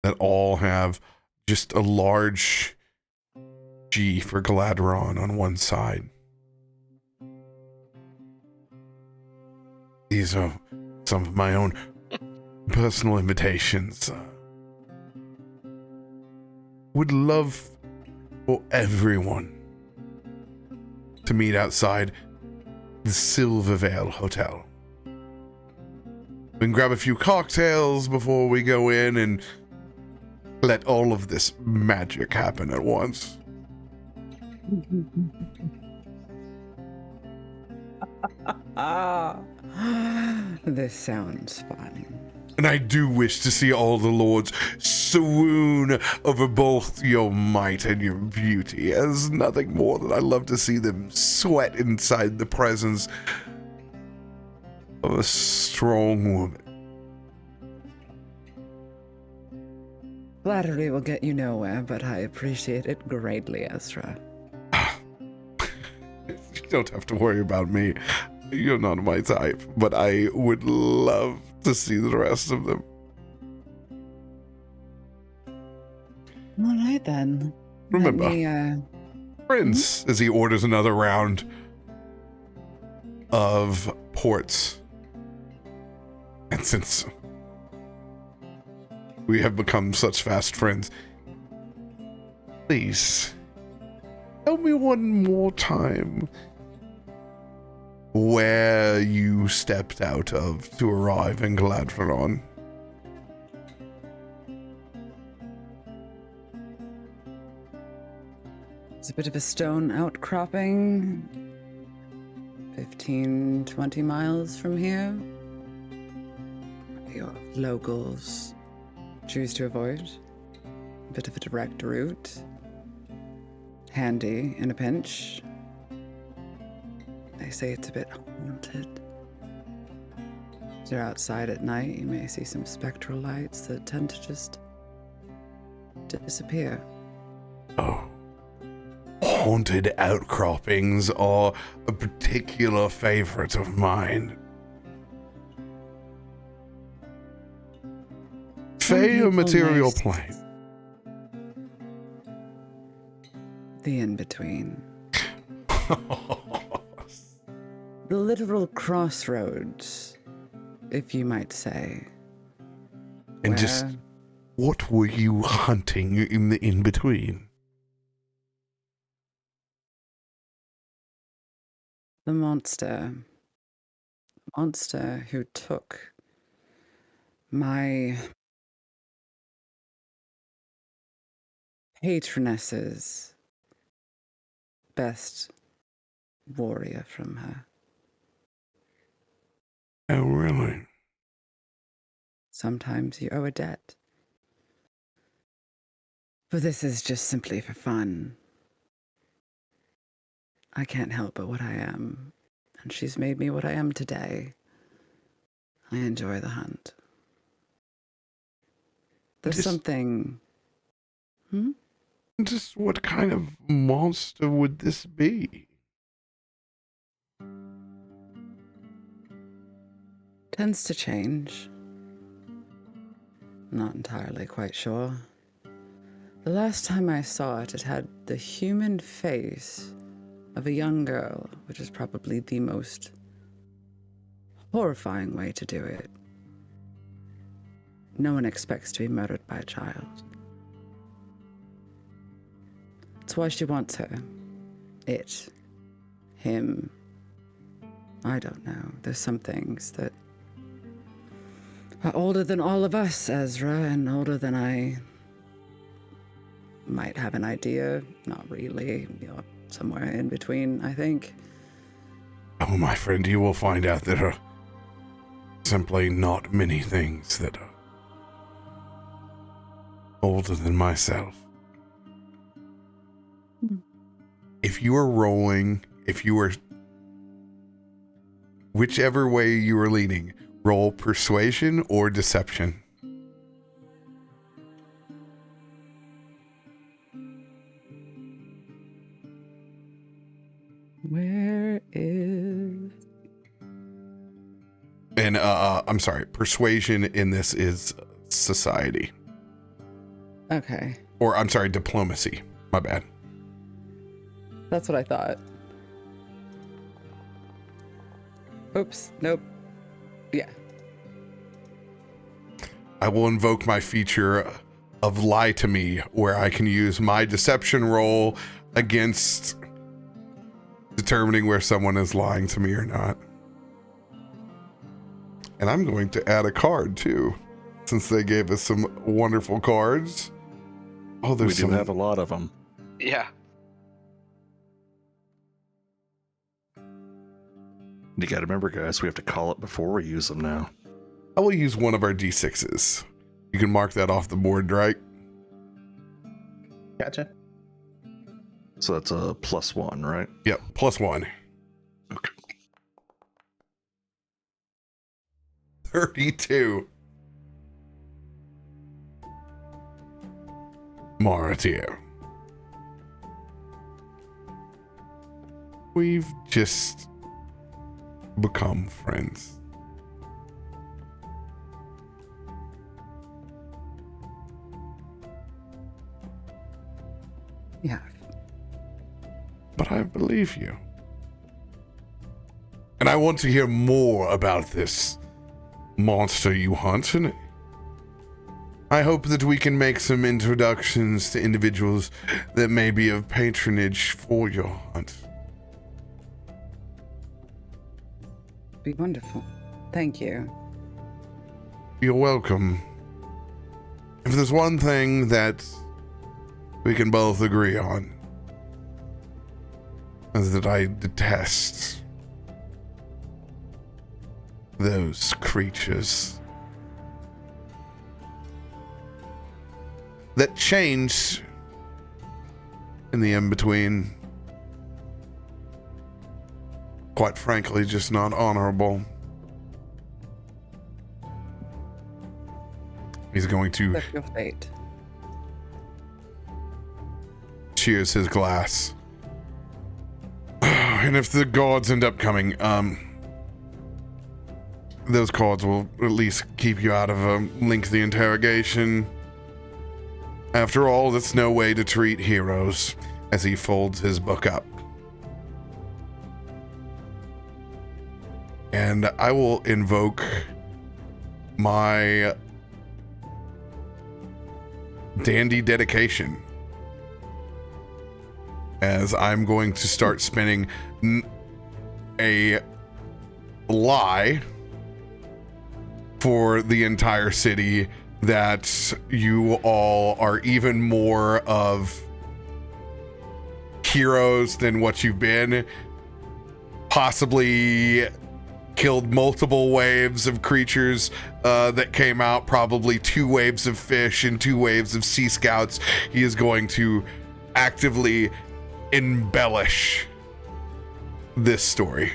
that all have just a large G for Galaadluuran on one side. These are some of my own personal invitations. Would love for everyone to meet outside the Silvervale Hotel. We can grab a few cocktails before we go in and let all of this magic happen at once. This sounds fun. And I do wish to see all the lords swoon over both your might and your beauty. There's nothing more that I love to see them sweat inside the presence of a strong woman. Flattery will get you nowhere, but I appreciate it greatly, Ezra. You don't have to worry about me. You're not my type, but I would love to see the rest of them. All right, then. Remember, Let me friends as he orders another round of ports. And since we have become such fast friends, please tell me one more time where you stepped out of to arrive in Galaadluuran. It's a bit of a stone outcropping, 15, 20 miles from here. Your locals choose to avoid. A bit of a direct route. Handy in a pinch. They say it's a bit haunted. If you're outside at night, you may see some spectral lights that tend to just disappear. Oh. Haunted outcroppings are a particular favorite of mine. Fey or material plane? The in-between. The literal crossroads, if you might say. And just, what were you hunting in the in-between? The monster. Monster who took my patroness's best warrior from her. Oh, really? Sometimes you owe a debt. But this is just simply for fun. I can't help but what I am, and she's made me what I am today. I enjoy the hunt. There's something... Just what kind of monster would this be? Tends to change. Not entirely quite sure. The last time I saw it, it had the human face of a young girl, which is probably the most horrifying way to do it. No one expects to be murdered by a child. It's why she wants her. It. Him. I don't know. There's some things that are older than all of us, Ezra, and older than I might have an idea. Not really. You're somewhere in between, I think. Oh, my friend, you will find out there are simply not many things that are older than myself. If you are rolling, whichever way you are leaning, roll persuasion or deception. Where is... And, I'm sorry, persuasion in this is society. Okay. Or, I'm sorry, diplomacy. My bad. That's what I thought. Oops. Nope. Yeah. I will invoke my feature of lie to me, where I can use my deception roll against determining where someone is lying to me or not. And I'm going to add a card too, since they gave us some wonderful cards. Oh, We do have a lot of them. Yeah. You gotta remember, guys, we have to call it before we use them now. I will use one of our D6s. You can mark that off the board, right? Gotcha. So that's a +1, right? Yep, +1. Okay. 32. Maratio. We've just become friends. Yeah. but I believe you. And I want to hear more about this monster you hunt, and I hope that we can make some introductions to individuals that may be of patronage for your hunt. Be wonderful. Thank you. You're welcome. If there's one thing that we can both agree on, is that I detest those creatures that change in the in-between. Quite frankly, just not honorable. He's going to That's your fate. cheers his glass. And if the gods end up coming, those cards will at least keep you out of a lengthy interrogation. After all, that's no way to treat heroes, as he folds his book up. And I will invoke my dandy dedication, as I'm going to start spinning a lie for the entire city that you all are even more of heroes than what you've been. Possibly killed multiple waves of creatures that came out, probably 2 waves of fish and 2 waves of sea scouts. He is going to actively embellish this story.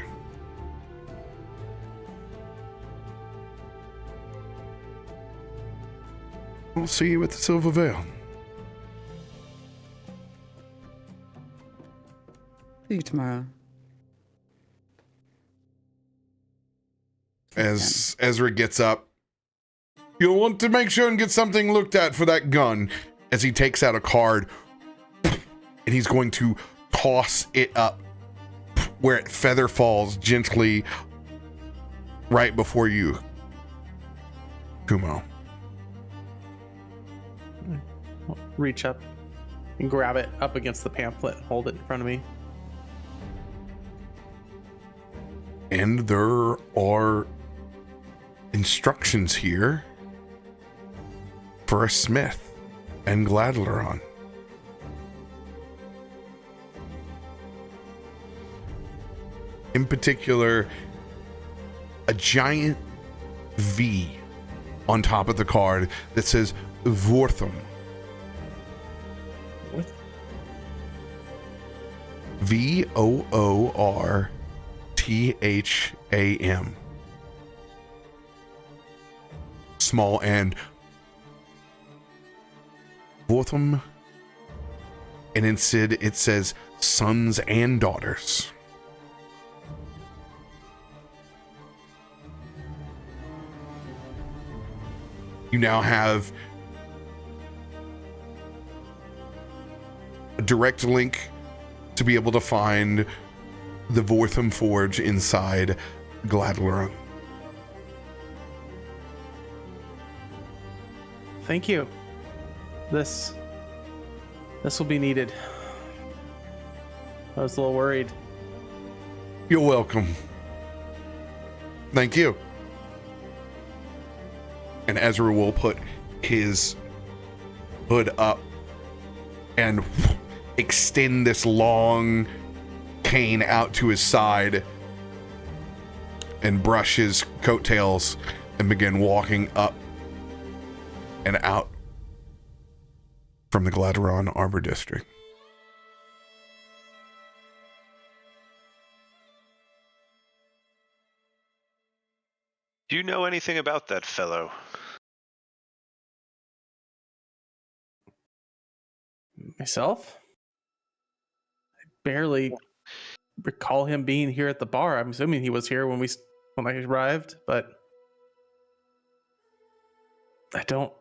We'll see you at the Silver Veil. See you tomorrow. As Ezra gets up, you'll want to make sure and get something looked at for that gun. As he takes out a card, and he's going to toss it up where it feather falls gently right before you, Kumo. I'll reach up and grab it up against the pamphlet and hold it in front of me. And there are instructions here for a smith and Galaadluuran. In particular, a giant V on top of the card that says Vortham. What? Voortham. Small and Vortham. And instead it says sons and daughters. You now have a direct link to be able to find the Vortham Forge inside Galaadluuran. Thank you. This will be needed. I was a little worried. You're welcome. Thank you. And Ezra will put his hood up and extend this long cane out to his side and brush his coattails and begin walking up and out from the Galaadluuran Arbor District. Do you know anything about that fellow? Myself? I barely recall him being here at the bar. I'm assuming he was here when I arrived, but I don't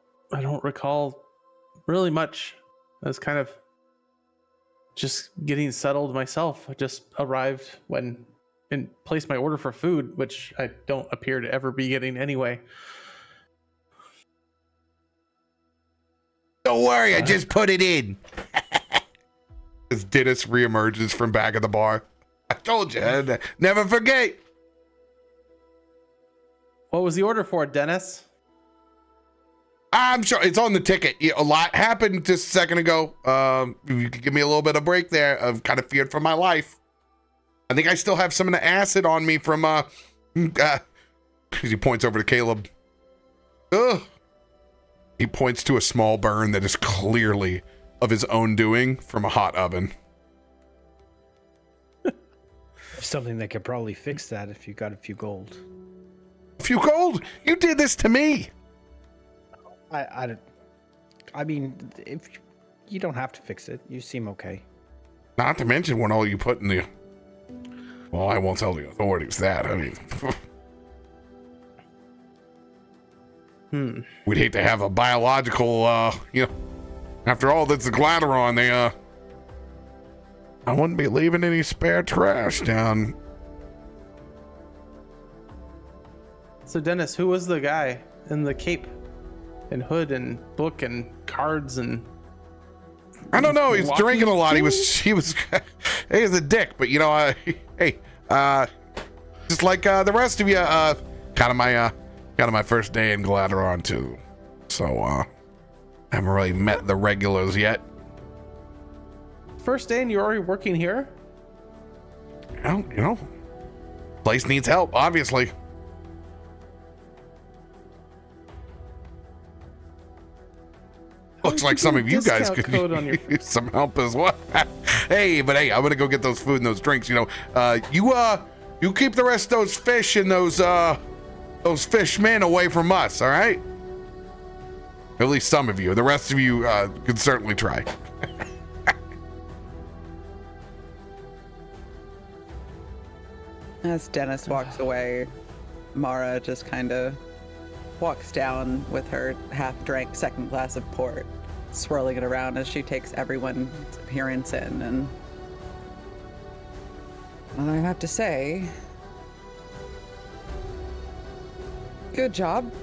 recall really much. I was kind of just getting settled myself. I just arrived and placed my order for food, which I don't appear to ever be getting anyway. Don't worry, I just put it in. As Dennis reemerges from back of the bar. I told you, never forget. What was the order for, Dennis? I'm sure it's on the ticket. A lot happened just a second ago. You could give me a little bit of break there. I've kind of feared for my life. I think I still have some of the acid on me from, he points over to Caleb. Ugh. He points to a small burn that is clearly of his own doing from a hot oven. Something that could probably fix that if you got a few gold. A few gold? You did this to me. I mean, if you don't have to fix it, you seem okay. Not to mention when all you put in the... Well, I won't tell the authorities that. I mean... We'd hate to have a biological, after all, that's the Galaadluuran. I wouldn't be leaving any spare trash down. So, Dennis, who was the guy in the cape and hood and book and cards and... I don't know. He's drinking a lot. He was he was a dick, but just like the rest of you, kind of my first day in Galaadluuran too. So I haven't really met the regulars yet. First day and you're already working here? Place needs help, obviously. Looks like some of you guys could use some help as well. Hey, I'm gonna go get those food and those drinks. You keep the rest of those fish and those fishmen away from us. All right? At least some of you. The rest of you could certainly try. As Dennis walks away, Mara just kind of walks down with her half-drank second glass of port, swirling it around as she takes everyone's appearance in. And well, I have to say, good job.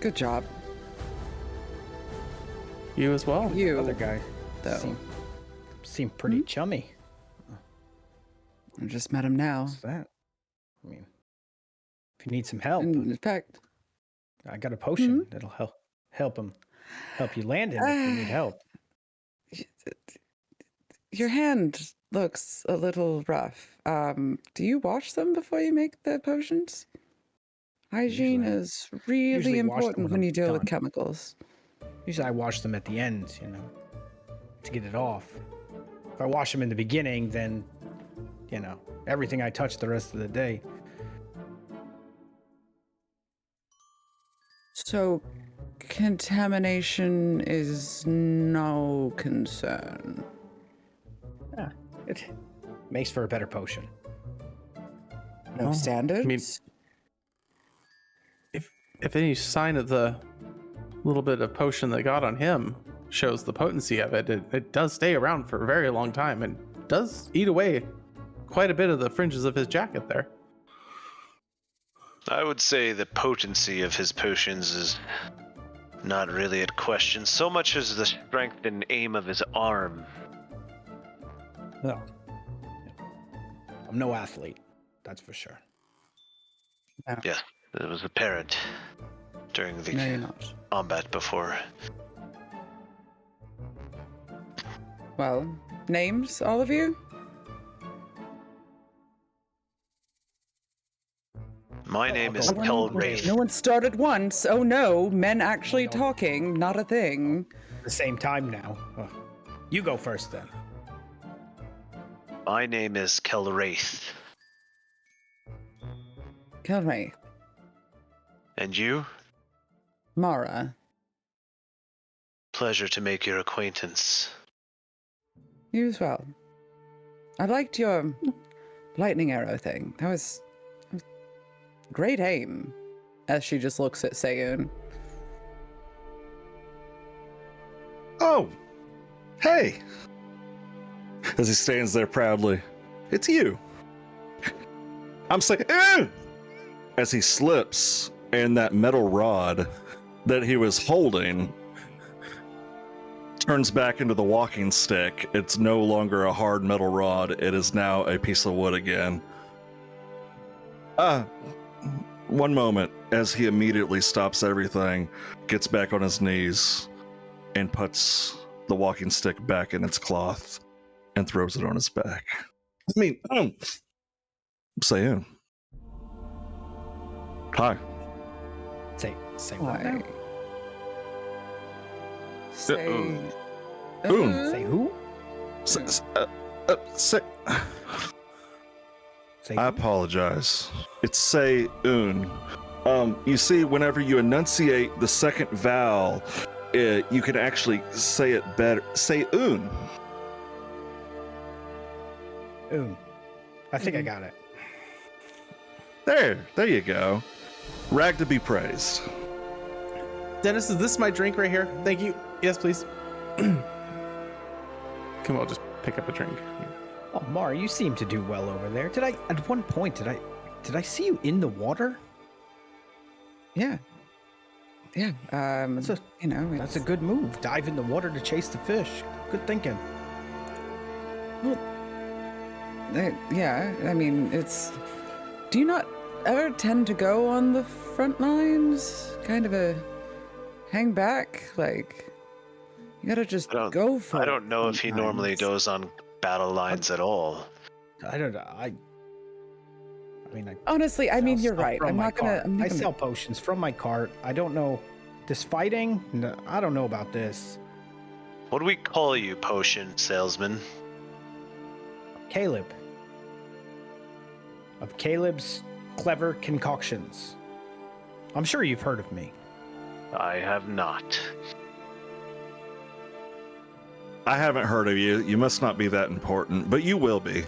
Good job. You as well. You, Other guy, though. Seem pretty chummy. I just met him now. What's that? I mean, if you need some help, In fact, I got a potion that'll help you land him if you need help. your hand looks a little rough. Do you wash them before you make the potions? Hygiene is really usually wash them important when when I'm you deal with done. chemicals. Usually I wash them at the end, to get it off. If I wash them in the beginning, then, everything I touch the rest of the day. So, contamination is no concern. Yeah, it makes for a better potion. No standards? I mean, if any sign of the little bit of potion that got on him shows the potency of it, it does stay around for a very long time and does eat away quite a bit of the fringes of his jacket there. I would say the potency of his potions is not really at question so much as the strength and aim of his arm. No. I'm no athlete, that's for sure. Yeah, it was apparent during No, you're the not. combat before. Well, names, all of you? My name is go on. Kelwraith. No one started once. Oh no, men actually talking, not a thing. At the same time now. Oh. You go first then. My name is Kelwraith. Kelray, And you? Mara, Pleasure to make your acquaintance. you as well. I liked your lightning arrow thing. That was great aim. As she just looks at Sayun. Oh, Hey! As he stands there proudly, it's you. I'm saying, as he slips, and that metal rod that he was holding turns back into the walking stick. It's no longer a hard metal rod. It is now a piece of wood again. One moment, as he immediately stops everything, gets back on his knees, and puts the walking stick back in its cloth and throws it on his back. I mean, Sayun. Hi. Say what now? Say, Oon. Say who? Say, Say I who? apologize. It's Sayun. You see, whenever you enunciate the second vowel, you can actually say it better. Sayun. I think I got it. There you go. Rag to be praised. Dennis, is this my drink right here? Thank you. Yes, please. Come on, I'll just pick up a drink. Oh, Mar, you seem to do well over there. At one point, did I see you in the water? yeah. Yeah. That's a it's- good move. Dive in the water to chase the fish. Good thinking. yeah. I mean, it's. Do you not ever tend to go on the front lines? Kind of a hang back, like you gotta just go for it. I don't know if he normally sometimes. goes on battle lines at all. I don't know. I Honestly, I mean, sell you're stuff right. from I'm my not gonna. cart. I'm not I gonna. sell potions from my cart. I don't know. This fighting? No, I don't know about this. What do we call you, potion salesman? Caleb. Of Caleb's Clever Concoctions. I'm sure you've heard of me. I have not. I haven't heard of you. You must not be that important, but you will be.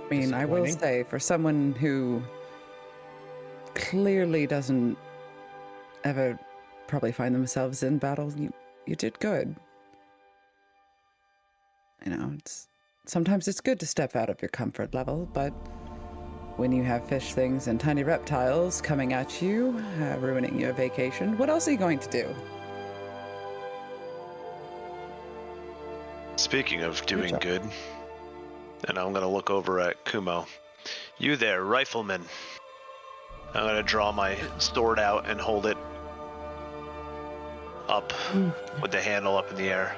I mean, I will Disappointing. say, for someone who clearly doesn't ever probably find themselves in battle, you did good. Sometimes it's good to step out of your comfort level, but when you have fish things and tiny reptiles coming at you, ruining your vacation, what else are you going to do? Speaking of doing job. good, and I'm gonna look over at Kumo. You there, rifleman. I'm gonna draw my sword out and hold it up with the handle up in the air.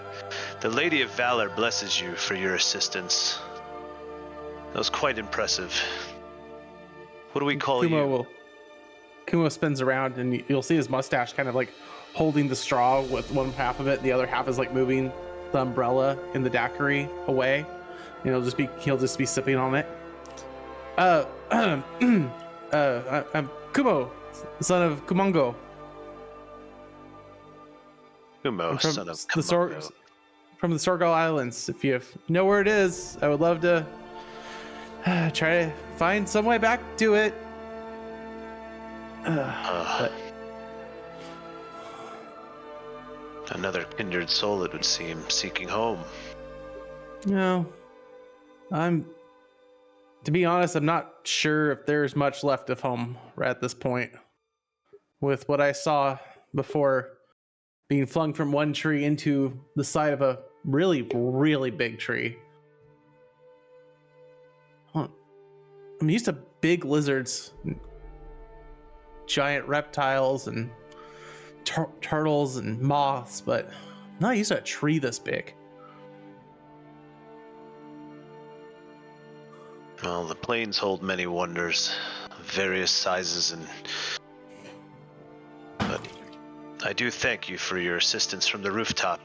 The Lady of Valor blesses you for your assistance. That was quite impressive. What do we call you? Kumo spins around and you'll see his mustache kind of like holding the straw with one half of it, the other half is like moving the umbrella in the daiquiri away. And he'll just be sipping on it. I'm Kumo, son of Kumongo. Kumo, I'm son of the Kumongo. from the Sorgal Islands. If you know where it is, I would love to try to find some way back to it. But Another kindred soul, it would seem, seeking home. no, to be honest, I'm not sure if there's much left of home at this point. With what I saw before being flung from one tree into the side of a really, really big tree. I'm used to big lizards, giant reptiles, and turtles and moths, but I'm not used to a tree this big. Well, the plains hold many wonders, of various sizes, but I do thank you for your assistance from the rooftop.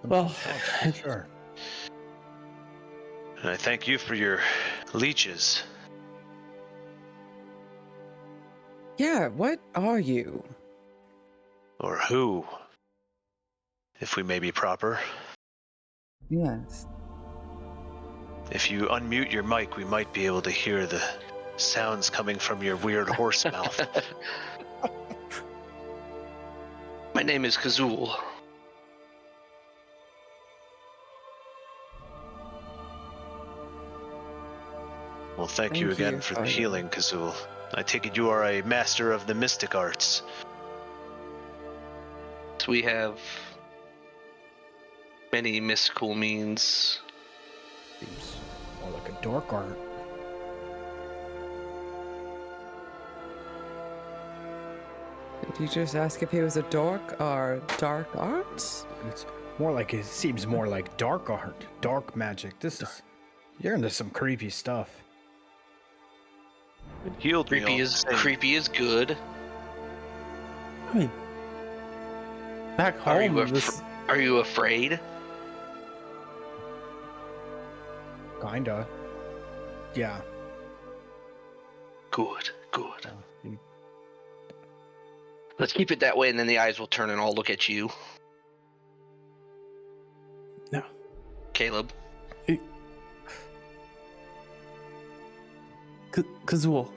Well, Sure. And I thank you for your leeches. Yeah, what are you? Or who, if we may be proper. Yes. If you unmute your mic, we might be able to hear the sounds coming from your weird horse mouth. My name is Kazul. Well, thank you again for the healing, Kazul. I take it you are a master of the mystic arts. So we have many mystical means. Seems more like a dark art. Did you just ask if he was a dork or dark arts? It's more like it seems more like dark art, dark magic. You're into some creepy stuff. It healed me. Creepy is good. I mean, back home, Are you afraid? Kinda. Yeah. Good. Let's keep it that way, and then the eyes will turn and I'll look at you. No. Caleb. Kazul,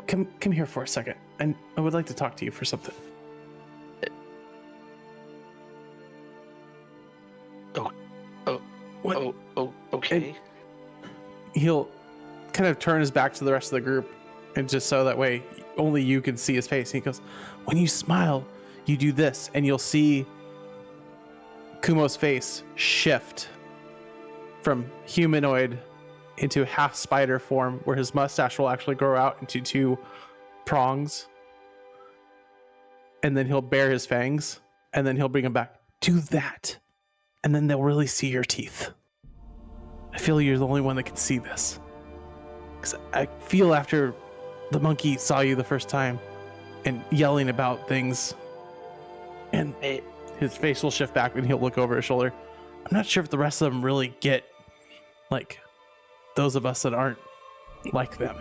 come here for a second. I would like to talk to you for something. Okay. And he'll kind of turn his back to the rest of the group, and just so that way only you can see his face. And he goes, when you smile, you do this, and you'll see Kumo's face shift from humanoid into half spider form, where his mustache will actually grow out into 2 prongs. And then he'll bare his fangs, and then he'll bring them back. Do that. And then they'll really see your teeth. I feel you're the only one that can see this. Because I feel after the monkey saw you the first time and yelling about things, and his face will shift back and he'll look over his shoulder. I'm not sure if the rest of them really get, like, those of us that aren't like them.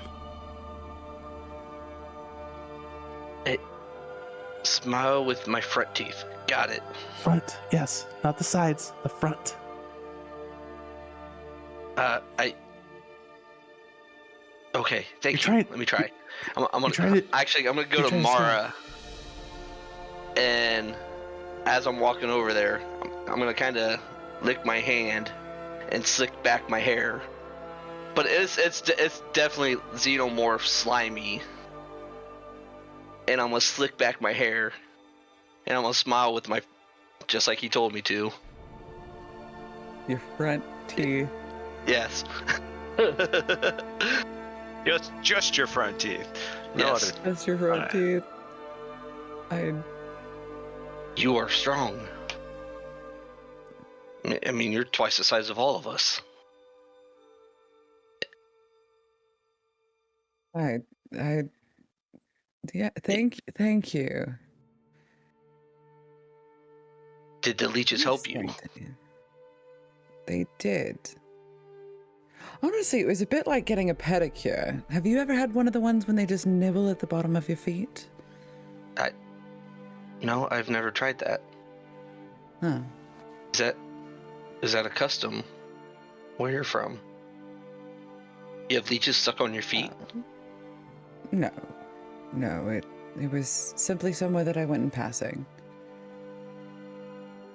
Smile with my front teeth. Got it. Front, yes. Not the sides, the front. Okay, thank you. Let me try. I'm gonna go to Mara, and as I'm walking over there, I'm gonna kind of lick my hand and slick back my hair. But it's definitely xenomorph slimy. And I'm gonna slick back my hair, and I'm gonna smile with my, just like he told me to. Your front teeth. Yes. Just your front teeth. Yes. Just your front teeth. You are strong. I mean, you're twice the size of all of us. Yeah, thank you. Did the leeches help you? They did. Honestly, it was a bit like getting a pedicure. Have you ever had one of the ones when they just nibble at the bottom of your feet? No, I've never tried that. Huh. Is that a custom? Where you're from? You have leeches stuck on your feet? No, it was simply somewhere that I went in passing.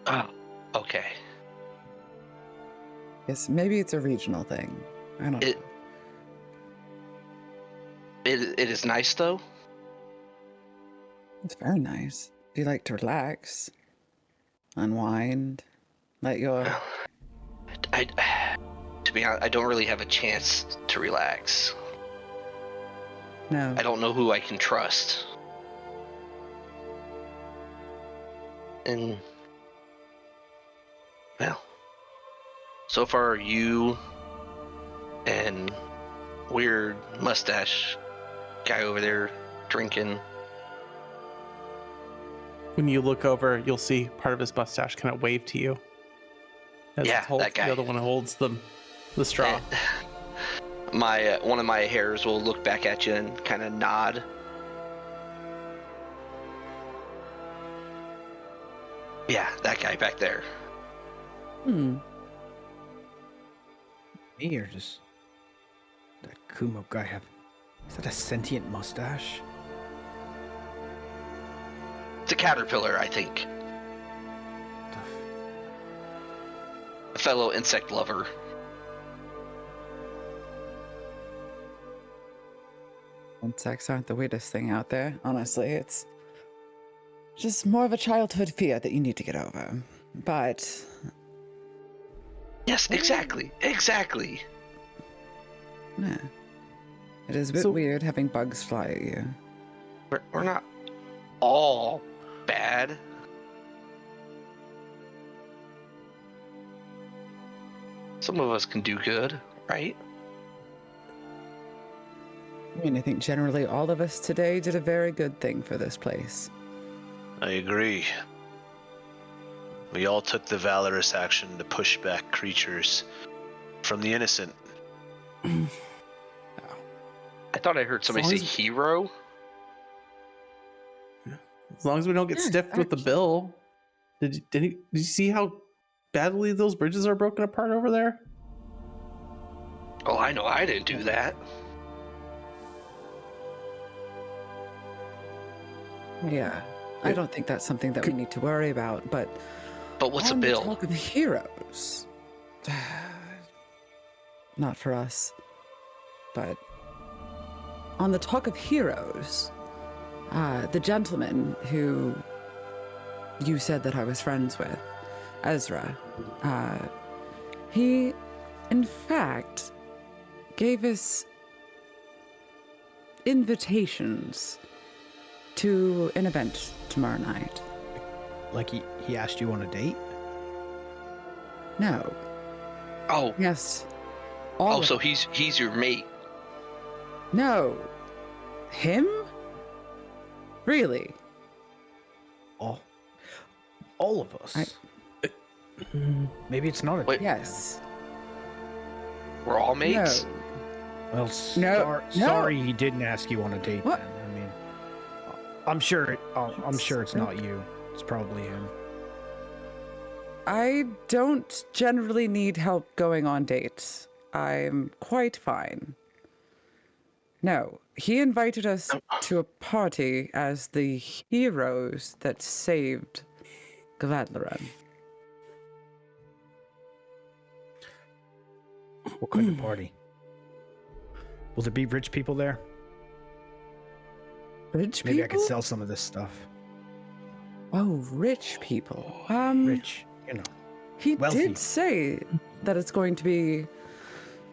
Oh, okay. Yes, maybe it's a regional thing. I don't know. It is nice though. It's very nice. If you like to relax, unwind, let your... To be honest, I don't really have a chance to relax. No. I don't know who I can trust. And, well, so far you and weird mustache guy over there drinking. When you look over, you'll see part of his mustache kind of wave to you. That guy. The other one holds the straw. One of my hairs will look back at you and kind of nod. Yeah, that guy back there. Me or just that Kumo guy have? Is that a sentient mustache? It's a caterpillar, I think. A fellow insect lover. Insects aren't the weirdest thing out there, honestly. It's just more of a childhood fear that you need to get over. But Yes, exactly. Exactly. yeah, it is a bit So- weird having bugs fly at you. We're not all bad. Some of us can do good, right? I mean, I think generally all of us today did a very good thing for this place. I agree. We all took the valorous action to push back creatures from the innocent. I thought I heard somebody long say as- hero. As long as we don't get Yeah, stiffed with the bill. Did you see how badly those bridges are broken apart over there? Oh, I know I didn't do that. Yeah, I don't think that's something that we need to worry about, but But what's a on the bill? talk of heroes, not for us, but on the talk of heroes, the gentleman who you said that I was friends with, Ezra, he, in fact, gave us invitations to an event tomorrow night. Like he asked you on a date? No. Oh, Yes. All oh, of- so he's your mate. No. Him? Really? All of us. Maybe it's not a Wait. date. Yes. We're all mates. No. Well, No. sorry he didn't ask you on a date. What? Then. I mean, I'm sure it's not you. It's probably him. I don't generally need help going on dates. I'm quite fine. No, he invited us to a party as the heroes that saved Galaadluuran. What kind of party? Will there be rich people there? Rich Maybe people? I could sell some of this stuff. Oh, rich people. Rich, you know. He Wealthy. did say that it's going to be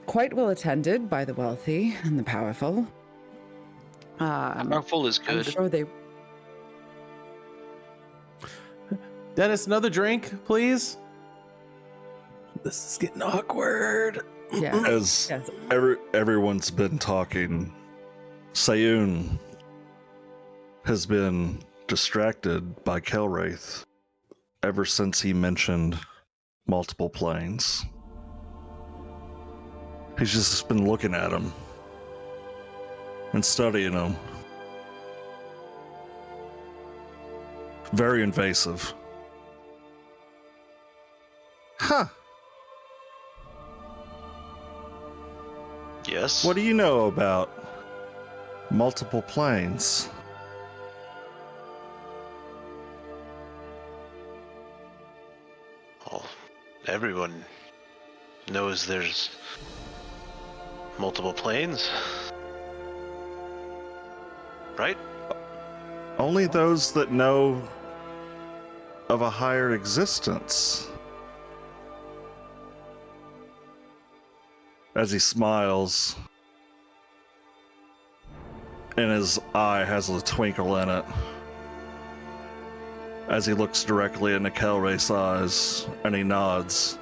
quite well attended by the wealthy and the powerful. Powerful is I'm good. sure they. Dennis, another drink, please. This is getting awkward. Yeah. As Yes. everyone's been talking, Sayun has been distracted by Kelwraith ever since he mentioned multiple planes. He's just been looking at him and studying him. Very invasive. Huh. Yes. What do you know about multiple planes? Well, everyone knows there's multiple planes. Right? Only those that know of a higher existence. As he smiles, and his eye has a twinkle in it, as he looks directly into Kelwraith's eyes, and he nods.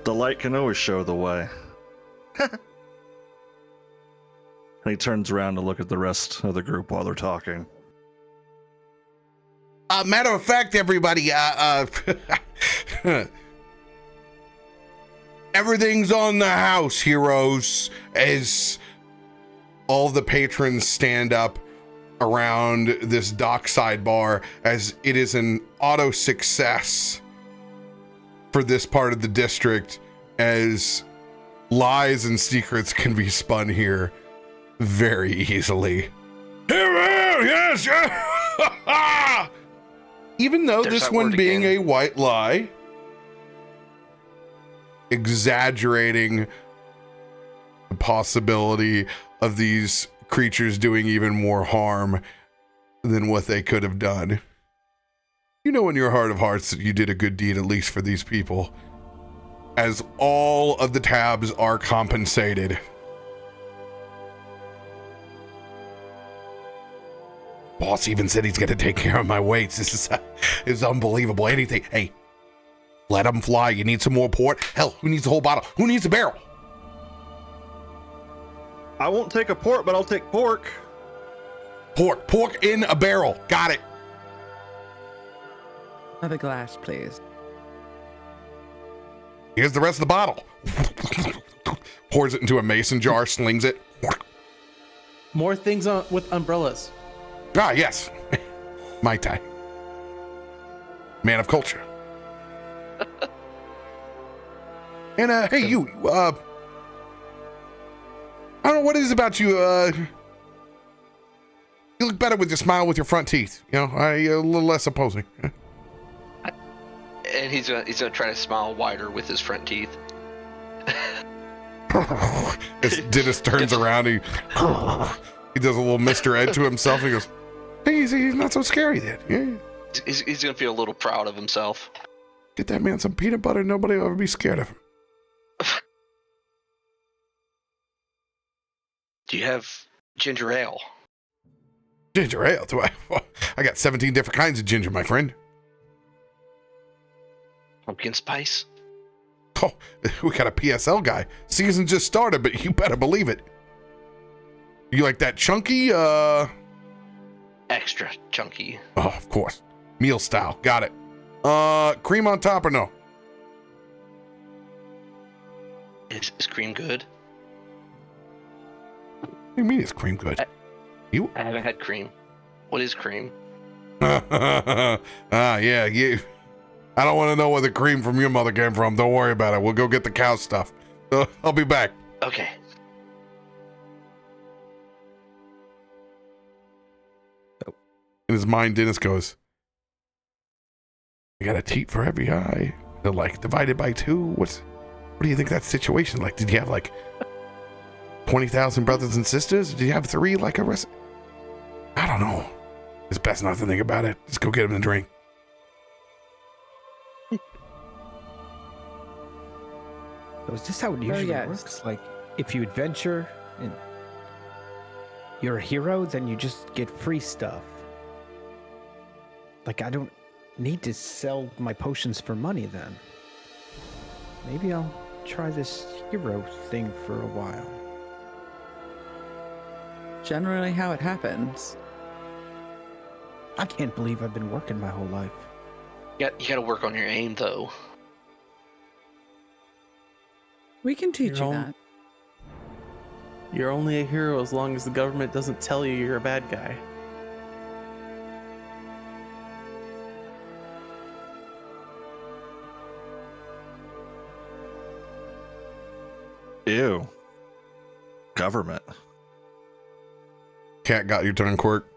The light can always show the way. And he turns around to look at the rest of the group while they're talking. Matter of fact, everybody, everything's on the house, heroes, as all the patrons stand up around this dockside bar, as it is an auto success for this part of the district, as lies and secrets can be spun here very easily. Yes, even though There's this that one word being again. a white lie, exaggerating the possibility of these creatures doing even more harm than what they could have done. You know in your heart of hearts that you did a good deed, at least for these people, as all of the tabs are compensated. Boss even said he's gonna take care of my weights. This is unbelievable. Anything. Hey, let them fly. You need some more port? Hell, who needs a whole bottle? Who needs a barrel? I won't take a port, but I'll take pork. Pork in a barrel. Got it. Another glass, please. Here's the rest of the bottle. Pours it into a mason jar, slings it. More things with umbrellas. Ah, yes. Mai Tai. Man of culture. And, hey, you, I don't know what it is about you, you look better with your smile with your front teeth. You know, a little less opposing. And he's gonna try to smile wider with his front teeth. As Dennis turns around, he does a little Mr. Ed to himself. He goes, hey, he's not so scary then. Yeah. He's gonna feel a little proud of himself. Get that man some peanut butter. Nobody will ever be scared of him. Do you have ginger ale? Ginger ale? Do I got 17 different kinds of ginger, my friend. Pumpkin spice? Oh, we got a PSL guy. Season just started, but you better believe it. You like that chunky? Extra chunky. Oh, of course. Meal style. Got it. Cream on top or no? Is cream good? What do you mean it's cream good? I haven't had cream. What is cream? Yeah, you. I don't want to know where the cream from your mother came from. Don't worry about it. We'll go get the cow stuff. I'll be back. Okay. In his mind, Dennis goes, I got a teat for every eye. They're like divided by two. What do you think that situation like? Did you have like 20,000 brothers and sisters? Did you have 3 like a rest? I don't know. It's best not to think about it. Let's go get him a drink. So is this how it usually yes. works? Like, if you adventure and you're a hero, then you just get free stuff. Like, I don't need to sell my potions for money then. Maybe I'll try this hero thing for a while. Generally how it happens. I can't believe I've been working my whole life. You gotta work on your aim though. We can teach you You're that. You're only a hero as long as the government doesn't tell you you're a bad guy. Ew. Government. Cat got your tongue quirk.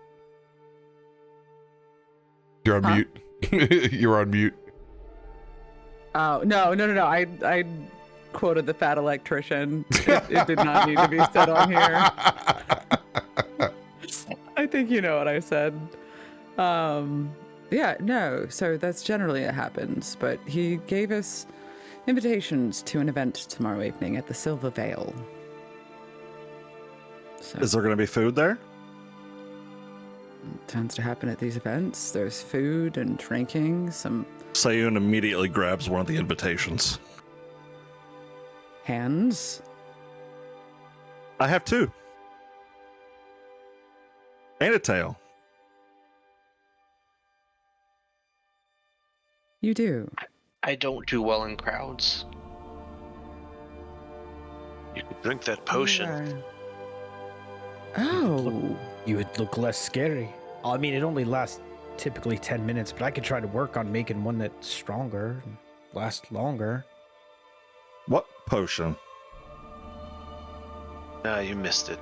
You're on mute. You're on mute. Oh, no. I quoted the fat electrician. It did not need to be said on here. I think you know what I said. Yeah, no. So that's generally what happens. But he gave us invitations to an event tomorrow evening at the Silver Vale. So Is there going to be food there? it tends to happen at these events. There's food and drinking, some Sayun immediately grabs one of the invitations. hands. I have 2. And a tail. You do. I don't do well in crowds. You could drink that potion. Yeah. Oh. You would look less scary. I mean, it only lasts typically 10 minutes, but I could try to work on making one that's stronger and last longer. What potion? Ah, you missed it.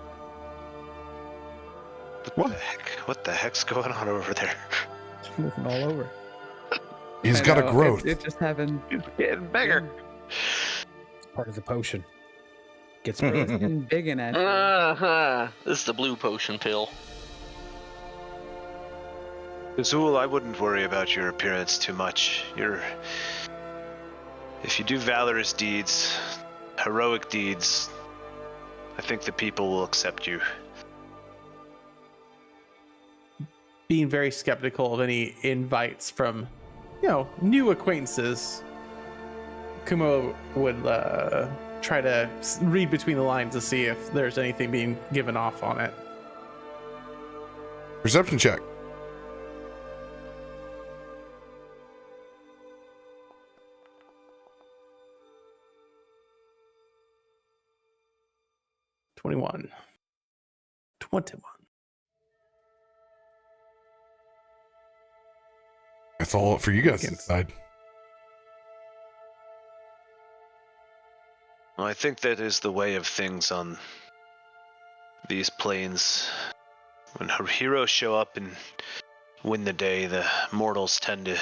What the heck's going on over there? It's moving all over. He's I got a know, growth. It just happened. It's getting bigger. It's part of the potion. Gets bigger. It's getting big in it. This is the blue potion pill. Azul, I wouldn't worry about your appearance too much. If you do valorous deeds, heroic deeds, I think the people will accept you. Being very skeptical of any invites from, new acquaintances, Kumo would try to read between the lines to see if there's anything being given off on it. Perception check. Twenty-one. That's all for you guys to Yes. decide. Well, I think that is the way of things on these planes. When heroes show up and win the day, the mortals tend to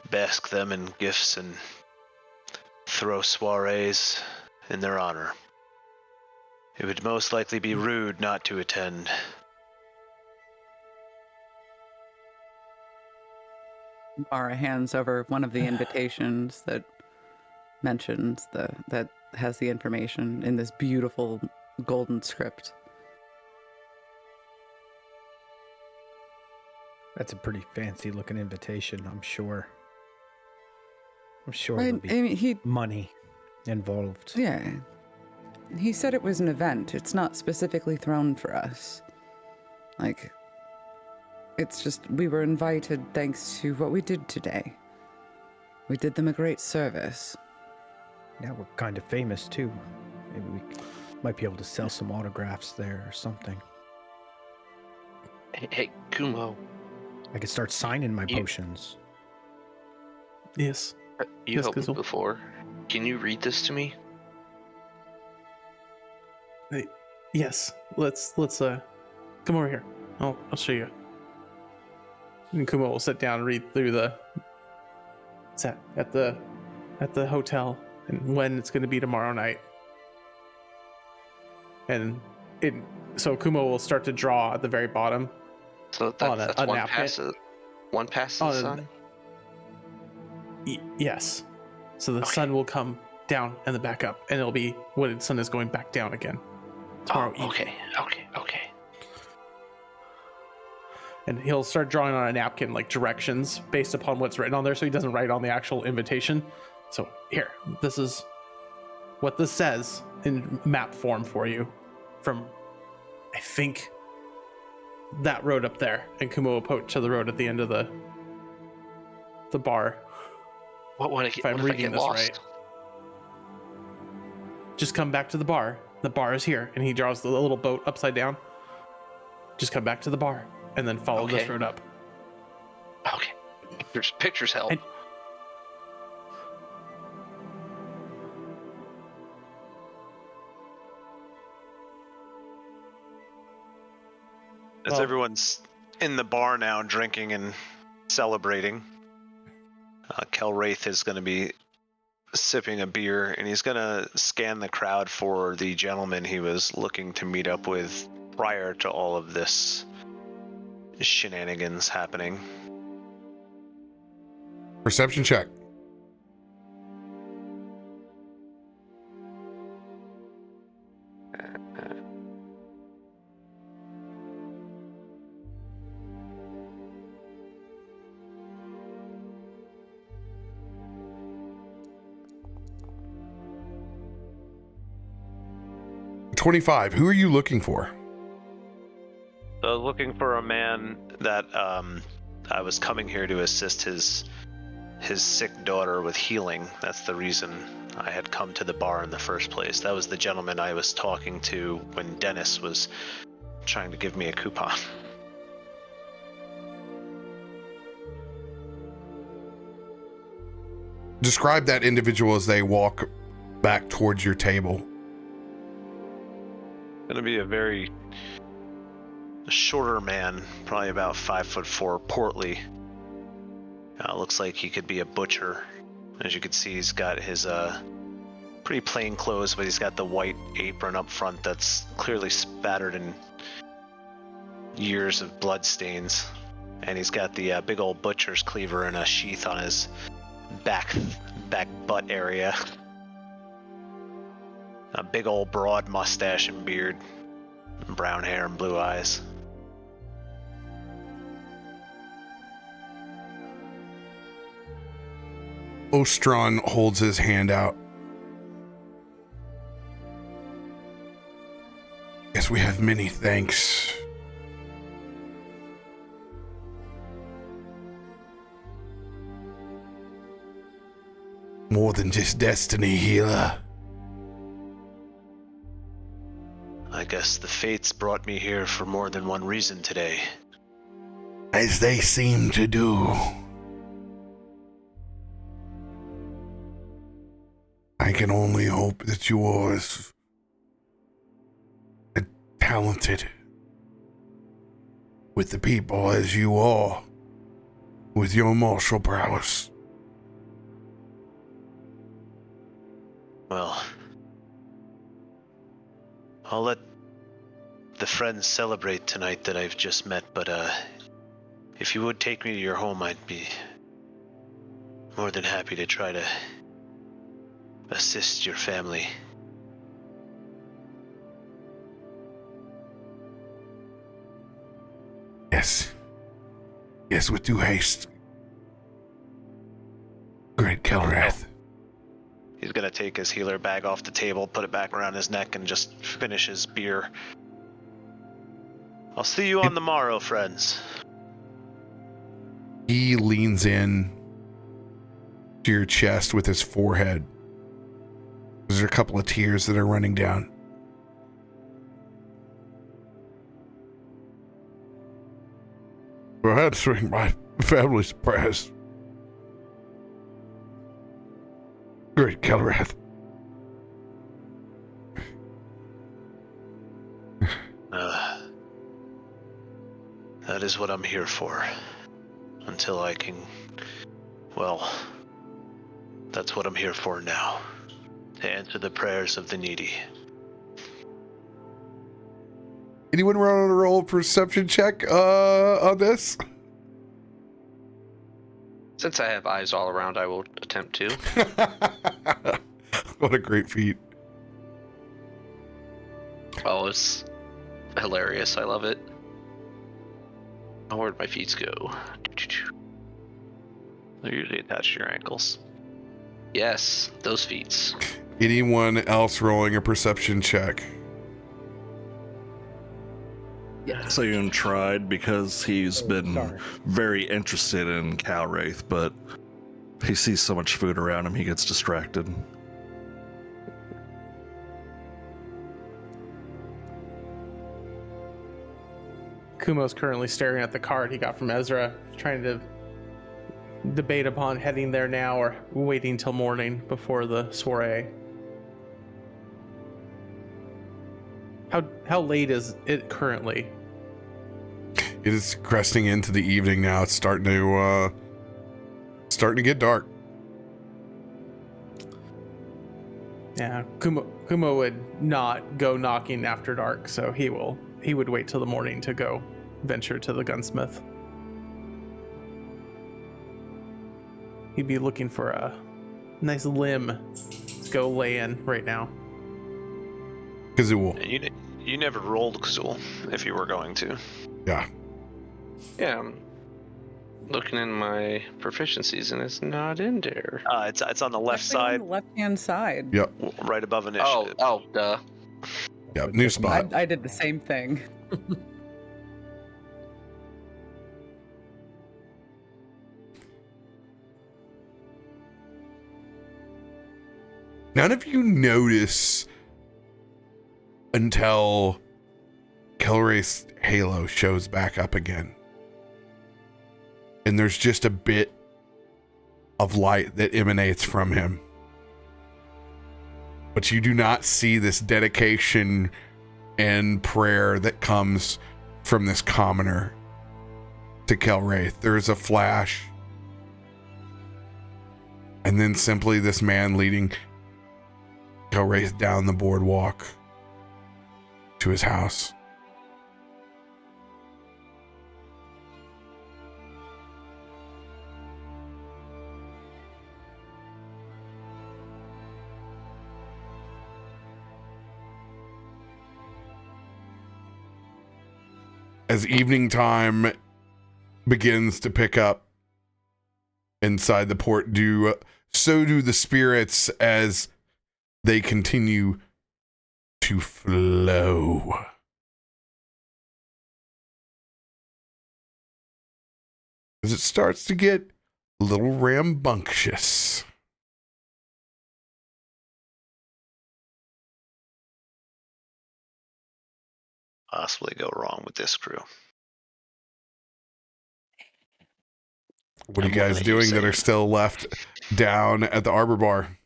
bask them in gifts and throw soirees in their honor. It would most likely be rude not to attend. Mara hands over one of the invitations that mentions that has the information in this beautiful golden script. That's a pretty fancy looking invitation, I'm sure. I'm sure Right, there'll be I mean, he money involved. yeah. He said it was an event. It's not specifically thrown for us. Like, it's just we were invited thanks to what we did today. We did them a great service. Now we're kind of famous too. Maybe we might be able to sell some autographs there or something. Hey, Kumo, I could start signing my You- potions. Yes. you Yes, helped me Kizzle. before. Can you read this to me? Yes. Let's come over here. I'll show you. And Kumo will sit down and read through it's at the hotel and when it's going to be tomorrow night. And so Kumo will start to draw at the very bottom. So On that's a one napkin. pass of the sun. Yes. So the Okay. sun will come down and then back up, and it'll be when the sun is going back down again tomorrow evening. Okay. And he'll start drawing on a napkin like directions based upon what's written on there, so he doesn't write on the actual invitation. So here, this is what this says in map form for you from, I think, that road up there. And Kumo will point to the road at the end of the bar. What when I If get, I'm what if I reading get this lost? right. Just come back to the bar. The bar is here. And he draws the little boat upside down. Just come back to the bar and then follow this Okay. road up. Okay. Pictures help. And- As Well- everyone's in the bar now drinking and celebrating, Kelwraith is going to be sipping a beer, and he's going to scan the crowd for the gentleman he was looking to meet up with prior to all of this shenanigans happening. Perception check. $25. Who are you looking for? So looking for a man that I was coming here to assist his sick daughter with healing. That's the reason I had come to the bar in the first place. That was the gentleman I was talking to when Dennis was trying to give me a coupon. Describe that individual as they walk back towards your table. Gonna be a very a shorter man, probably about 5'4", portly. Looks like he could be a butcher. As you can see, he's got his pretty plain clothes, but he's got the white apron up front that's clearly spattered in years of blood stains. And he's got the big old butcher's cleaver in a sheath on his back butt area. A big old broad mustache and beard, brown hair and blue eyes. Ostron holds his hand out. Yes, we have many thanks. More than just destiny, healer. I guess the fates brought me here for more than one reason today. As they seem to do. I can only hope that you are as talented with the people as you are with your martial prowess. Well, I'll let the friends celebrate tonight that I've just met, but if you would take me to your home, I'd be more than happy to try to assist your family. Yes, with due haste. Great Kelrath. He's gonna take his healer bag off the table, put it back around his neck, and just finish his beer. I'll see you on the morrow, friends. He leans in to your chest with his forehead. There's a couple of tears that are running down. For answering my family's prayers. Great Kelrath. That is what I'm here for. Until I can... Well, that's what I'm here for now. To answer the prayers of the needy. Anyone run on a roll perception check on this? Since I have eyes all around, I will attempt to. What a great feat. Oh, it's hilarious. I love it. Oh, where'd my feet go? They're usually attached to your ankles. Yes, those feet. Anyone else rolling a perception check? Sayun tried because he's been sorry. very interested in Calwraith, but he sees so much food around him, he gets distracted. Kumo's currently staring at the card he got from Ezra, trying to debate upon heading there now or waiting till morning before the soiree. How late is it currently? It is cresting into the evening now. It's starting to get dark. Yeah, Kumo would not go knocking after dark, so he would wait till the morning to go venture to the gunsmith. He'd be looking for a nice limb to go lay in right now. Kazul. And you never rolled Kazul if you were going to. Yeah. Yeah, I'm looking in my proficiencies and it's not in there. It's on the left Actually on side, the left-hand side. Yep. right above initiative. Oh, duh. Yep. New spot. I did the same thing. None of you notice until Kelraith's halo shows back up again. And there's just a bit of light that emanates from him. But you do not see this dedication and prayer that comes from this commoner to Kelwraith. There's a flash. And then simply this man leading Kelwraith down the boardwalk to his house. As evening time begins to pick up inside the port, so do the spirits as they continue to flow. As it starts to get a little rambunctious. Possibly go wrong with this crew. What are you I'm looking guys at you, doing that Sam. are still left down at the Arbor Bar?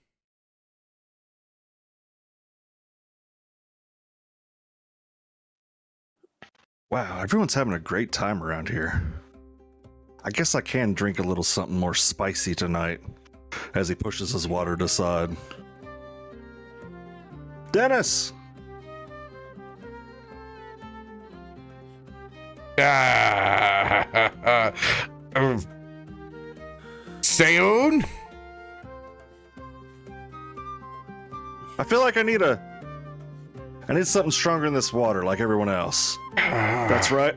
Wow, everyone's having a great time around here. I guess I can drink a little something more spicy tonight, as he pushes his water to the side. Dennis! Seun? I feel like I need something stronger in this water like everyone else. That's right.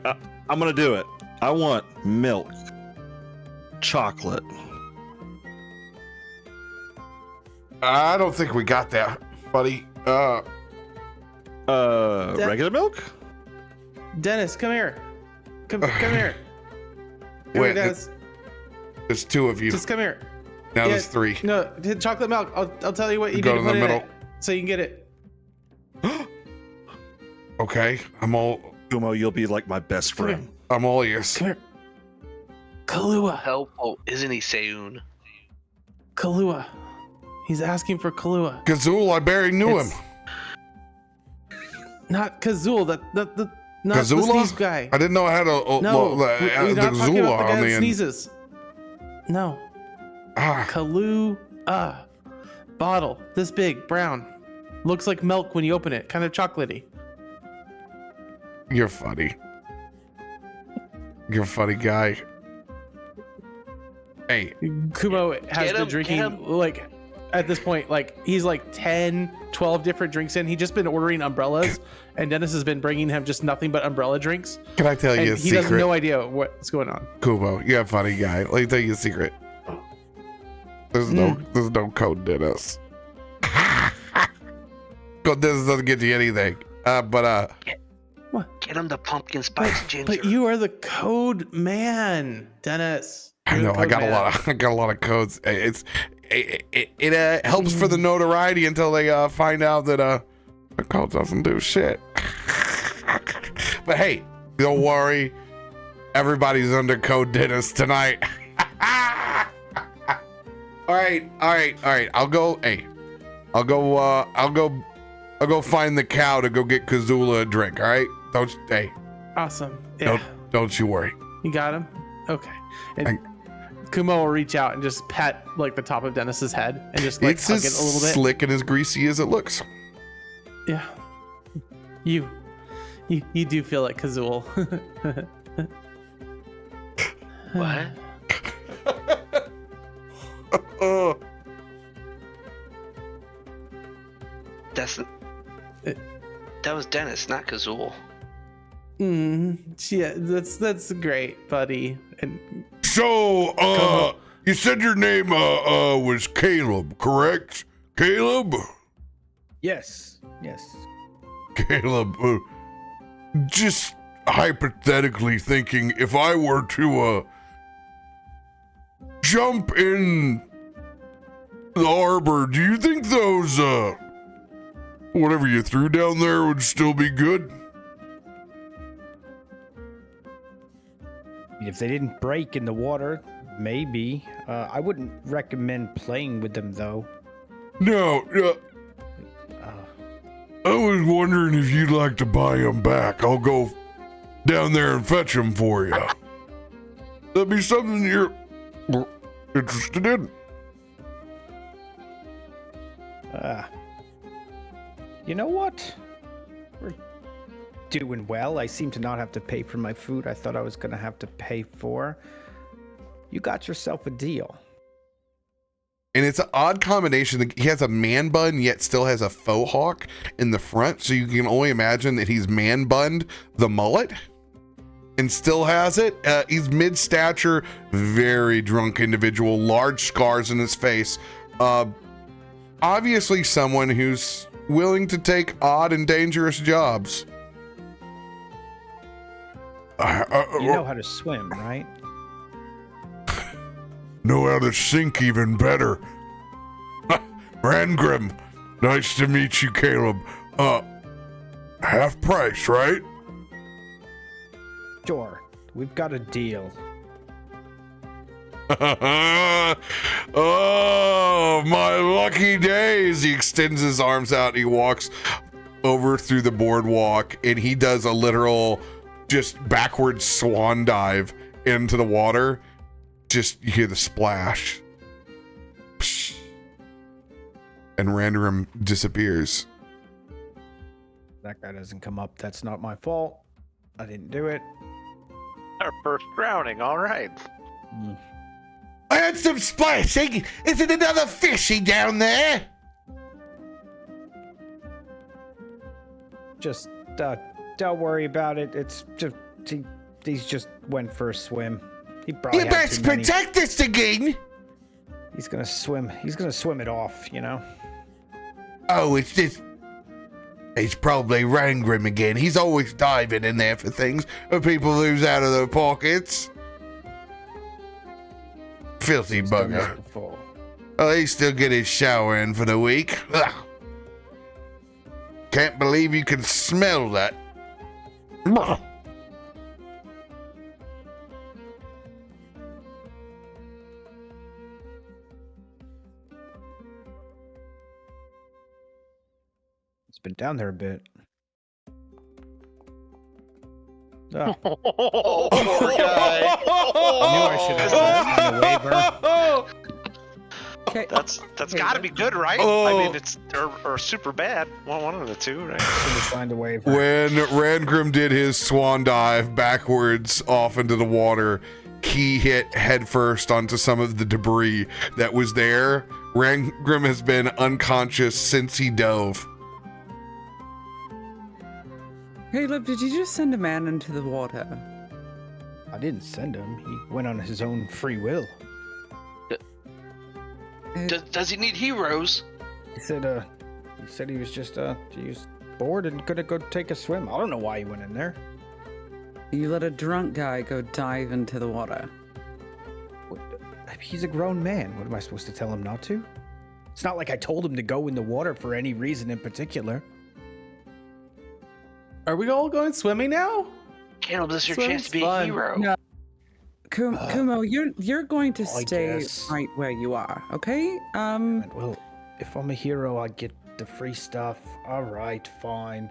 I'm gonna do it. I want milk. Chocolate. I don't think we got that, buddy. Regular milk? Dennis, come here. Come here. Come Wait, here, Dennis. there's two of you. Just come here. Now Yeah, there's three. No, chocolate milk. I'll tell you what you Go need to to put the in middle. it so you can get it. Okay, I'm all Kumo, you'll be like my best Come here. friend. I'm all ears. Come here. Kahlua. Helpful, isn't he, Seun? Kahlua. He's asking for Kahlua. Kazul, I barely knew him. It's Not Kazul. Not the Kazula? sneeze guy. I didn't know I had a No, we're the not talking Zula about the guy on that the end. sneezes. No. Ah, Kahlua. Bottle. This big, brown. Looks like milk when you open it. Kind of chocolatey. you're funny. You're a funny guy. Hey, Kumo has Get been him, drinking, get him. like, at this point, like, he's like 10, 12 different drinks in. He's just been ordering umbrellas, and Dennis has been bringing him just nothing but umbrella drinks. can I tell And you a he has secret? no idea what's going on. Kubo, you're a funny guy. Let me tell you a secret. There's no code in us. Code Dennis doesn't get you anything. Get him the pumpkin spice ginger. But you are the code man, Dennis. I You're know the I code got man. a lot of codes. It helps for the notoriety until they find out that the code doesn't do shit. But hey, don't worry, everybody's under code Dennis tonight. All right. I'll go find the cow to go get Kazula a drink. All right, Awesome. Yeah. don't you worry. You got him? Okay. And Kumo will reach out and just pet like the top of Dennis's head and just like It's hug as it a little bit. slick and as greasy as it looks. Yeah. You do feel like Kazul. What? Oh. That was Dennis, not Kazul. Yeah, that's great, buddy. And So, you said your name was Caleb, correct? Caleb? Yes. Caleb, just hypothetically thinking, if I were to jump in the harbor, do you think those whatever you threw down there would still be good? If they didn't break in the water, maybe. I wouldn't recommend playing with them, though. No, I was wondering if you'd like to buy them back. I'll go down there and fetch him for you. That'd be something you're interested in. You know what? We're doing well. I seem to not have to pay for my food I thought I was going to have to pay for. You got yourself a deal. And it's an odd combination. He has a man bun, yet still has a faux hawk in the front. So you can only imagine that he's man bunned the mullet and still has it. He's mid-stature, very drunk individual, large scars in his face. Obviously someone who's willing to take odd and dangerous jobs. You know how to swim, right? Know how to sink even better. Rangrim, nice to meet you, Caleb. Half price, right? Sure. We've got a deal. Oh, my lucky days. He extends his arms out and he walks over through the boardwalk and he does a literal just backward swan dive into the water. Just you hear the splash. Psh. And Random disappears. That guy doesn't come up. That's not my fault. I didn't do it. Our first drowning, all right. I had some splashing. Is it another fishy down there? Just, don't worry about it. It's just, he's just went for a swim. He probably You had best too many. protect us again. He's gonna swim it off, you know? Oh, it's just... He's probably Rangrim again. He's always diving in there for things that people lose out of their pockets. Filthy He's done this bugger. before. Oh, he still get his shower in for the week. Ugh. Can't believe you can smell that. It's been down there a bit. Ah, Oh, poor guy. I knew I should have signed a waiver. Okay. That's Okay, got to be good, right? Oh. I mean, it's or super bad. One of the two, right? Should have signed a waiver. When Rangrim did his swan dive backwards off into the water, he hit headfirst onto some of the debris that was there. Rangrim has been unconscious since he dove. Caleb, did you just send a man into the water? I didn't send him. He went on his own free will. Does he need heroes? He said he was just he was bored and gonna go take a swim. I don't know why he went in there. You let a drunk guy go dive into the water. What, he's a grown man. What am I supposed to tell him not to? It's not like I told him to go in the water for any reason in particular. Are we all going swimming now? Caleb, this is your Swimming's chance to be fun. a hero. No. Kumo, you're going to I stay guess. right where you are, okay? Well, if I'm a hero, I get the free stuff. All right, fine.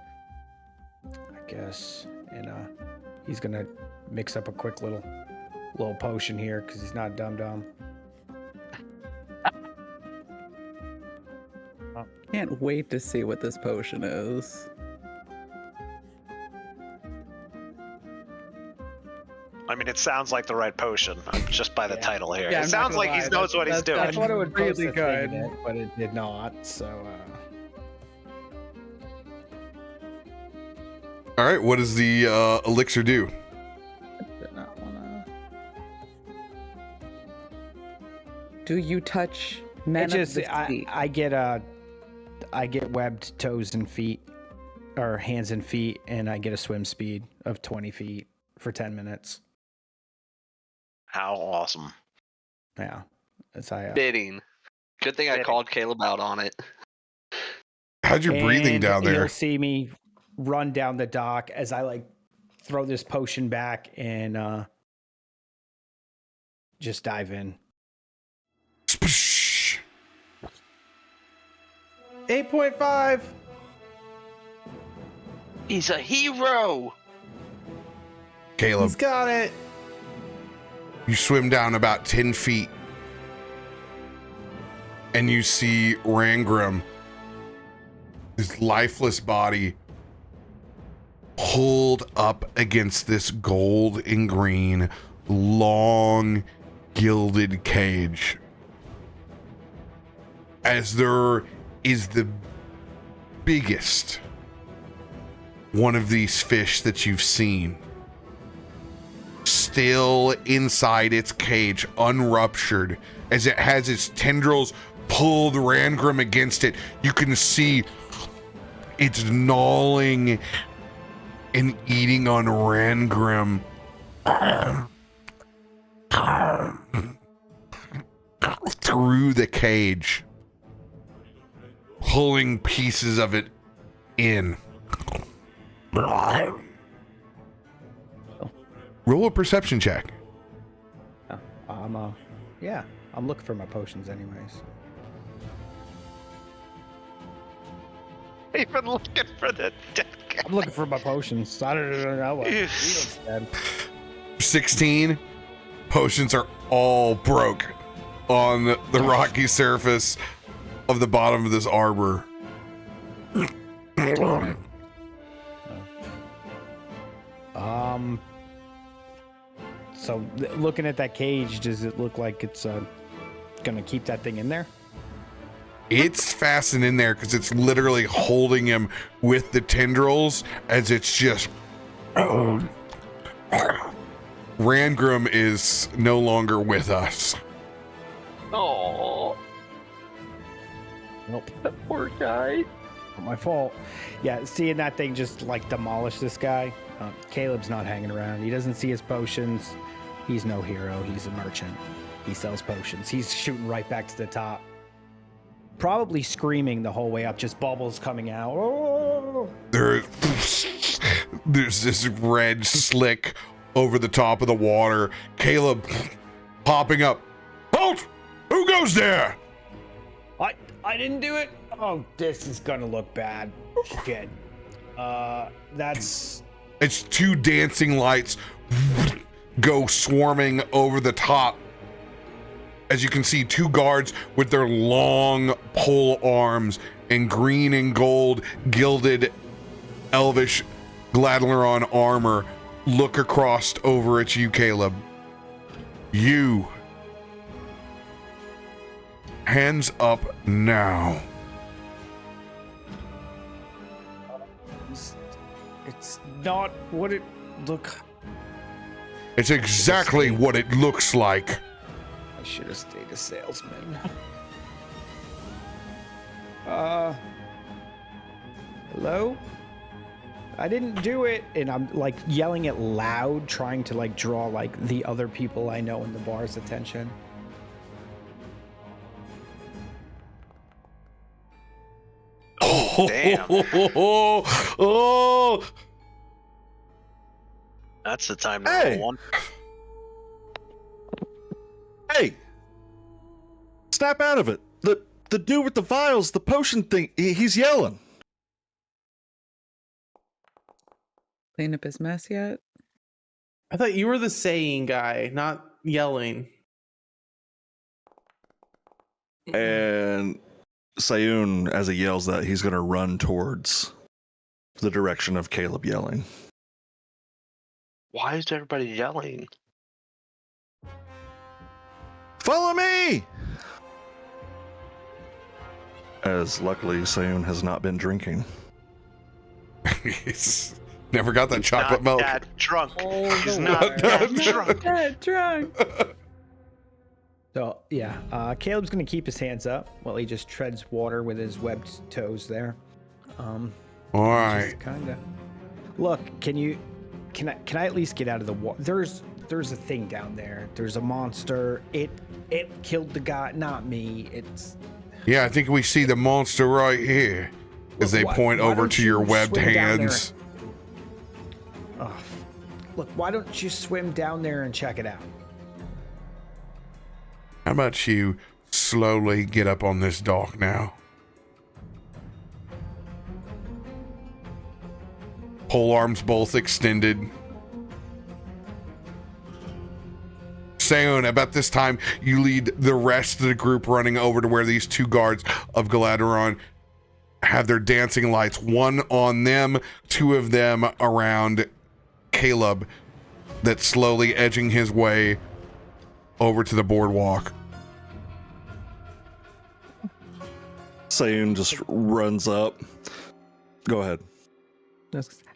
I guess. And he's gonna mix up a quick little potion here because he's not dumb. Can't wait to see what this potion is. I mean, it sounds like the right potion just by the title here. Yeah, it I'm sounds not like gonna he lie, knows what he's doing. I thought it would post Really a thing in good. it, but it did not. So. All right, what does the elixir do? Did not wanna... Do you touch men It just of the sea? I get webbed toes and feet, or hands and feet, and I get a swim speed of 20 feet for 10 minutes. How awesome. Yeah, as I Bidding. Good thing I Bidding. called Caleb out on it. How's your breathing and down there? You'll see me run down the dock as I like throw this potion back and just dive in. Spsh. 8.5. He's a hero. Caleb. He's got it. You swim down about 10 feet and you see Rangram, his lifeless body, pulled up against this gold and green, long, gilded cage. As there is the biggest one of these fish that you've seen, still inside its cage, unruptured, as it has its tendrils pulled Rangram against it. You can see it's gnawing and eating on Rangram. Through the cage, pulling pieces of it in. Roll a perception check. I'm looking for my potions anyways. Even looking for the dead guy. I'm looking for my potions. I don't know what. Yes. Said. 16 potions are all broke on the rocky surface of the bottom of this arbor. So looking at that cage, does it look like it's gonna keep that thing in there? It's fastened in there because it's literally holding him with the tendrils as it's just. Rangram is no longer with us. Oh, Nope. that poor guy. Not my fault. Yeah, seeing that thing just like demolish this guy. Caleb's not hanging around. He doesn't see his potions. He's no hero. He's a merchant. He sells potions. He's shooting right back to the top. Probably screaming the whole way up, just bubbles coming out. Oh! There's this red slick over the top of the water. Caleb popping up. Halt! Who goes there? I didn't do it. Oh, this is gonna look bad. Shit. That's It's two dancing lights go swarming over the top. As you can see, two guards with their long pole arms and green and gold gilded elvish Galaadluuran armor look across over at you, Caleb. You. Hands up now. it's not what it look. It's exactly what it looks like. I should have stayed a salesman. Hello? I didn't do it. And I'm like yelling it loud, trying to like draw like the other people I know in the bar's attention. Oh, damn. Oh. That's the time to Hey. roll one. Hey! Snap out of it. The dude with the vials, the potion thing, he's yelling. Clean up his mess yet? I thought you were the saying guy, not yelling. And Sayun, as he yells that, he's going to run towards the direction of Caleb yelling. Why is everybody yelling? Follow me! As luckily, Sayun has not been drinking. He's never got that chocolate milk. That drunk. Oh, He's no. not that drunk. Dead drunk. So yeah, Caleb's gonna keep his hands up while he just treads water with his webbed toes there. All right. Kinda. Look, can I at least get out of the water? There's a thing down there. There's a monster. It killed the guy, not me. It's Yeah, I think we see the monster right here. As they Why- point why over don't to your you webbed swim down hands. look. Why don't you swim down there and check it out? How about you slowly get up on this dock now? Pole arms both extended. Seon, about this time, you lead the rest of the group running over to where these 2 guards of Galaadluuran have their dancing lights, 1 on them, 2 of them around Caleb, that's slowly edging his way over to the boardwalk. Seon just runs up. Go ahead.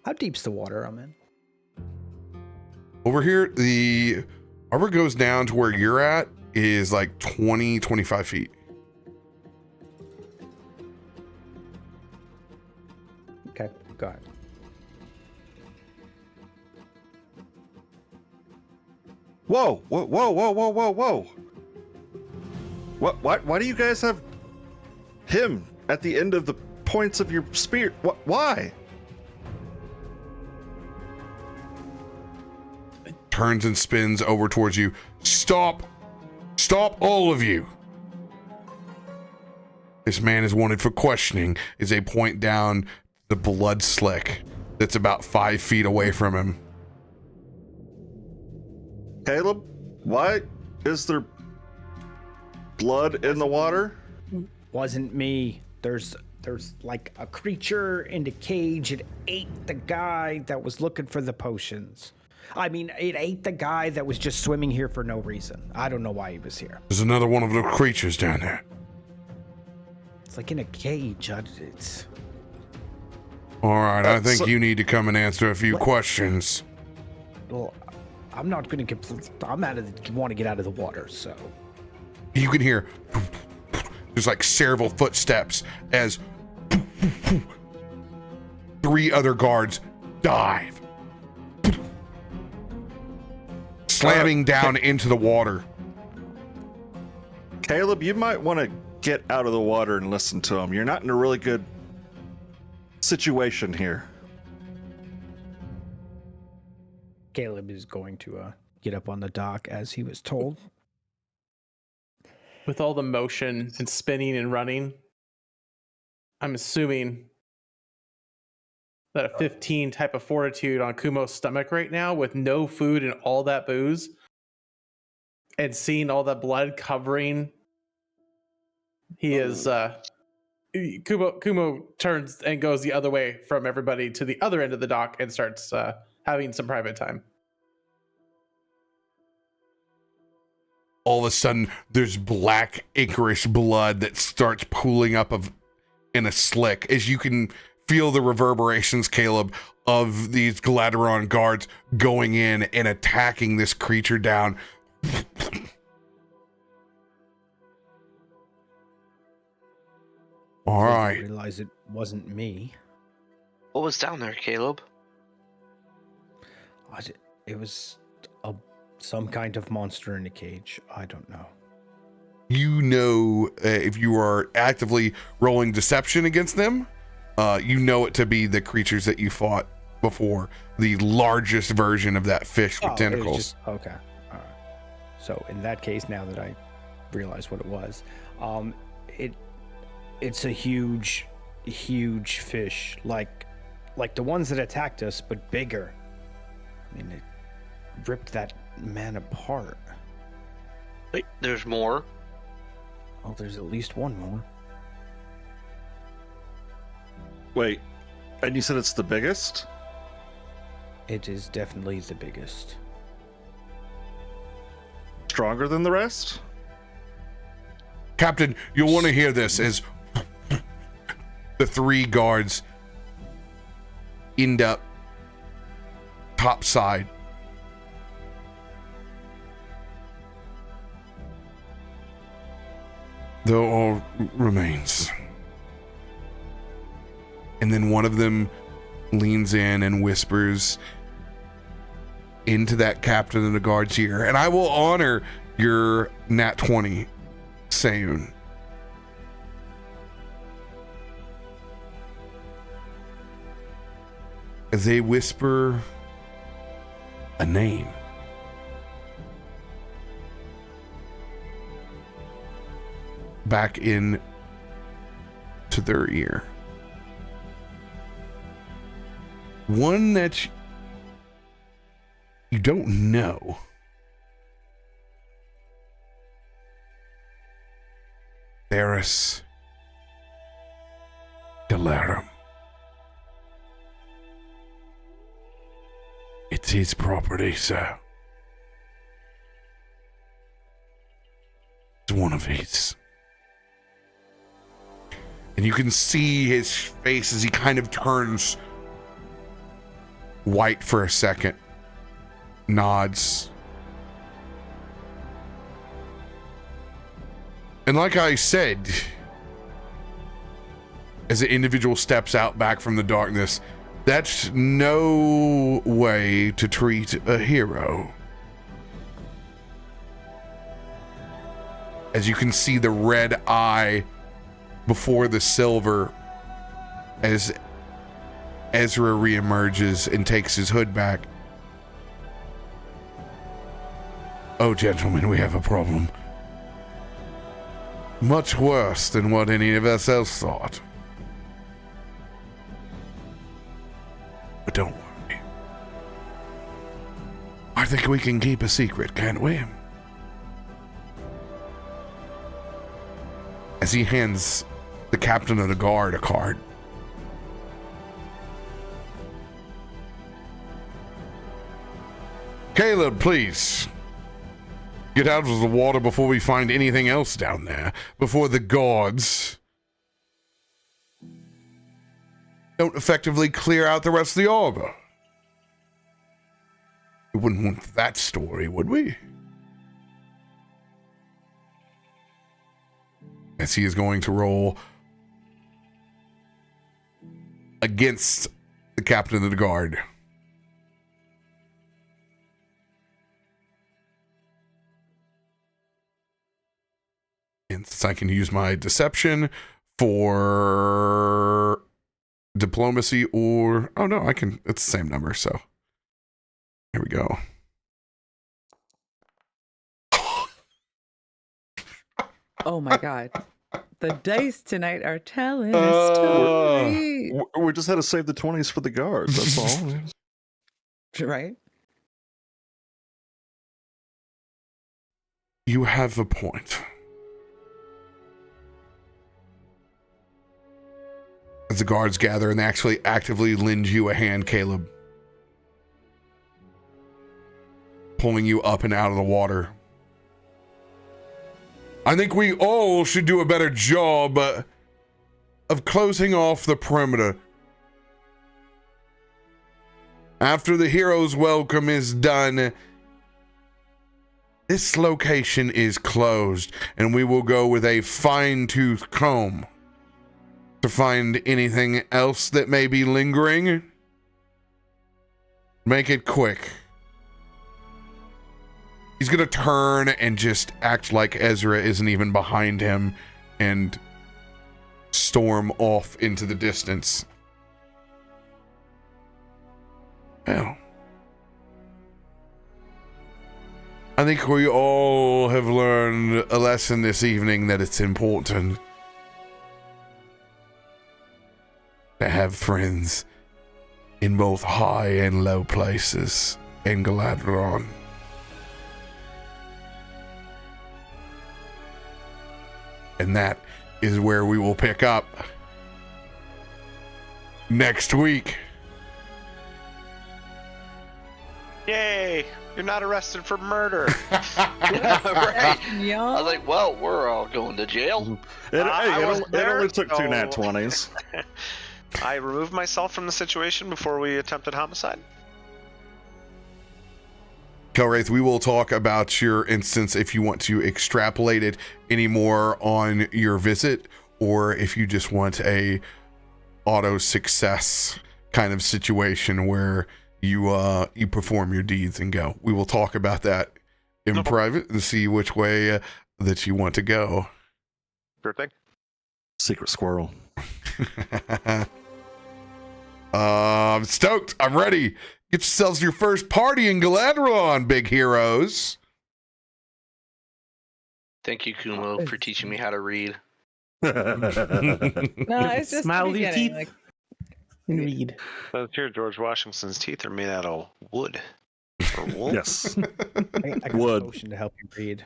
How deep's the water I'm in? Over here, the harbor goes down to where you're at is like 20, 25 feet. Okay, go ahead. Whoa, whoa, whoa, whoa, whoa, whoa, whoa. Why do you guys have him at the end of the points of your spear? Why? Turns and spins over towards you. Stop, all of you. This man is wanted for questioning as they point down the blood slick that's about 5 feet away from him. Caleb, why is there blood in the water? Wasn't me. There's like a creature in the cage. It ate the guy that was looking for the potions. I mean, it ate the guy that was just swimming here for no reason. I don't know why he was here. There's another one of the creatures down there. It's like in a cage. It's All right, I think you need to come and answer a few questions. well, I'm not going to complete. I'm want to get out of the water, so. You can hear there's like several footsteps as 3 other guards dive, slamming down into the water. Caleb, you might want to get out of the water and listen to him. You're not in a really good situation here. Caleb is going to get up on the dock as he was told. With all the motion and spinning and running, I'm assuming that a 15 type of fortitude on Kumo's stomach right now with no food and all that booze and seeing all that blood covering, he is Kumo turns and goes the other way from everybody to the other end of the dock and starts having some private time. All of a sudden, there's black ichorish blood that starts pooling up in a slick as you can feel the reverberations, Caleb, of these Galaadluuran guards going in and attacking this creature down. All I right. realized it wasn't me. What was down there, Caleb? It was some kind of monster in a cage. I don't know. You know, if you are actively rolling deception against them, you know it to be the creatures that you fought before, the largest version of that fish with tentacles. Okay. All right. So in that case, now that I realize what it was, it's a huge fish, like the ones that attacked us, but bigger. I mean, it ripped that man apart. Wait, there's more? Oh, there's at least one more. Wait, and you said it's the biggest? It is definitely the biggest. Stronger than the rest? Captain, you'll want to hear this as the 3 guards end up topside. Though all remains. And then one of them leans in and whispers into that captain of the guard's ear. And I will honor your nat 20, Seon. As they whisper a name. Back in to their ear. One that you don't know. Theris Galaadluuran. It's his property, sir. It's one of his. And you can see his face as he kind of turns white for a second. Nods. And like I said, as the individual steps out back from the darkness, that's no way to treat a hero. As you can see the red eye before the silver as Ezra reemerges and takes his hood back. Oh, gentlemen, we have a problem. Much worse than what any of us else thought. But don't worry. I think we can keep a secret, can't we? As he hands the captain of the guard a card. Caleb, please. Get out of the water before we find anything else down there. Before the guards don't effectively clear out the rest of the harbor. We wouldn't want that story, would we? As he is going to roll against the captain of the guard. And since I can use my deception for diplomacy or... Oh, no, I can... It's the same number, so... Here we go. Oh my god. The dice tonight are telling a story. We just had to save the 20s for the guards, that's all. Right? You have a point. As the guards gather and actually actively lend you a hand, Caleb. Pulling you up and out of the water. I think we all should do a better job of closing off the perimeter. After the hero's welcome is done, this location is closed, and we will go with a fine-tooth comb to find anything else that may be lingering. Make it quick. He's gonna turn and just act like Ezra isn't even behind him and storm off into the distance. Well, I think we all have learned a lesson this evening that it's important to have friends in both high and low places in Galaadluuran. And that is where we will pick up next week. Yay! You're not arrested for murder. Right. Yeah. I was like, well, we're all going to jail. It was only there, took two so- nat 20s. I removed myself from the situation before we attempted homicide. Kelwraith, we will talk about your instance if you want to extrapolate it any more on your visit, or if you just want a auto success kind of situation where you perform your deeds and go. We will talk about that in private and see which way that you want to go. Sure thing. Secret squirrel. I'm stoked. I'm ready. Get yourselves your first party in Galaadluuran, big heroes. Thank you, Kumo, for teaching me how to read. No, it's just Smile the with your beginning, teeth. like, And read. So here, George Washington's teeth are made out of wood. Or wool. Yes. I got Wood. a potion to help you read.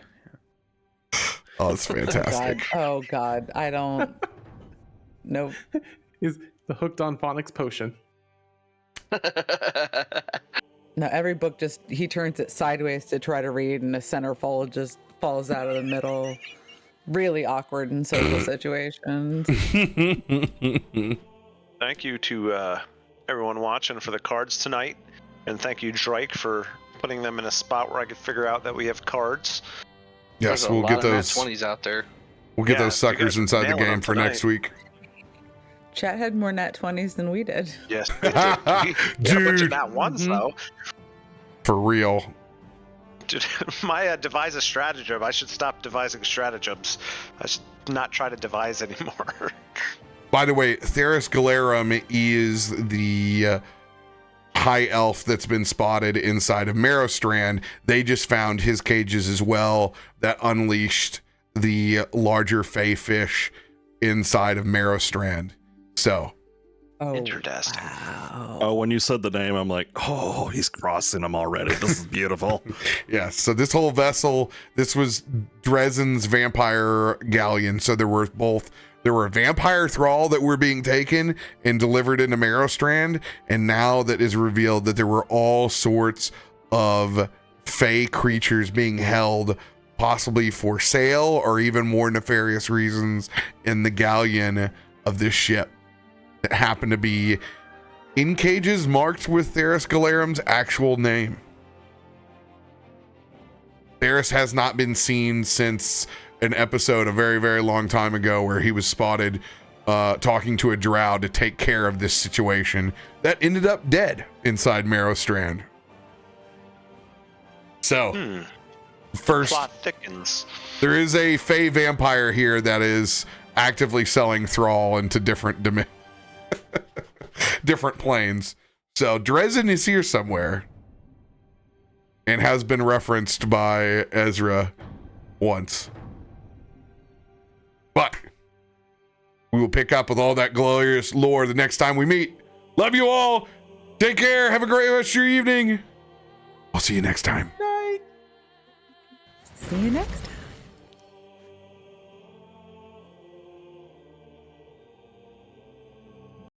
Oh, it's fantastic. Oh God. I don't. Nope. Is the hooked on phonics potion. No, every book he turns it sideways to try to read, and the centerfold just falls out of the middle. Really awkward in social situations. Thank you to everyone watching for the cards tonight, and thank you, Drake, for putting them in a spot where I could figure out that we have cards. Yes, There's a we'll lot get of those. Nat 20s out there. We'll get Yeah, those you suckers guys are inside the nailing game them for next tonight. week. Chat had more nat 20s than we did. Yes, we did. We had a bunch of Dude. nat ones though. For real. Dude, my devise a stratagem. I should stop devising stratagems. I should not try to devise anymore. By the way, Theris Galaadluuran is the high elf that's been spotted inside of Marrowstrand. They just found his cages as well that unleashed the larger fey fish inside of Marrowstrand. So, Oh, Interesting. wow. Oh, when you said the name, I'm like, oh, he's crossing them already. This is beautiful. yeah, so this whole vessel, this was Dresden's vampire galleon. So there were a vampire thrall that were being taken and delivered into Marrowstrand, and now that is revealed that there were all sorts of fey creatures being held, possibly for sale or even more nefarious reasons, in the galleon of this ship that happened to be in cages marked with Theris Galaadluuran's actual name. Theris has not been seen since an episode a very, very long time ago where he was spotted talking to a drow to take care of this situation that ended up dead inside Marrowstrand. So, first, Plot thickens. there is a fey vampire here that is actively selling thrall into different different planes. So Dresden is here somewhere and has been referenced by Ezra once. But we will pick up with all that glorious lore the next time we meet. Love you all. Take care. Have a great rest of your evening. I'll see you next time. See you next time.